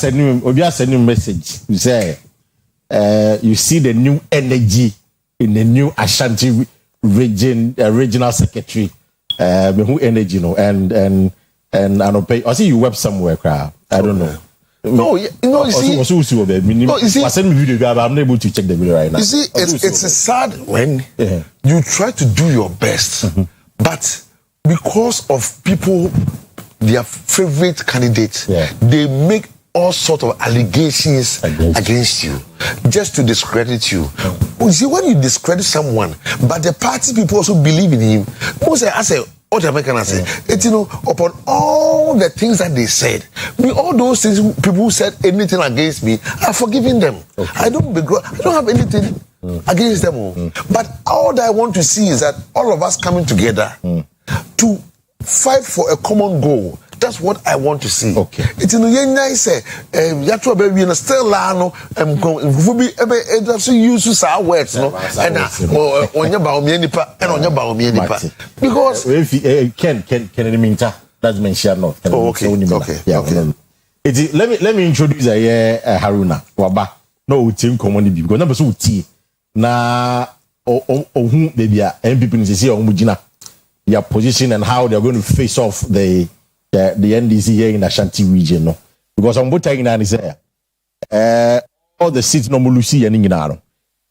send you message. You say, you see the new energy in the new Ashanti regional secretary, who energy, and I don't pay. I see you web somewhere, crowd. I don't know. No, you see, send me video. I'm unable to check the video right now. You see, it's sad when you try to do your best, but because of people, their favorite candidates, they make all sorts of allegations against you just to discredit you. You see, when you discredit someone, but the party people also believe in him, I say, what am I gonna say? It's, upon all the things that they said, all those things, people who said anything against me, I've forgiven them. I don't have anything against them. But all that I want to see is that all of us coming together to fight for a common goal. That's what I want to see. Okay. It's in the nice. Yatwa baby in a still lano. Use our words, no. And on your baomienipa and on your baomienipa. Because if can in the meantime that's mentioned no. Okay. Let me introduce Haruna Waba. No team common because number so tea na who baby MPP is here on Mujina. Their position and how they're going to face off the NDC here in Ashanti region, no? Because I'm both taking is all the seats no Mulusi and Inginaro.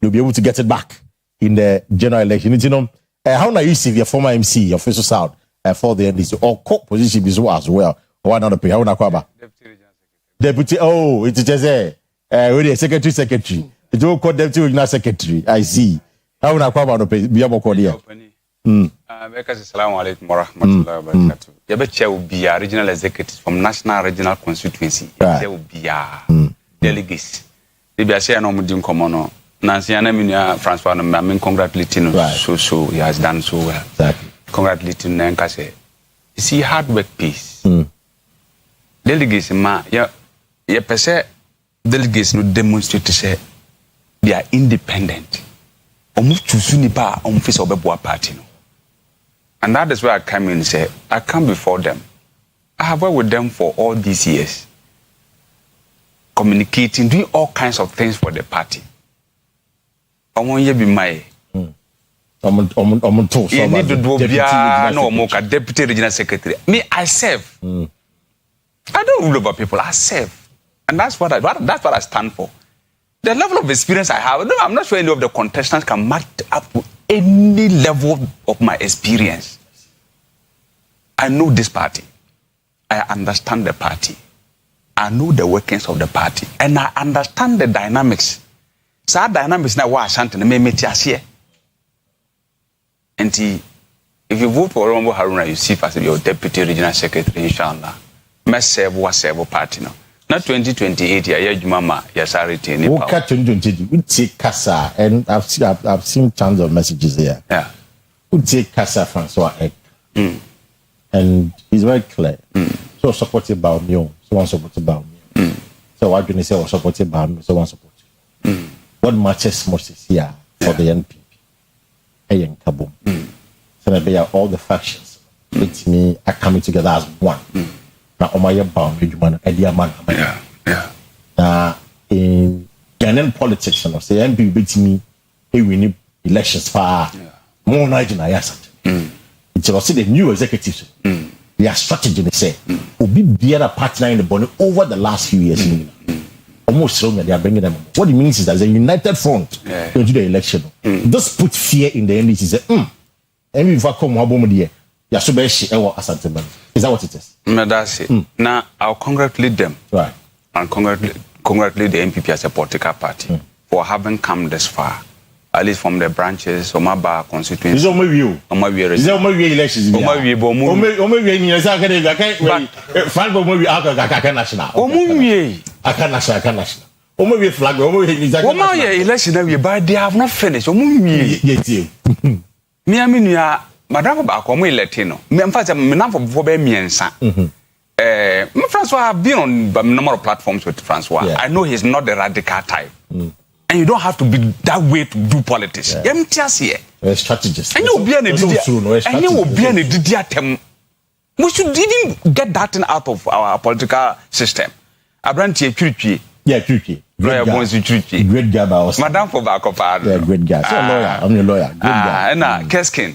You'll be able to get it back in the general election. How now you see your former MC, your official South for the NDC or court position as well. Why not pay? How na kwaba? Deputy. Oh, it's just a secretary. It's all called deputy regional secretary. I see. How na kwaba no pay? Be able to call. Assalamu alaikum wa rahmatullahi wa barakatuh. Yabecha will be a regional executive from national regional constituency. There will be a delegates. They be a say no mudin komono. Nancy Anaminia Francois no congratulating so he has done so well. Exactly. Congratulating Nankase. You see hard work piece. Delegates ya pese delegates no demonstrate to say they are independent. Omu choose nipa omu face obeboa party no. And that is where I come in and say, I come before them. I have worked with them for all these years. Communicating, doing all kinds of things for the party. I want you to be my deputy regional secretary. Me, I serve. I don't rule over people, I serve. And that's what I stand for. The level of experience I have, I'm not sure any of the contestants can match up to any level of my experience. I know this party. I understand the party. I know the workings of the party. And I understand the dynamics. So that dynamics now why Ashanti me here. And if you vote for Rombo Haruna, you see as your deputy regional secretary, inshallah. Me serve what serve party now. Not 2028 ya Jumama ya sarity ni power. 2028 we take Kasa and I've seen tons of messages there. Yeah. We take Kasa Francois Ek. And he's very clear. So supported by me, so one supported by me. So what can you say was supported by me, so one supported. What matters most is here for the NPP. Hey and Kaboom. So maybe all the factions with me are coming together as one. Now, Omaya Baum, in Ghanaian politics, and say MPP beat me, hey, we need elections for more Nigerian. It's also the new executives. Their strategy, they say, will be the other partner in the body over the last few years. Almost so they are bringing them. What it means is that there's a united front to do the election. Just put fear in the NDC. Say, if I come home here. Is that what it is? That's it. Now, I'll congratulate them. Right. And congratulate the MPP as a political party for having come this far at least from the branches, Omaba constituency. Is Omawi. Is Omawi elections. Omawi Bomu. Omawi in your academy. I can't find Omawi Aka National. Omawi. Aka National. Omawi flag. Omawi election. They have not finished. Omawi. Yes, Near me, Madame Bakomo Latino. Me, in fact, I'm not for Miensa. Francois have been on a number of platforms with Francois. Yeah. I know he's not the radical type. And you don't have to be that way to do politics. Yeah. A strategist. And you will be an idiot. And you will be an idiot. We should even get that thing out of our political system. Abranti Churchy. Yeah, Churchy. Lawyer Bonsi Churchy. Great guy. Madame for Bakopa. Yeah, great guy. So lawyer. I'm your lawyer. Great guy. And Keskin.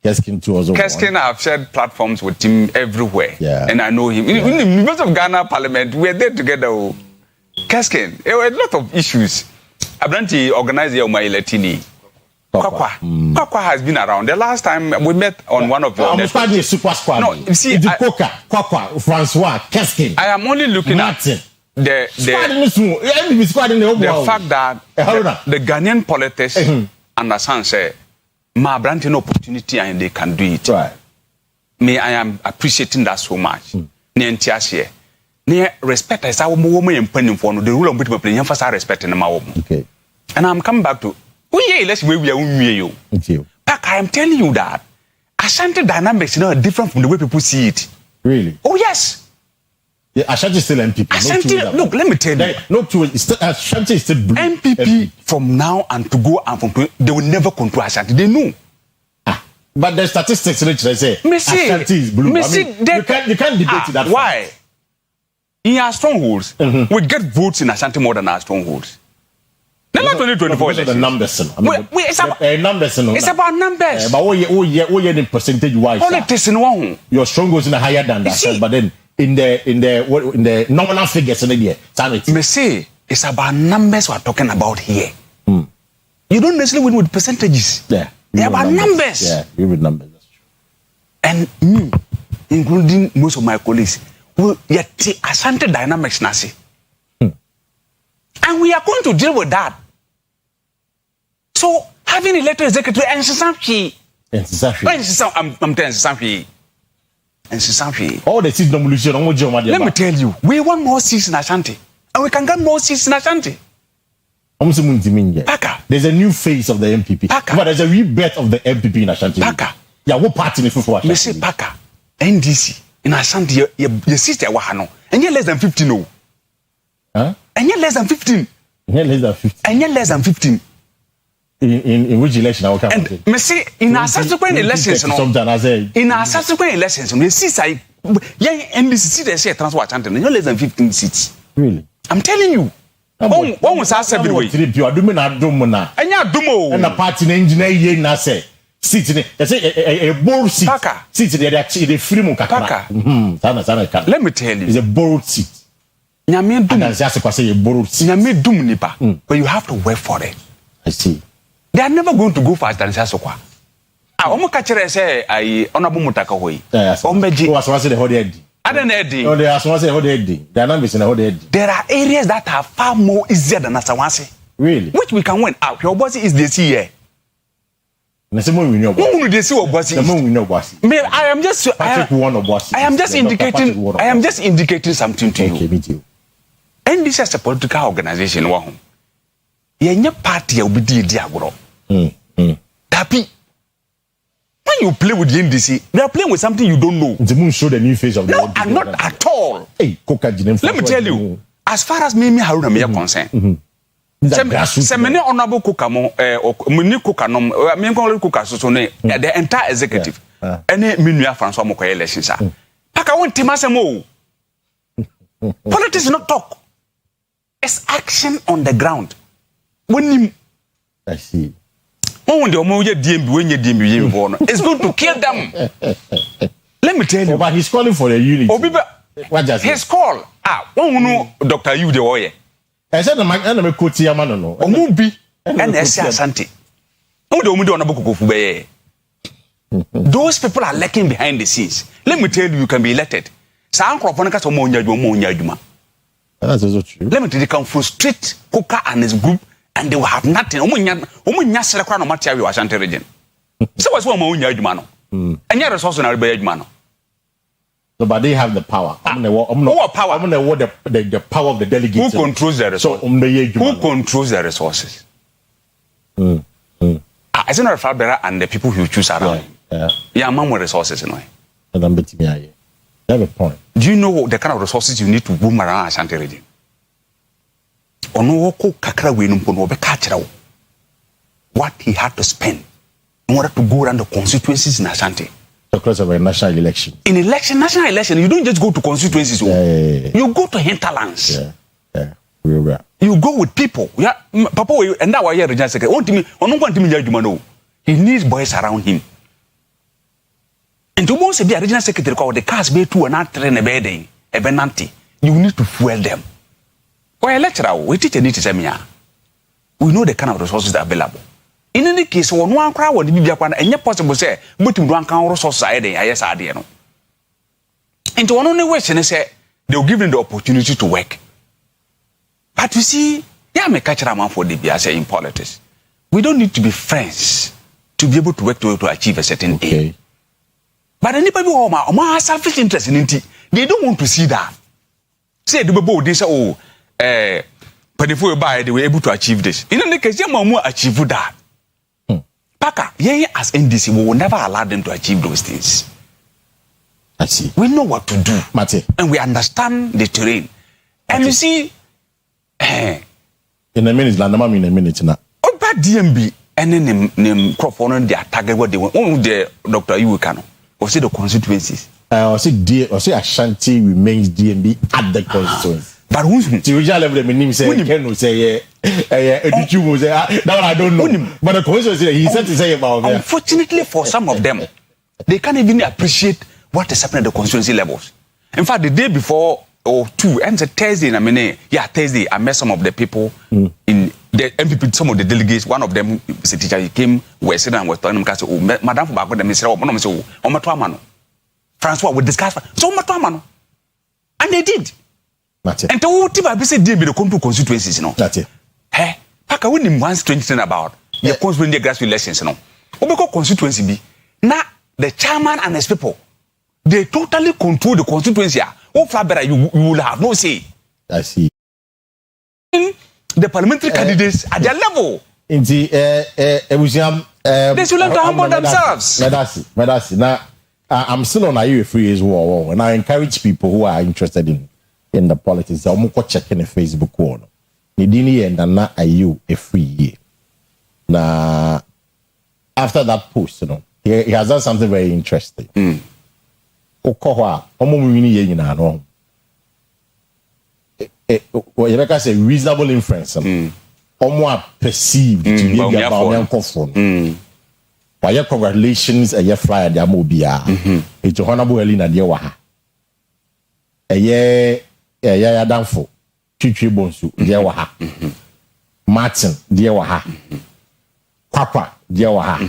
Keskin too also. Keskin, I've shared platforms with him everywhere. Yeah. And I know him. In the members of Ghana Parliament, we're there together. Keskin, there were a lot of issues. Abranti organized your my Latini. Kwakwa has been around. The last time we met on one of your super squad. No, you see, Kwakwa, Francois, Keskin. I am only looking Martin. at the fact that the Ghanaian politicians understand say my brand an opportunity and they can do it. Right. Me, I am appreciating that so much. Respect is our woman and penny for the rule of between emphasis respect in my okay. And I'm coming back to let's we are you. But I am telling you that Ashanti dynamics are different from the way people see it. Really? Oh yes. Yeah, Ashanti is still MPP. Ashanti, look, let me tell you. No, Ashanti is still blue. MPP from now and to go and from they will never control Ashanti. They know. But the statistics literally say Ashanti is blue. You can't debate that. Why? In our strongholds, we get votes in Ashanti more than our strongholds. Not 2024 elections. The numbers. It's about numbers. But what you percentage wise? Politics in one. Your strongholds in a higher than that. But then in the nominal figures in the year, me say it's about numbers we're talking about here. You don't necessarily win with percentages. Yeah, they're about numbers. Yeah, you with numbers. That's true. And me, including most of my colleagues, will yet Ashanti dynamics nasi. And we are going to deal with that. So having elected executive and Sisamfi. I'm telling Sisamfi. And Sisamfi. All the seats nomination. Let me tell you, we want more seats in Ashanti. And we can get more seats in Ashanti. There's a new face of the MPP. But there's a rebirth of the MPP in Ashanti. Yeah, what party is for Ashanti? Me say Paka, NDC in Ashanti, your sister Wahano. And you're less than 15, no. Huh? And you're less than 15. And you're less than 15. And you're less than 15. In which election I will come? And me say in our subsequent elections, in our subsequent elections, we see say young NDC see they say transfer Ashanti. You're less than 15 seats. Really? I'm telling you. One was asked everywhere. You are doing a dumona. And you're dumo. And a party engineer ye na say. Sitting, they say a borrowed seat. Sitting there, actually, the free Mukaka. Let me tell you, it's a borrowed seat. Nyame dum. And that's a say a borrowed seat. Nyame dum nipa. But you have to work for it. I see. They are never going to go faster than Sasokwa. Omo kachere say I honorable Mutaka hoyi. Ombeji. Oh, so I say the whole Eddie. Adenedi. No, they are so I say the whole Eddie. They are not missing the whole Eddie. There are areas that are far more easier than Asawase. Really? Which we can win out. Your boss is the here. I am just indicating something to you. Me too. And this is a political organization. Your party will be diagro. Tapi. When you play with the NDC, they are playing with something you don't know. The moon showed a new face of the NDC. No, not at all. Hey, let me tell you, as far as Mimi Haruna is concerned. Semene honorable Kukamo, Muni Kukanom, Minko Kukasone, the entire executive, any Minia Francois Mokoye elections. Paka won't Timasemo. Politics is not talk. It's action on the ground. When I see. When the Omoya DMB, it's going to kill them. Let me tell you. But he's calling for the unity. His call. One know Dr. Yu de Oye. I said, my enemy could see a man. No, Omubi and Asante. Those people are lacking behind the scenes. Let me tell you can be elected. That's also true. Let me tell you, can frustrate Kuka and his group and they will have nothing. Omunya selekwa no material Ashanti region. So what's one omunya adwuma no? And your resource na be adwuma no. No, but they have the power. Power. The power of the delegates. Who controls the resources? Who controls the resources? It's not Fabera and the people who choose around. Yeah, man with resources in way. And I'm betting you have a point. Do you know the kind of resources you need to boom around Ashanti region? Ono woko kakra we numpo no be catch what he had to spend in order to go around the constituencies in Ashanti. Because of a national election. In national election, you don't just go to constituencies. You go to hinterlands. You go with people. Yeah, Papa, and that why you're regional secretary. He needs boys around him. And to once be a regional secretary, called the cars be two and not train a bedding, a benanti. You need to fuel them. Why a lecturer? We teach a native seminar. We know the kind of resources that are available. In any case, one crowd would be and yet possible say, but in one count society, I yes, I know. And to one only question is say they'll give them the opportunity to work. But you see, yeah, me catch a man for the BSA in politics. We don't need to be friends to be able to work to achieve a certain aim. But anybody who has selfish interest in it, they don't want to see that. Say the people they say, but if we buy, they were able to achieve this. In any case, you will achieve that. Paka, as NDC, we will never allow them to achieve those things. I see. We know what to do, Mate. And we understand the terrain. And you see, in a minute, in a minute now. Oh, but DMB and then name crop on their target what they want. Oh, the Dr. Iwekano. Or say the constituencies. Or say Ashanti remains DMB at the constituency. But who's the original level? The name say Ken say that I don't know. But the constituency he said to say about. Unfortunately, for some of them, they can't even appreciate what is happening at the constituency levels. In fact, the day before or two, and Thursday, Thursday, I met some of the people in the MPP, some of the delegates. One of them, the teacher, he came, was sitting and was telling them, "Oh, Madam for back with them, Mr. Francois would discuss so much, and they did." And to what I said, they be the constituencies, you know. That's it. Hey, Paka, when him one strange thing about the constituency grassroots elections, you know. What constituency be? Now, the chairman and his people, they totally control the constituency. Oh, Fabera, you will have no say. I see. The parliamentary candidates at their level. In the they should learn to humble themselves. That's it. Now, I'm still on a free as well, and I encourage people who are interested in the politics. I'm going to check in the Facebook wall. Nidini and na ayu a free year. Now, after that post, you know, he has done something very interesting. Okohwa, Oyerepa say reasonable inference. Omo perceived to be about me. Why congratulations a year flyer the amobia. It's honorable Elena dear waha. A year danfo. Chichi bonsu dear waha. Martin dear waha. Papa dear waha.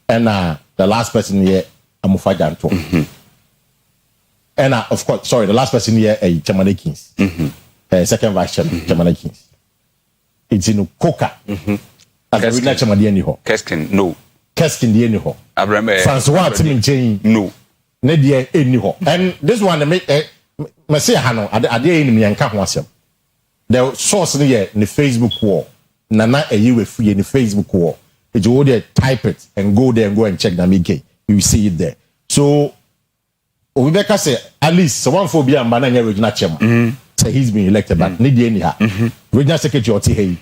And the last person here Amufajanto. And of course, sorry, the last person here a Chamane Kings. Second vice chairman Chamane Kings. It's in Coca. As the original Chamane ho. Keskin, no. Keskin the ho. Francois Timin Chain, no. Nedia anyho. And this one they make say Hano, are they in me and Kahwasem? The source in the Facebook wall. Nana a you free in the Facebook wall. It's all there, type it and go there and go and check the MK. You see it there. So Rebecca say at least someone for be a man and original chairman. Say he's been elected, but need the anyhow. Regional secretary or T.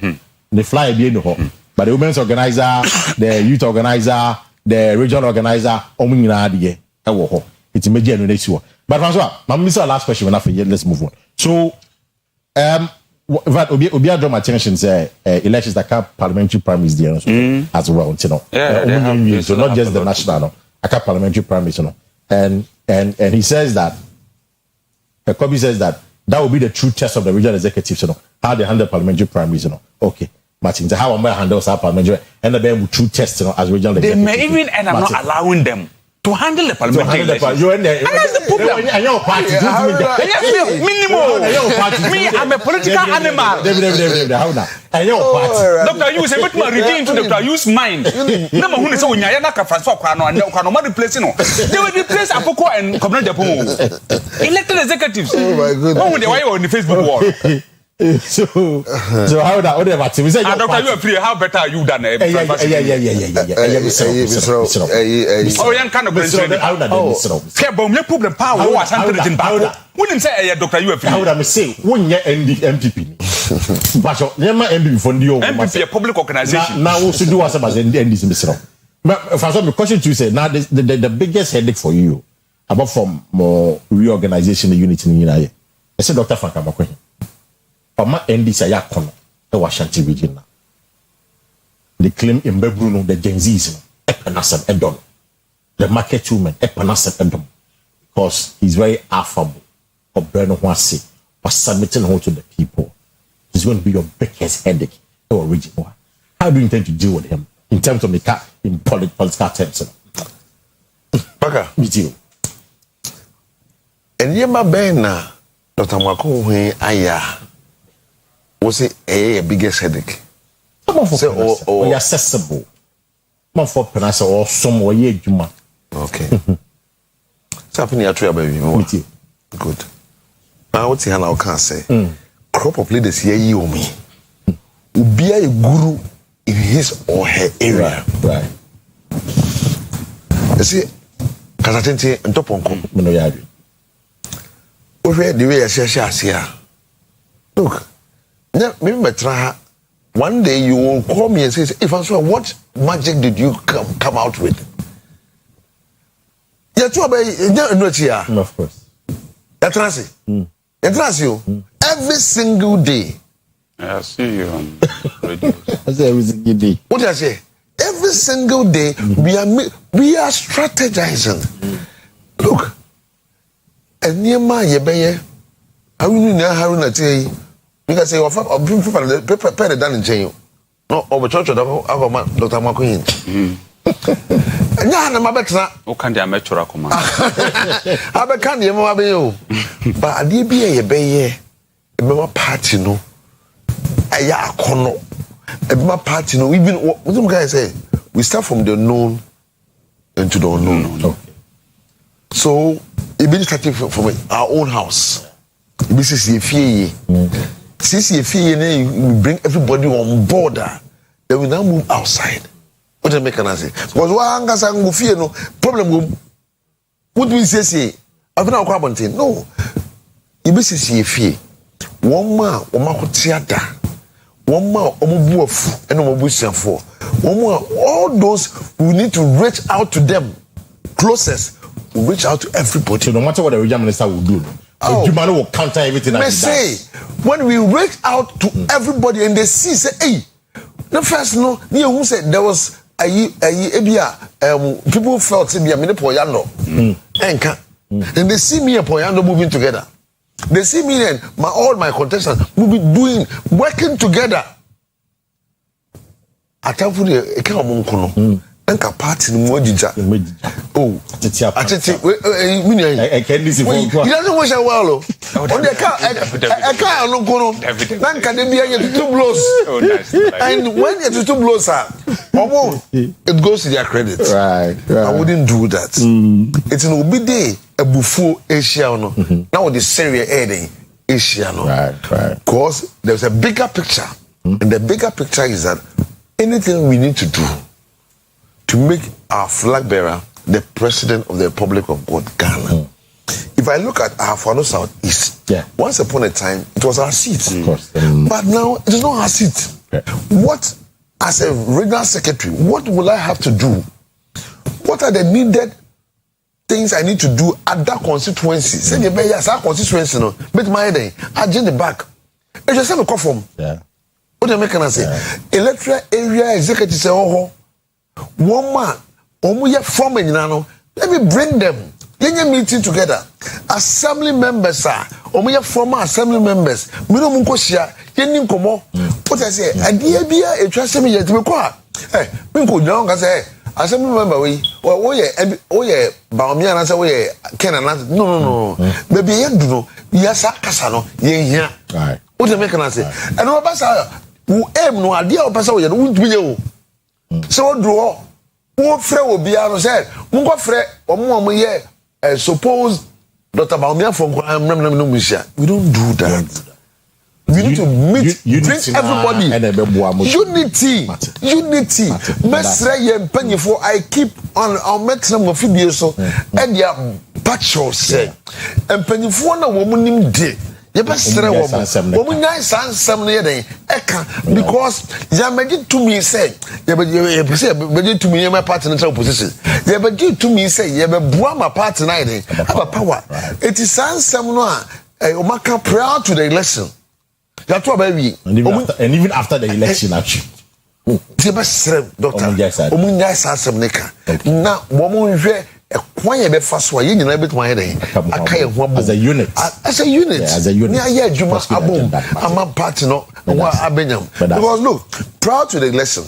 The fly be no. But the women's organizer, the youth organizer, the regional organizer, it's a major issue. But Francois, I'm missing our last question when I forget. Let's move on. So, Obia draw my attention say elections that have parliamentary primaries there as well. You know, so not just the national, no, I have parliamentary primaries, you know, and he says that Kobe says that will be the true test of the regional executives, you know, how they handle parliamentary primaries, you know. Okay. Martin, how am I handle parliamentary and the true test, you know, as regional executives. They may even end up not allowing them to handle the parliamentary elections. And that's the problem. And your party, minimum. Me, I'm a political animal. Dr. Use a bit more redeemed to Dr. Use mind. Number one is when Yana Francois Crano and Cano replacing. They will replace Apoko and Commander Japan. Elected executives. Oh my goodness. When they were on the Facebook wall. So how that other what we say Dr. You free how better are you than yeah oh yan kind of question how that care bomb you problem power what something back when say Dr. You free how that me say when you MPP but nema MPP for the MPP a public organization now also do as about the NDC misro but first of the question to say now the biggest headache for you about from more reorganization the unit in United I said Dr. Frank Amakwe Pama NDC ya kono e Washington region na. They claim in Bruno the Gen Z's epanasem edon. The market woman epanasem edon because he's very affable. Obreno Wasi was submitting home to the people. He's going to be your biggest headache or region. How do you intend to deal with him in terms of the in political terms? Baka, meet you. And yema bena Dr. Mwako we aya. Was it a biggest headache? Or accessible. Not for Penasa or somewhere ye Juma. Okay. It's happening at your baby. With you. Good. Now what's the I can say? Crop of leaders here you me. Be a guru in his or her area. Right. You see, Kazatenti and Toponko. Minoyari. Over the way I share. Look. One day you will call me and say, if I saw what magic did you come out with? Of course. Every single day. I see you on radio. I say every single day. What do I say? Every single day we are strategizing. Look, and near my yebeye, I will not have a tea. Because say paper done in jail. No, over church of Dr. McQueen. And my better. O can the amateur command. I can't hear more you. But I did be a bay, a member party no. A ya corner. A member party no. Even what some guys say, we start from the known into the unknown. Okay. So it been starting from our own house. This is the fear. Since you bring everybody on board, then we now move outside. What do you make an answer? Because one has a no problem. What do we say? I've been out no. You be see fear. One man, theater. One man, and for. One more, all those who need to reach out to them closest, will reach out to everybody. So no matter what the regional minister will do. Jumano will counter everything that he does. When we reach out to everybody and they see, say, hey, the first no, who said there was people felt me a minute poyano. And they see me and Poyando moving together. They see me and all my contestants will be working together. I tell you, a come Enka party ni mwejija. Oh, I can't listen for you. He doesn't wish a while. On the car, a car no kono. Nanka de biya you 2 blows. And when you 2 blows are, it goes to their credit. Right. I wouldn't do that. It's an obide a buffo Asia no. Now the Syria air Asia no. Right. Because there's a bigger picture, and the bigger picture is that anything we need to do to make our flag bearer the president of the Republic of God, Ghana. If I look at our Fano Southeast, once upon a time, it was our seat. Of course. But now, it is not our seat. What, as a regional secretary, what will I have to do? What are the needed things I need to do at that constituency? Say, yes, our constituency, no, but my day, I join the back. It's just a call from. What do you make? Can I say? Electoral area executive say, oh, one man, from let me bring them. Meeting together. Assembly members are former assembly members. What I say, I dear be a trust me yet. Hey, say, assembly member, we Baumia, and we can no. Baby, you know, yes, Casano, yeah. What do you make an answer? And what about wo aim no ade a opesa wo ye no wuntumi ye wo so draw wo frɛ wo bia no say mo go frɛ omo ye suppose Dr. Baumia from Musia. We don't do that. We need to meet, bring everybody. Unity. I keep on, I'll make some of videos so, and ya batch yourself. And penny for no woman named Dick. You best say woman nice and some day. Because you to me say, you to me my partner in position. You to me say, you have my partner have a power. It is some Omaka prior to the election. That's what baby. And even after the election, actually. You best say, Doctor. Woman nice and some neka. Now, woman Kwanya be faswa yin na bit wan dey akay ho as a unit near juma abom ama party no wa abenyam because look prior to the election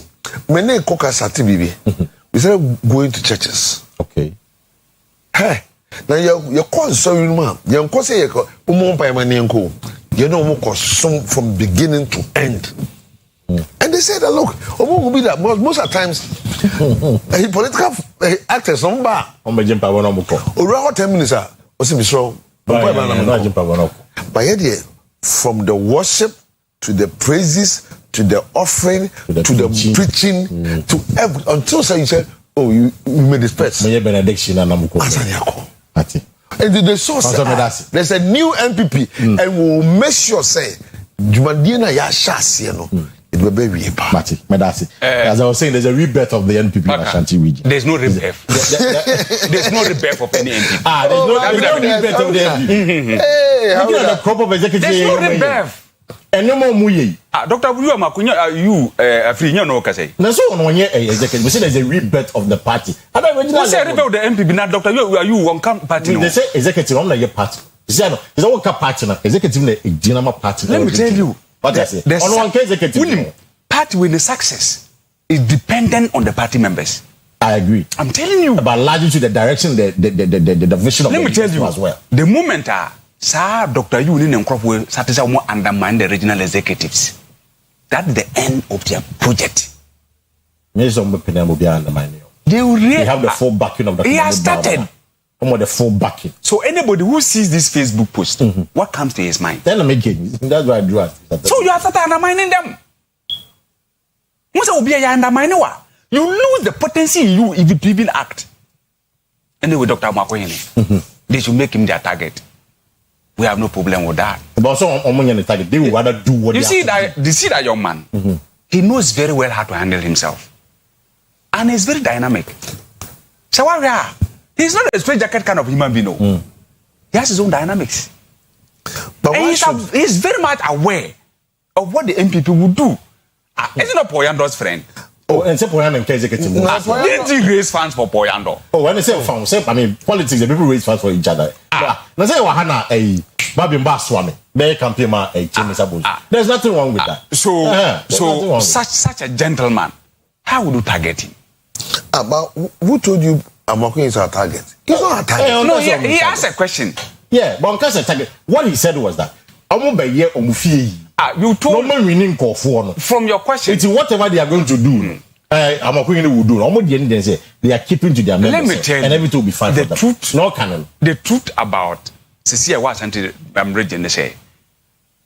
many koka sati bibi we started going to churches. Okay. Hey, now you call so you man you call say you mo pa mani nko you know mo from beginning to end. And they say that look, be that most of the times, political actors don't buy. Around 10 minutes, but yet, from the worship to the praises to the offering to the preaching to every until you say, oh, you made this person. And the source, there's a new MPP, and we'll make sure say, Jumadina Yashas, it will be Medasi. As I was saying, there's a rebirth of the NPP in Ashanti region. There's no rebirth. There's no rebirth of any NPP. There's no rebirth of the NPP. Hey, how the crop of executive? There's no rebirth. And no more muye. Dr. You free no kase. Na so on one year executive. We say there's a rebirth of the party. I don't know. What's the rebirth of the NPP now, Doctor? You one party. They say executive on your party. They say no. It's a party now. Executive na Dinama party. Let me tell you. What I say? On one case, executive. Party with the success is dependent on the party members. I agree. I'm telling you. But largely to the direction, the vision of Let the me tell you as well. The moment Sir Dr. Yulin and Crop will satisfy more undermine the regional executives. That's the end of their project. They will have the full backing of the He has started. The full backing. So anybody who sees this Facebook post, what comes to his mind? Then I'm making. That's why I do it. So you have started undermining them. You lose the potency in you if you even act. Anyway, Dr. Makoyene, they should make him their target. We have no problem with that. But also on the target, they would rather do what you see that young man. He knows very well how to handle himself, and he's very dynamic. So he's not a straight jacket kind of human being. He has his own dynamics. But he's very much aware of what the MPP would do. Isn't not Poyando's friend? Oh, and say Poyando and executive. Didn't he raise funds for Poyando? Oh, when they say funds, I mean politics, the people raise funds for each other. Now say Wahana a Babimba Swami, they campaign ma a Chimisabu. There's nothing wrong with that. So such a gentleman, how would you target him? But who told you Amakwin is our target? He's not our target. No, he asked a question. Yeah, but because a target, what he said was that you told no winning call for from your question. It's whatever they are going to do. Amakwin will do. Almost the end they say they are keeping to their members. Let me tell you, and everything will be fine. The truth, no canon. The truth about Cecilia was until I'm ready and they say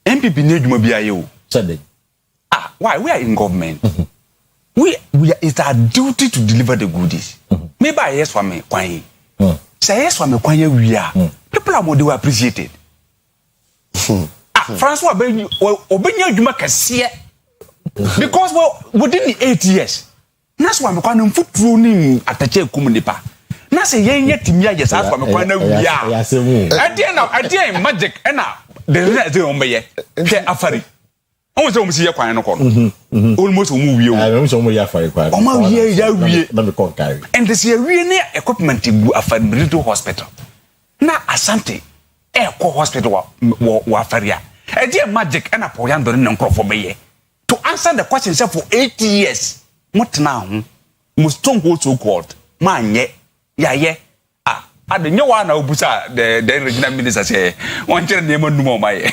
MPP need to be you. Said why we are in government. It's our duty to deliver the goodies. Maybe yes for me, Kwanye. Say yes for me, Kwanye. We are people are more do appreciate it. Francois Obenya Juma Kasia. Because within the 8 years, that's why I'm going to put running at the chair Kumunipa. Na say yet timia yes as for me kwana wi a. At the end magic and now the result on me ke afari. Almost almost here kwana no ko. Almost wi o. Almost almost here afari kwana. Oma wi ya wi. Na me kon carry. And this year we ne equipment gu afari military hospital. Na Asante ko hospital wa afari a. E dey magic and Poyando ne nkrofo be to answer the question for 8 years. What now? Most strong so called man yeah the new one obusa the regional minister say one chair name no more my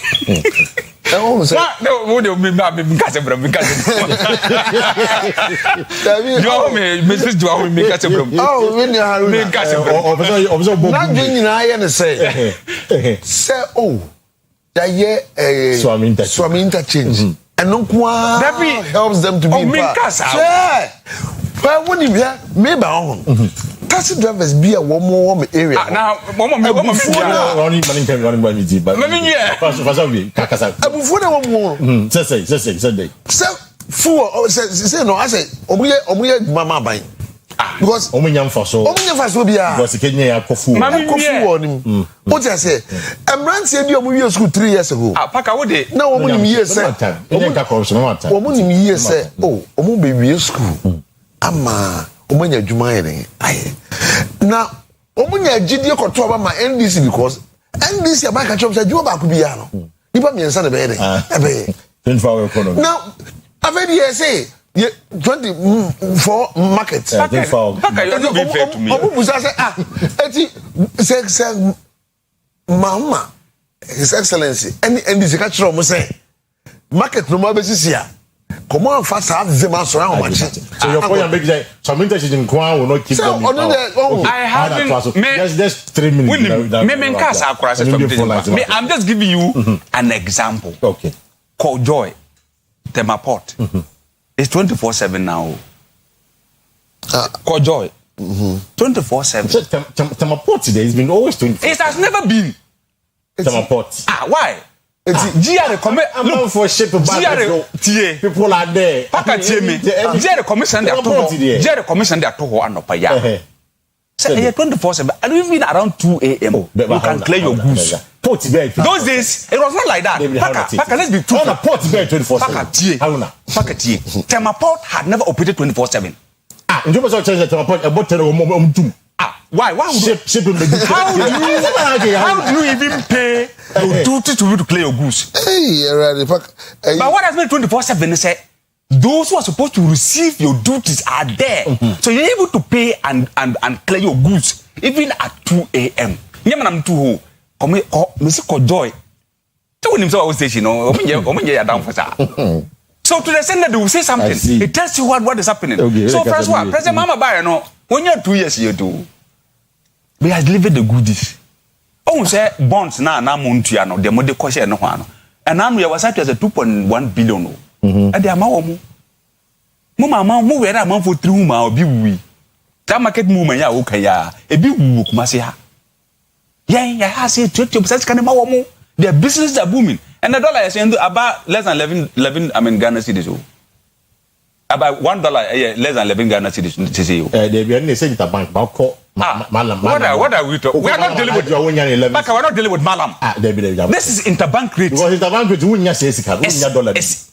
Oh, say. No, what do you mean? Because of Mrs. Joe, make us a room. Oh, when you are make us a room. Not doing I say. Say, oh, that year a swam interchange. And no one helps them to be well, when you hear maybe on taxi drivers be a one more area. Now, running money, but let me hear. Before one more, say, fool, say, no, I say, Mama buying. Because Ominium for so, will be because Kenya Kofu. What I say, a man said you were school 3 years ago. Paka would it? No, woman, years, sir. Woman, years, say, oh, Omu baby school. Ama, Omania Jumaine. Now, Omania Gidio control my NDC because NDC, my catch said you about Kubiano. You put me in Sunday bed. 24 economy. Now, I've heard you say. 24 markets. You be fair to me. Mama, His Excellency, and this catcher almost say, market no more basis here. Come on, fast have them answer around. So your point make that some interest in Kwan will not keep them. I haven't just 3 minutes. I'm just giving you an example. Okay. Called Joy, Temaport. It's 24/7 now. Call Joy. 24/7. Temaport today has been always 24. It has never been. Temaport. Why? GR comment. Look for ship GR people are there. Paka tie me. GR commission there to GR commission there to anopa ya. Say 24/7. And even around 2 a.m. you can clear your goods. Those days, it was not like that. Paka, let's be true. On a port there 24/7. Paka tie. Temaport had never operated 24/7. In terms of change Temaport, about 10 why would shipping how do you even pay your duty to you to clear your goods? But what has made 24/7 is say those who are supposed to receive your duties are there. So you're able to pay and clear your goods even at 2 a.m. Nyamanam too. Mr. Joy. So when I was station, down for that. So to the extent that they will say something, it tells you what is happening. Okay, so first one, President Mama Bayo, when you're 2 years here too, we have delivered the goodies. Oh, say bonds now Montiano, the mode question no one. And now we was at as a 2.1 billion. And they are more. Mama, move where I'm for 3 months, be we. That market movement, ya okay, ya, a big book, Masia. Yeah, I say 20% can more. Their businesses are booming. And the dollar is about less than 11 Ghana cedis. About $1 less than 11 Ghana cedis. They be only saying the bank, what are we talking? We are not dealing with Baka, we're not dealing with Malam. This is interbank rate. Because interbank rate, we need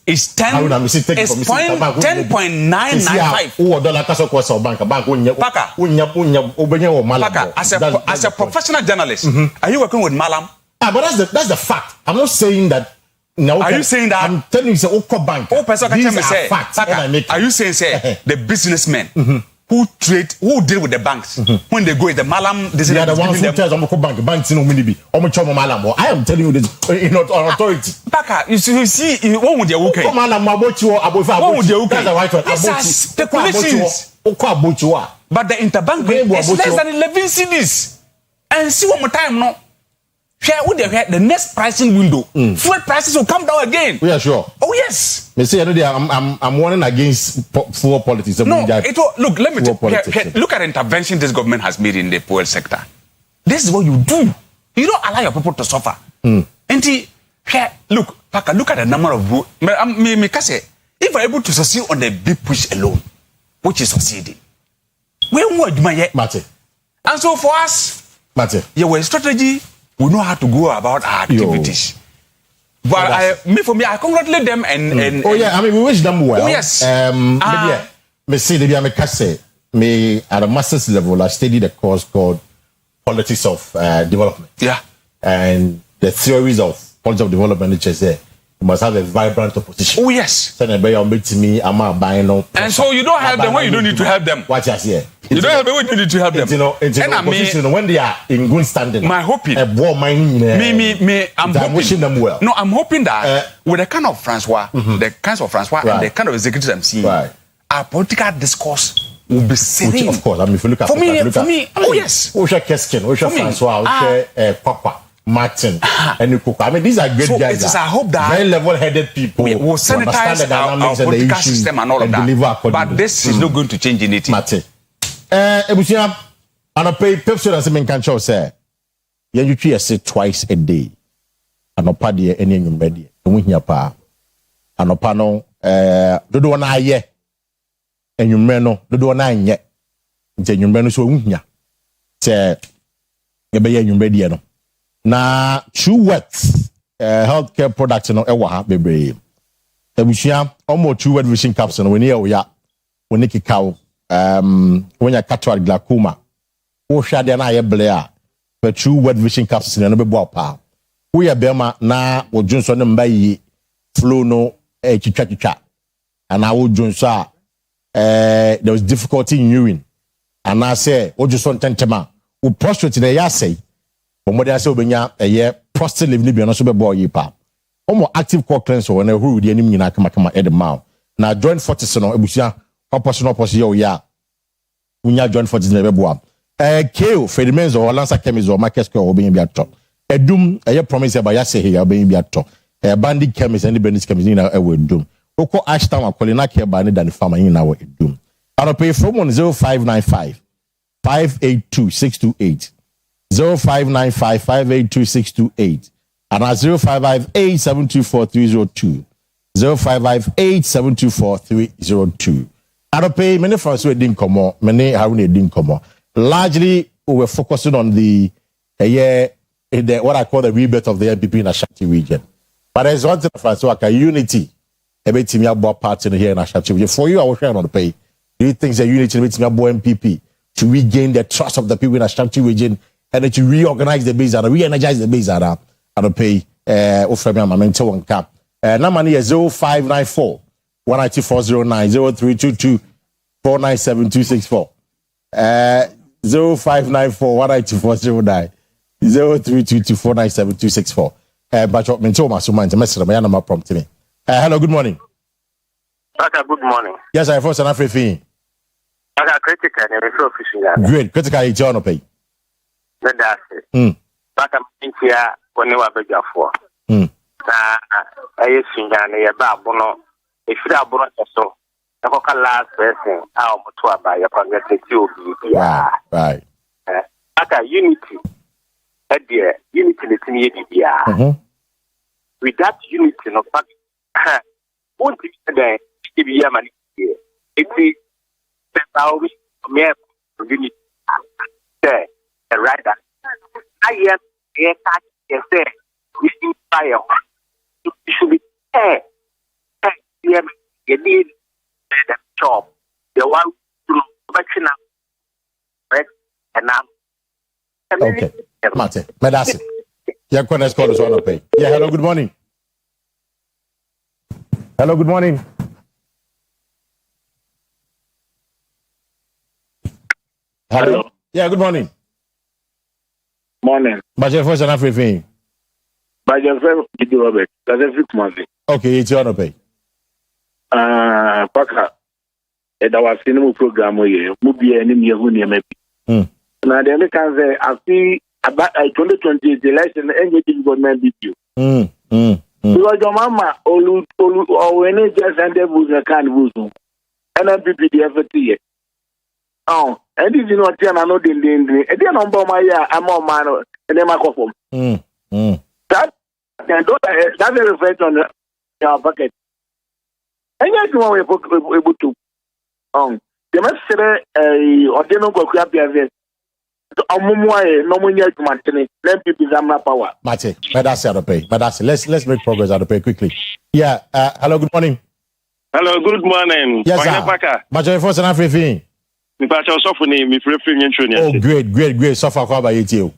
it's 10.995. As a professional journalist, are you working with Malam? But that's the fact. I'm not saying that. No, are you saying that? I'm telling you, it's an Oko bank. These are facts. Are you saying, the businessmen who deal with the banks when they go in the Malam? They are the ones who tell them Oko bank banks in Ominibi. I am telling you this in authority. Baka, you see, what would you okay? What would you okay? These are speculations. But the interbank rate is less than 11 cedis. And see one more time, no. The next pricing window, fuel prices will come down again. We are sure. Oh yes. I'm warning against fuel politics. No, look. Let me look at the intervention this government has made in the fuel sector. This is what you do. You don't allow your people to suffer. Look at the number of roads. If we're able to succeed on the big push alone, which is succeeding, we won't do. And so for us, your strategy. We know how to go about our activities. But I congratulate them and oh yeah, I mean we wish them well. Oh yes. Me at a master's level I studied a course called Politics of Development. Yeah. And the theories of politics of development which is there. You must have a vibrant opposition. Oh yes. Send a bay on to me, I'm a buying no. And so you don't help them when you don't need to help them. Watch us here. You don't help them when you need to help them. You know, it's an opposition when they are in good standing. My hoping. A war mining. Me. I'm hoping. Wishing them well. No, I'm hoping that with the kind of Francois, the kinds of Francois, and the kind of executives I'm seeing, our political discourse will be serene. Of course, I mean, if you look at for me, oh yes. Osha Keskin, Osha Francois, Osha Papa. Martin and Nikuko. I mean, these are great guys. I hope that very level-headed people we will sanitize the dynamics our political system and all of that. But this is not going to change anything. Mate. Ebusia, and I pay Pepsi and Semen Cancho say, you say twice a day. And no paddy any ready. And we hear pa. And no pano, do one eye ye. And you meno, do one eye yet. Say you meno so unya. Say, you be you ready no. Na True Wet healthcare products no ewa ha bebre ebusia omo True Wet vision capsule when here we are when kikao when ya cataract glaucoma wo hwa de na ye ble a the True Wet vision capsule no be bo pa wo ya bema na wo dwonso ne mba yi flow no twitwa ana wo dwonso a there was difficulty in urine and I say wo dwonso ntentema wo prostate na ya say Omode ase obenya eye prostate level ni bi no so be boy yipa. Omo active core cleanser wona huru de anim nyina kama ed mouth. Na joint fortis no ebusia opposite no opposite yo ya. Unya joint fortis na be boa. KO Fedimenzo or Lancer Chemist or Market Square obenya bi ato. Edum eye promise ba ya say here obenya bi ato. Bandit Chemist and Bandit Chemist ni na e we dum. Oko Ashtown akole na ke ba ni dan farmer ni na we dum. Aro pay from 0595 582628. 0595582628 and at 0558724302 0558724302. I don't pay many friends who didn't come on, many Haruna didn't come on. Largely, we were focusing on the what I call the rebirth of the NPP in Ashanti region. But there's one thing, friends, like a unity. A bit me about party here in Ashanti region. For you, I was sharing on the pay. Do you think the unity makes me about NPP to regain the trust of the people in Ashanti region? And to reorganize the base and re-energize the base and pay Ofremi Amamente one cap. Number is 0594 19409 0322 497264. 0594 19409 0322 497264. But what Minto Masuma and Message my number prompt me. Hello, good morning. Okay, good morning. Yes, I first an African. Okay, critical and official. Great, critical it's on pay. That's it. But I'm here when you are better for. I think I babono. If you are born so, I can last person. How much to buy a content to be? Right. Okay, unity. Dear, unity is in with that unity, no fact. Won't be today. If you are money, it is how we may unity. There. Right, I am a catch. Yes, we inspire. You should be there. You need the job. The one to vaccine right? And now. Okay, Mate, Medasi. Yeah, let's call us on the pay. Yeah, hello, good morning. Hello, good morning. Hello. Yeah, good morning. Morning. But your first and everything. But your friend, Robert, that's every month. Okay, it's your pay. Paka, and our cinema program here, movie and in your maybe. Now, the Americans say, I see about 2020 election engaging government with you. Because your mama, or when it just ended with a can of and then people the FT. Oh, and this is not I know the and then on my I'm on man and then my coffin. That's a reflect on your bucket. And yes, you want able to. The must say, or they don't go crap here. No one yet to maintain. Let people have power. Mate, but that's out of pay. But that's let's make progress out of pay quickly. Yeah. Hello. Good morning. Hello. Good morning. Yes, sir. But your first and everything. Oh, great. So far, how about you?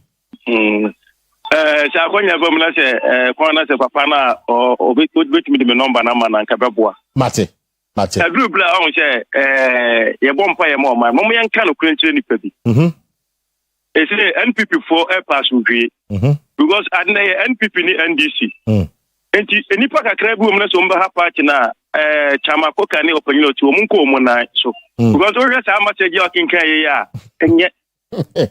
Shakonya Bomna say, Kwana say Papana or which me the number number and Cababua. Mate. A group on say, a bonfire more, my Momian can of cringe any petty. It's a NPP for a pass will be because at NPP NDC. And any pack a crab woman on the party now, Chamako can open you to Munko Mona. So, because all that how much a joking carry, and yet. Papa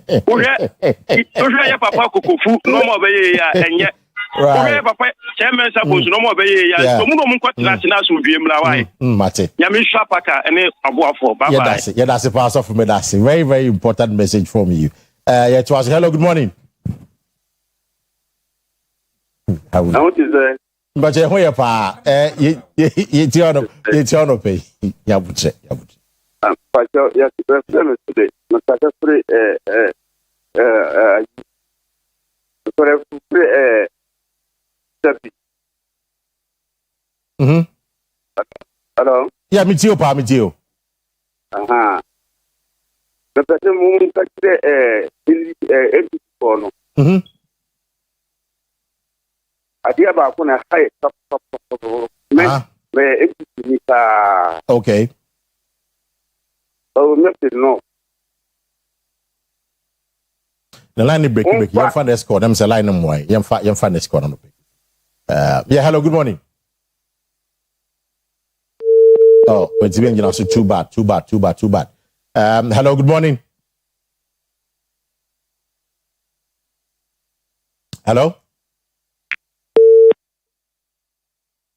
Kufu, no more bay, and yet. Papa, Chairman suppose no more bay, so Munko National will be Mate. Yami Shapaka and a boy for Baba. Yeah, that's a pass off from Medasi. Very, very important message from you. It was hello, good morning. How is that? But you hear, pa, you turn pay. Yabuche. But yes, today, not free, hello? Yeah, me too, pa, me too. The person moving back to idea about when I say okay. Oh, nothing, no. The line is breaking. You find the score. Them say line them why. You find the score on the page. Yeah, hello, good morning. Oh, it's being too bad. Hello, good morning. Hello?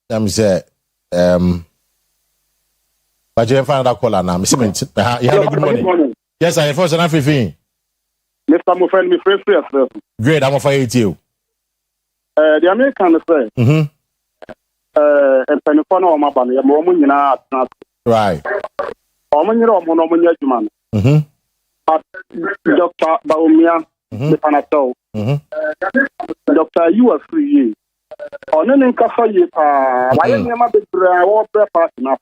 I'm say but you find that caller now. Hello, good morning. Yes, I first and 15. Mr. Mufel, me free. Great, I'm for you. The American say, and Penifano or Maban, you're more money now. Right. Or when you're on man. Dr. Baumia, the Panato. Dr. You are free. On an incafa, why am I big brown or bear part enough?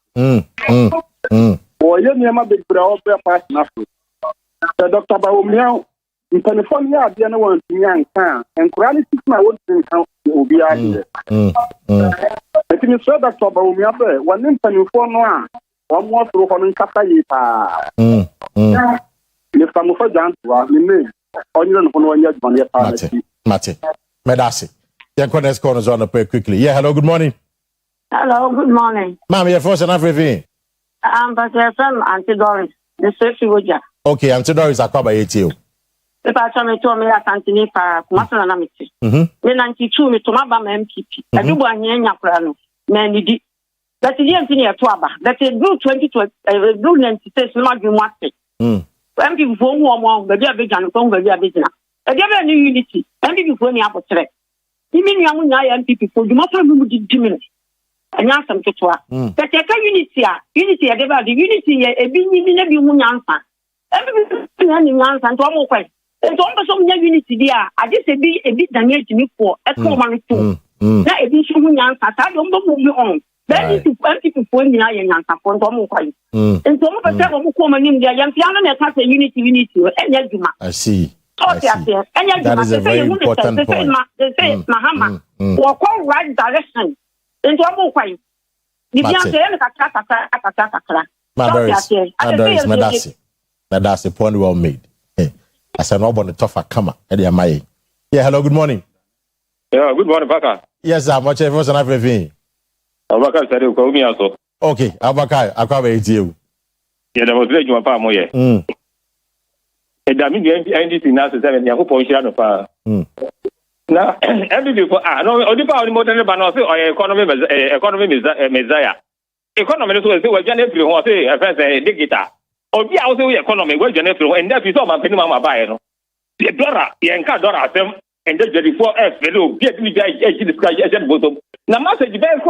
Or you near my big brown or bear part enough. Dr. Baumia, in California, the other one to young town, and Granny 6 my own thing will be out here. I think it's so Dr. Baumia, one in California, one more through on Cafa. Mr. Mufa Jantua, the name, or you don't know yet, Mate, Medasi. Yeah, let's call us on the pay quickly. Yeah, hello, good morning. Hello, good morning. Ma'am, you're first and everything. But your son, Auntie Doris, the safety wager. Okay, Auntie Doris, I come by you. If I tell me to me at Antony Park, Master Namity. Me 92 me to my MPP. I do one year in Yaprano, many did. That's the engineer Twaba. That's a blue 2020, a blue 96, not you must say. MPP for one, but you're big and come by your business. I give a new unity, MPP for any apple threat. You mean young MPP for the matter of the minutes. And ask them to talk. But unity, the unity, a being in every one answer. Every answer and one more question. And some unity there, I just a bit damage to me for a common two. That a bit one answer, I don't move you on. Then it's MPP for me, I answer for one more question. And some of us have a common in there, young piano and a unity, and Yajuma. I see. That is a very important point. They say, Mahama, or call right direction. Into a more way. You can't say, that's the point well made. As an urban tougher comer, Eddie Amaye. Yeah, hello, good morning. Yeah, good morning, Baka. Yes, I'm much first and everything. Abaka said, call me also. Okay, Abaka, I come with you. Yeah, there was very good palm, yeah. And I mean, the NDC now says, I hope I share no. Now, every before, no, only power more than the banner or economy messiah. Economy is what Janet will say, a first digital. Or be also economy, where Janet and that is all my penny mama buy. The dollar, the enca dollar, and just the 4F, fellow, get me the sky as a bottom. Now, message back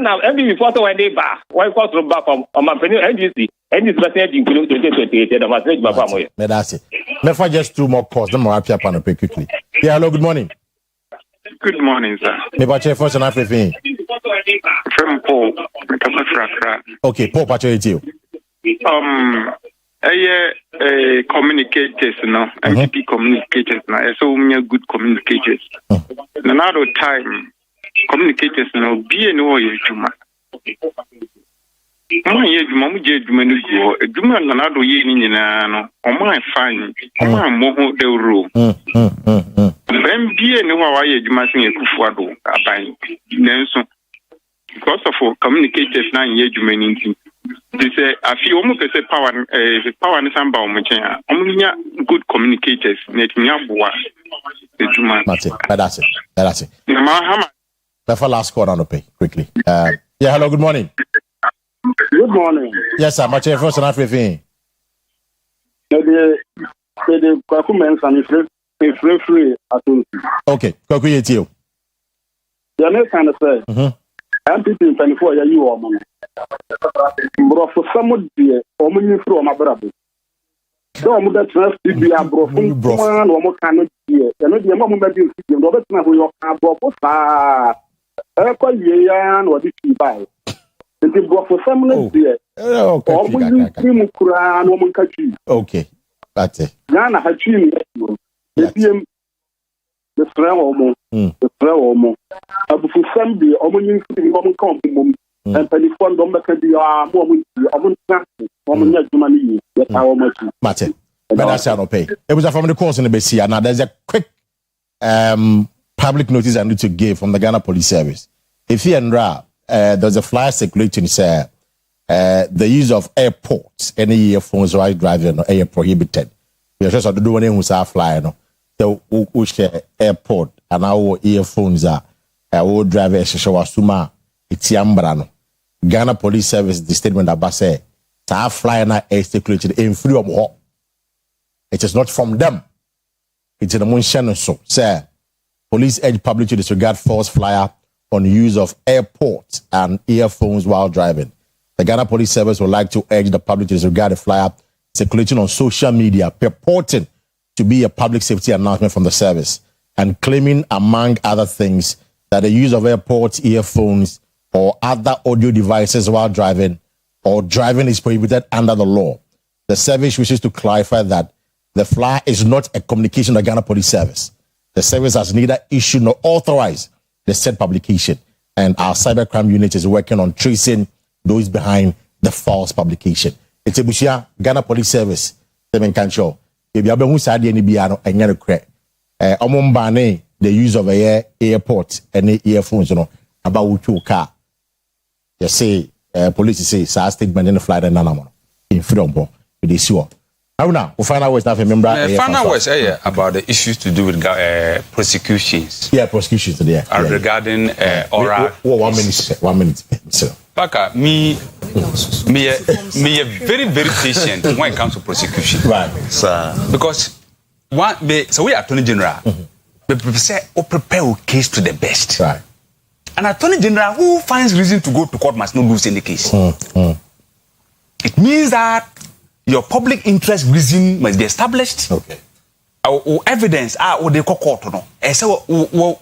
now, every before when they back, why cost from back on my penny NDC, and this message including 2028, and I message my family. That's it. Let's just 2 more calls, then we'll wrap up on a quickly. Yeah, hello, good morning. Good morning, sir. Maybe check first and everything. From Paul, okay, Paul, patch you. communicators, MPP communicators, so many good communicators. Another time, communicators, be no way to my. Mama je dumani go duma na na do ye ni nyina no my fine my mo ho de ro ben bie ne wa ye duma sin ye kufu ado aban nenso because of communicators na ye dumani nti they say I feel almost say power ni samba o mo chen nya good communicators net nya boa e duma that's it na ma hama the last call on the pay quickly yeah hello good morning. Good morning. Yes, sir. Much first and everything. The documents and free at all. Okay, go create you. The next kind of say, MPP in 24 years, you are man. Bro, for some of the woman from my brother. So I'm that trust to be a bro from one or more kind of year. And not the moment that you see, Robert, who you are bro for far. I call you or did you buy? The book for some minutes here. Okay, that's it. Ghana had seen the Frelmo, the Frelmo. For some day, Omen come and telephone don't make a woman, money. That's how much. Mate, but that's how pay. It was from the course in the base here. Now there's a quick public notice I need to give from the Ghana Police Service. If you and there's a flyer circulating say the use of airports, any earphones while driving or air prohibited. We are just to do anything who's a flyer, no. So which airport and our earphones are our driver show suma it's yambrano. Ghana Police Service the statement about say a flyer na air circulated in free of home. It is not from them. It's in the motion so say police urge public to disregard false flyer on use of airports and earphones while driving. The Ghana Police Service would like to urge the public to disregard the flyer circulating on social media purporting to be a public safety announcement from the service and claiming, among other things, that the use of airports, earphones, or other audio devices while driving or driving is prohibited under the law. The service wishes to clarify that the flyer is not a communication of the Ghana Police Service. The service has neither issued nor authorized the said publication, and our cybercrime unit is working on tracing those behind the false publication. It's a Bushia Ghana Police Service. Seven can show. If you have been who said any piano and you're correct. The use of airport and earphones, about your car. You say police say sa statement in the flight and none in freedom. It is sure. Now, we find out what's not remember. Find out what's about the issues to do with prosecutions. Yeah, prosecutions today. Regarding oral. 1 minute. 1 minute. So. Paka, me very, very patient when it comes to prosecution. Right. Because so we are Attorney General. We prepare a case to the best. Right. An Attorney General who finds reason to go to court must not lose any case. It means that your public interest reason must be established. Okay. Or evidence or they call court no.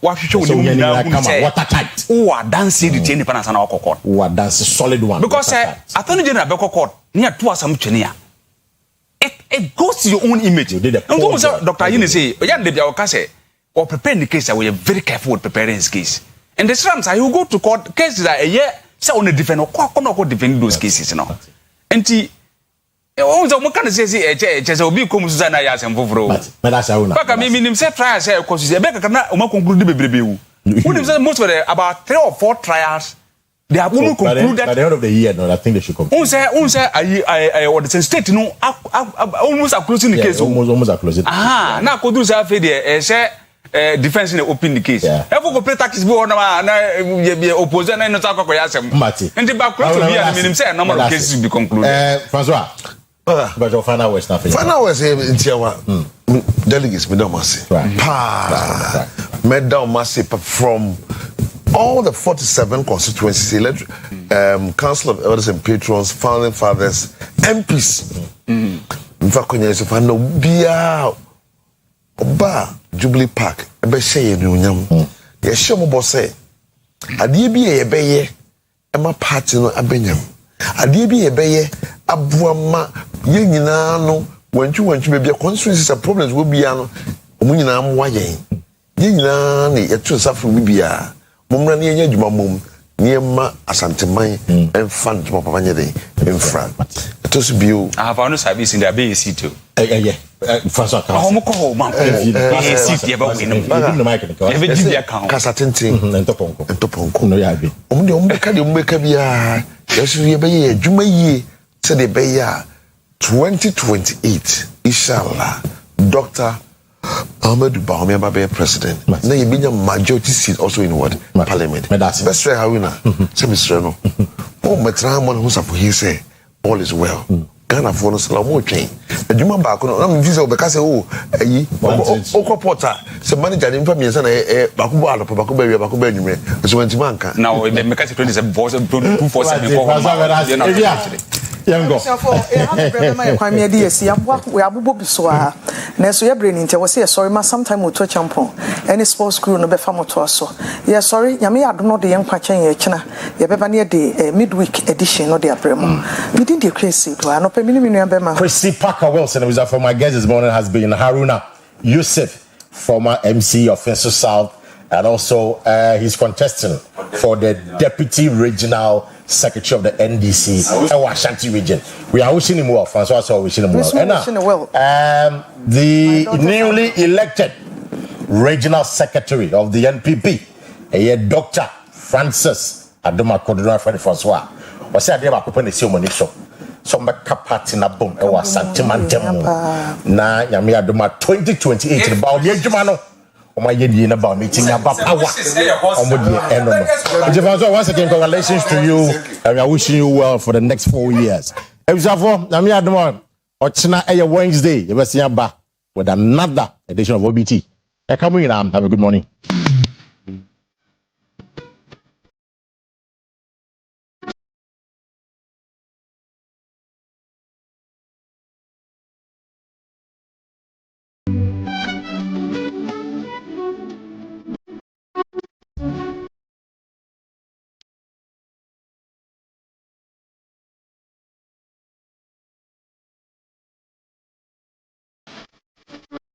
What should we watertight. Who are dancing the independence and our court. Who are dancing solid one. Because Attorney General Beko court near to us it goes to your own image. You did Dr. Yini say, "Oyan de Biao say, or preparing the case that we are very careful with preparing his case." And the slums I will go to court cases that a year say on a defend or court defend those cases now. And what can I say? Just will be come Susanna Yas and Vovro. But that's how I mean, himself try say, of course, Becca cannot conclude the baby. What is most of about 3 or 4 trials? They have only concluded at the end of the year. No, I think they should conclude. I or the state, almost are closing the case. Almost are closing. Now could do say, say, defense in the open the case. Every practice be on opposition and not talk about and the back minimum say a number of cases will be concluded. Francois. But your final was nothing. Final was in Tiawa. Delegates, Madame Massey. Madame Massey from all the 47 constituencies, Council of Elders and Patrons, Founding Fathers, MPs. In fact, when you say, no, Bia, Oba, Jubilee Park, Ebe Sheye Nyam. Yeshe mo say, adie bi ebeye, ema party no abenyam. Adie bi ebeye, abuama, ye nyina no, when you maybe a constituencies and problems will be an omunina am wayen. Yina ne etu safu bibia. Mumra ni enye djuma mum. Niema asanteman and fund to papa nyede in front. It was bio. I have honest service in the BAC too. Yeah. François. How call man? BAC about in the mic. Every day account. Casatinting and toponko. No yabi. Omni umbeka de umbeka bia. Yes, we be juma ye said the beya 2028. Inshallah. Dr. Ahmed Baumia Babe president. Now you be a majority seat also in what parliament. Best way how we na. Say Mr. No. Oh, Metramon who's up here say all is well. Ghana for no salamo chain. The Juma back on I'm visa because Oko Porter. So manager in family and a Bakuba Bakuba so when Timanka. Now the mechanic is a boss of 247. Yango. Kwame DS we abubo biso a na so ye brain inte we say sorry ma sometime we to champion any sports crew no be fa moto so yeah sorry nyame ya do de yenkwa chen ye kina ye beba na de midweek edition no de abremo we did the crazy to no pe mini be ma Kwesi Parker Wilson who is for my guest this morning has been Haruna Yusuf, former MC of Fenso South, and also he's contesting for the Deputy Regional Secretary of the NDC, Ashanti region. We are wishing him well. François is wishing him well. And the newly elected Regional Secretary of the NPP, Dr. Francis Adoma Kodura Freddy François, was said they were open the ceremony so. Some capacity na boom. It was Santimantemo. Na Yami Adoma 2028 about the Jumano. My year about meeting about power. Once again, congratulations to you, and we are wishing you well for the next 4 years. Wednesday, you will see you back with another edition of OBT. Come in, have a good morning.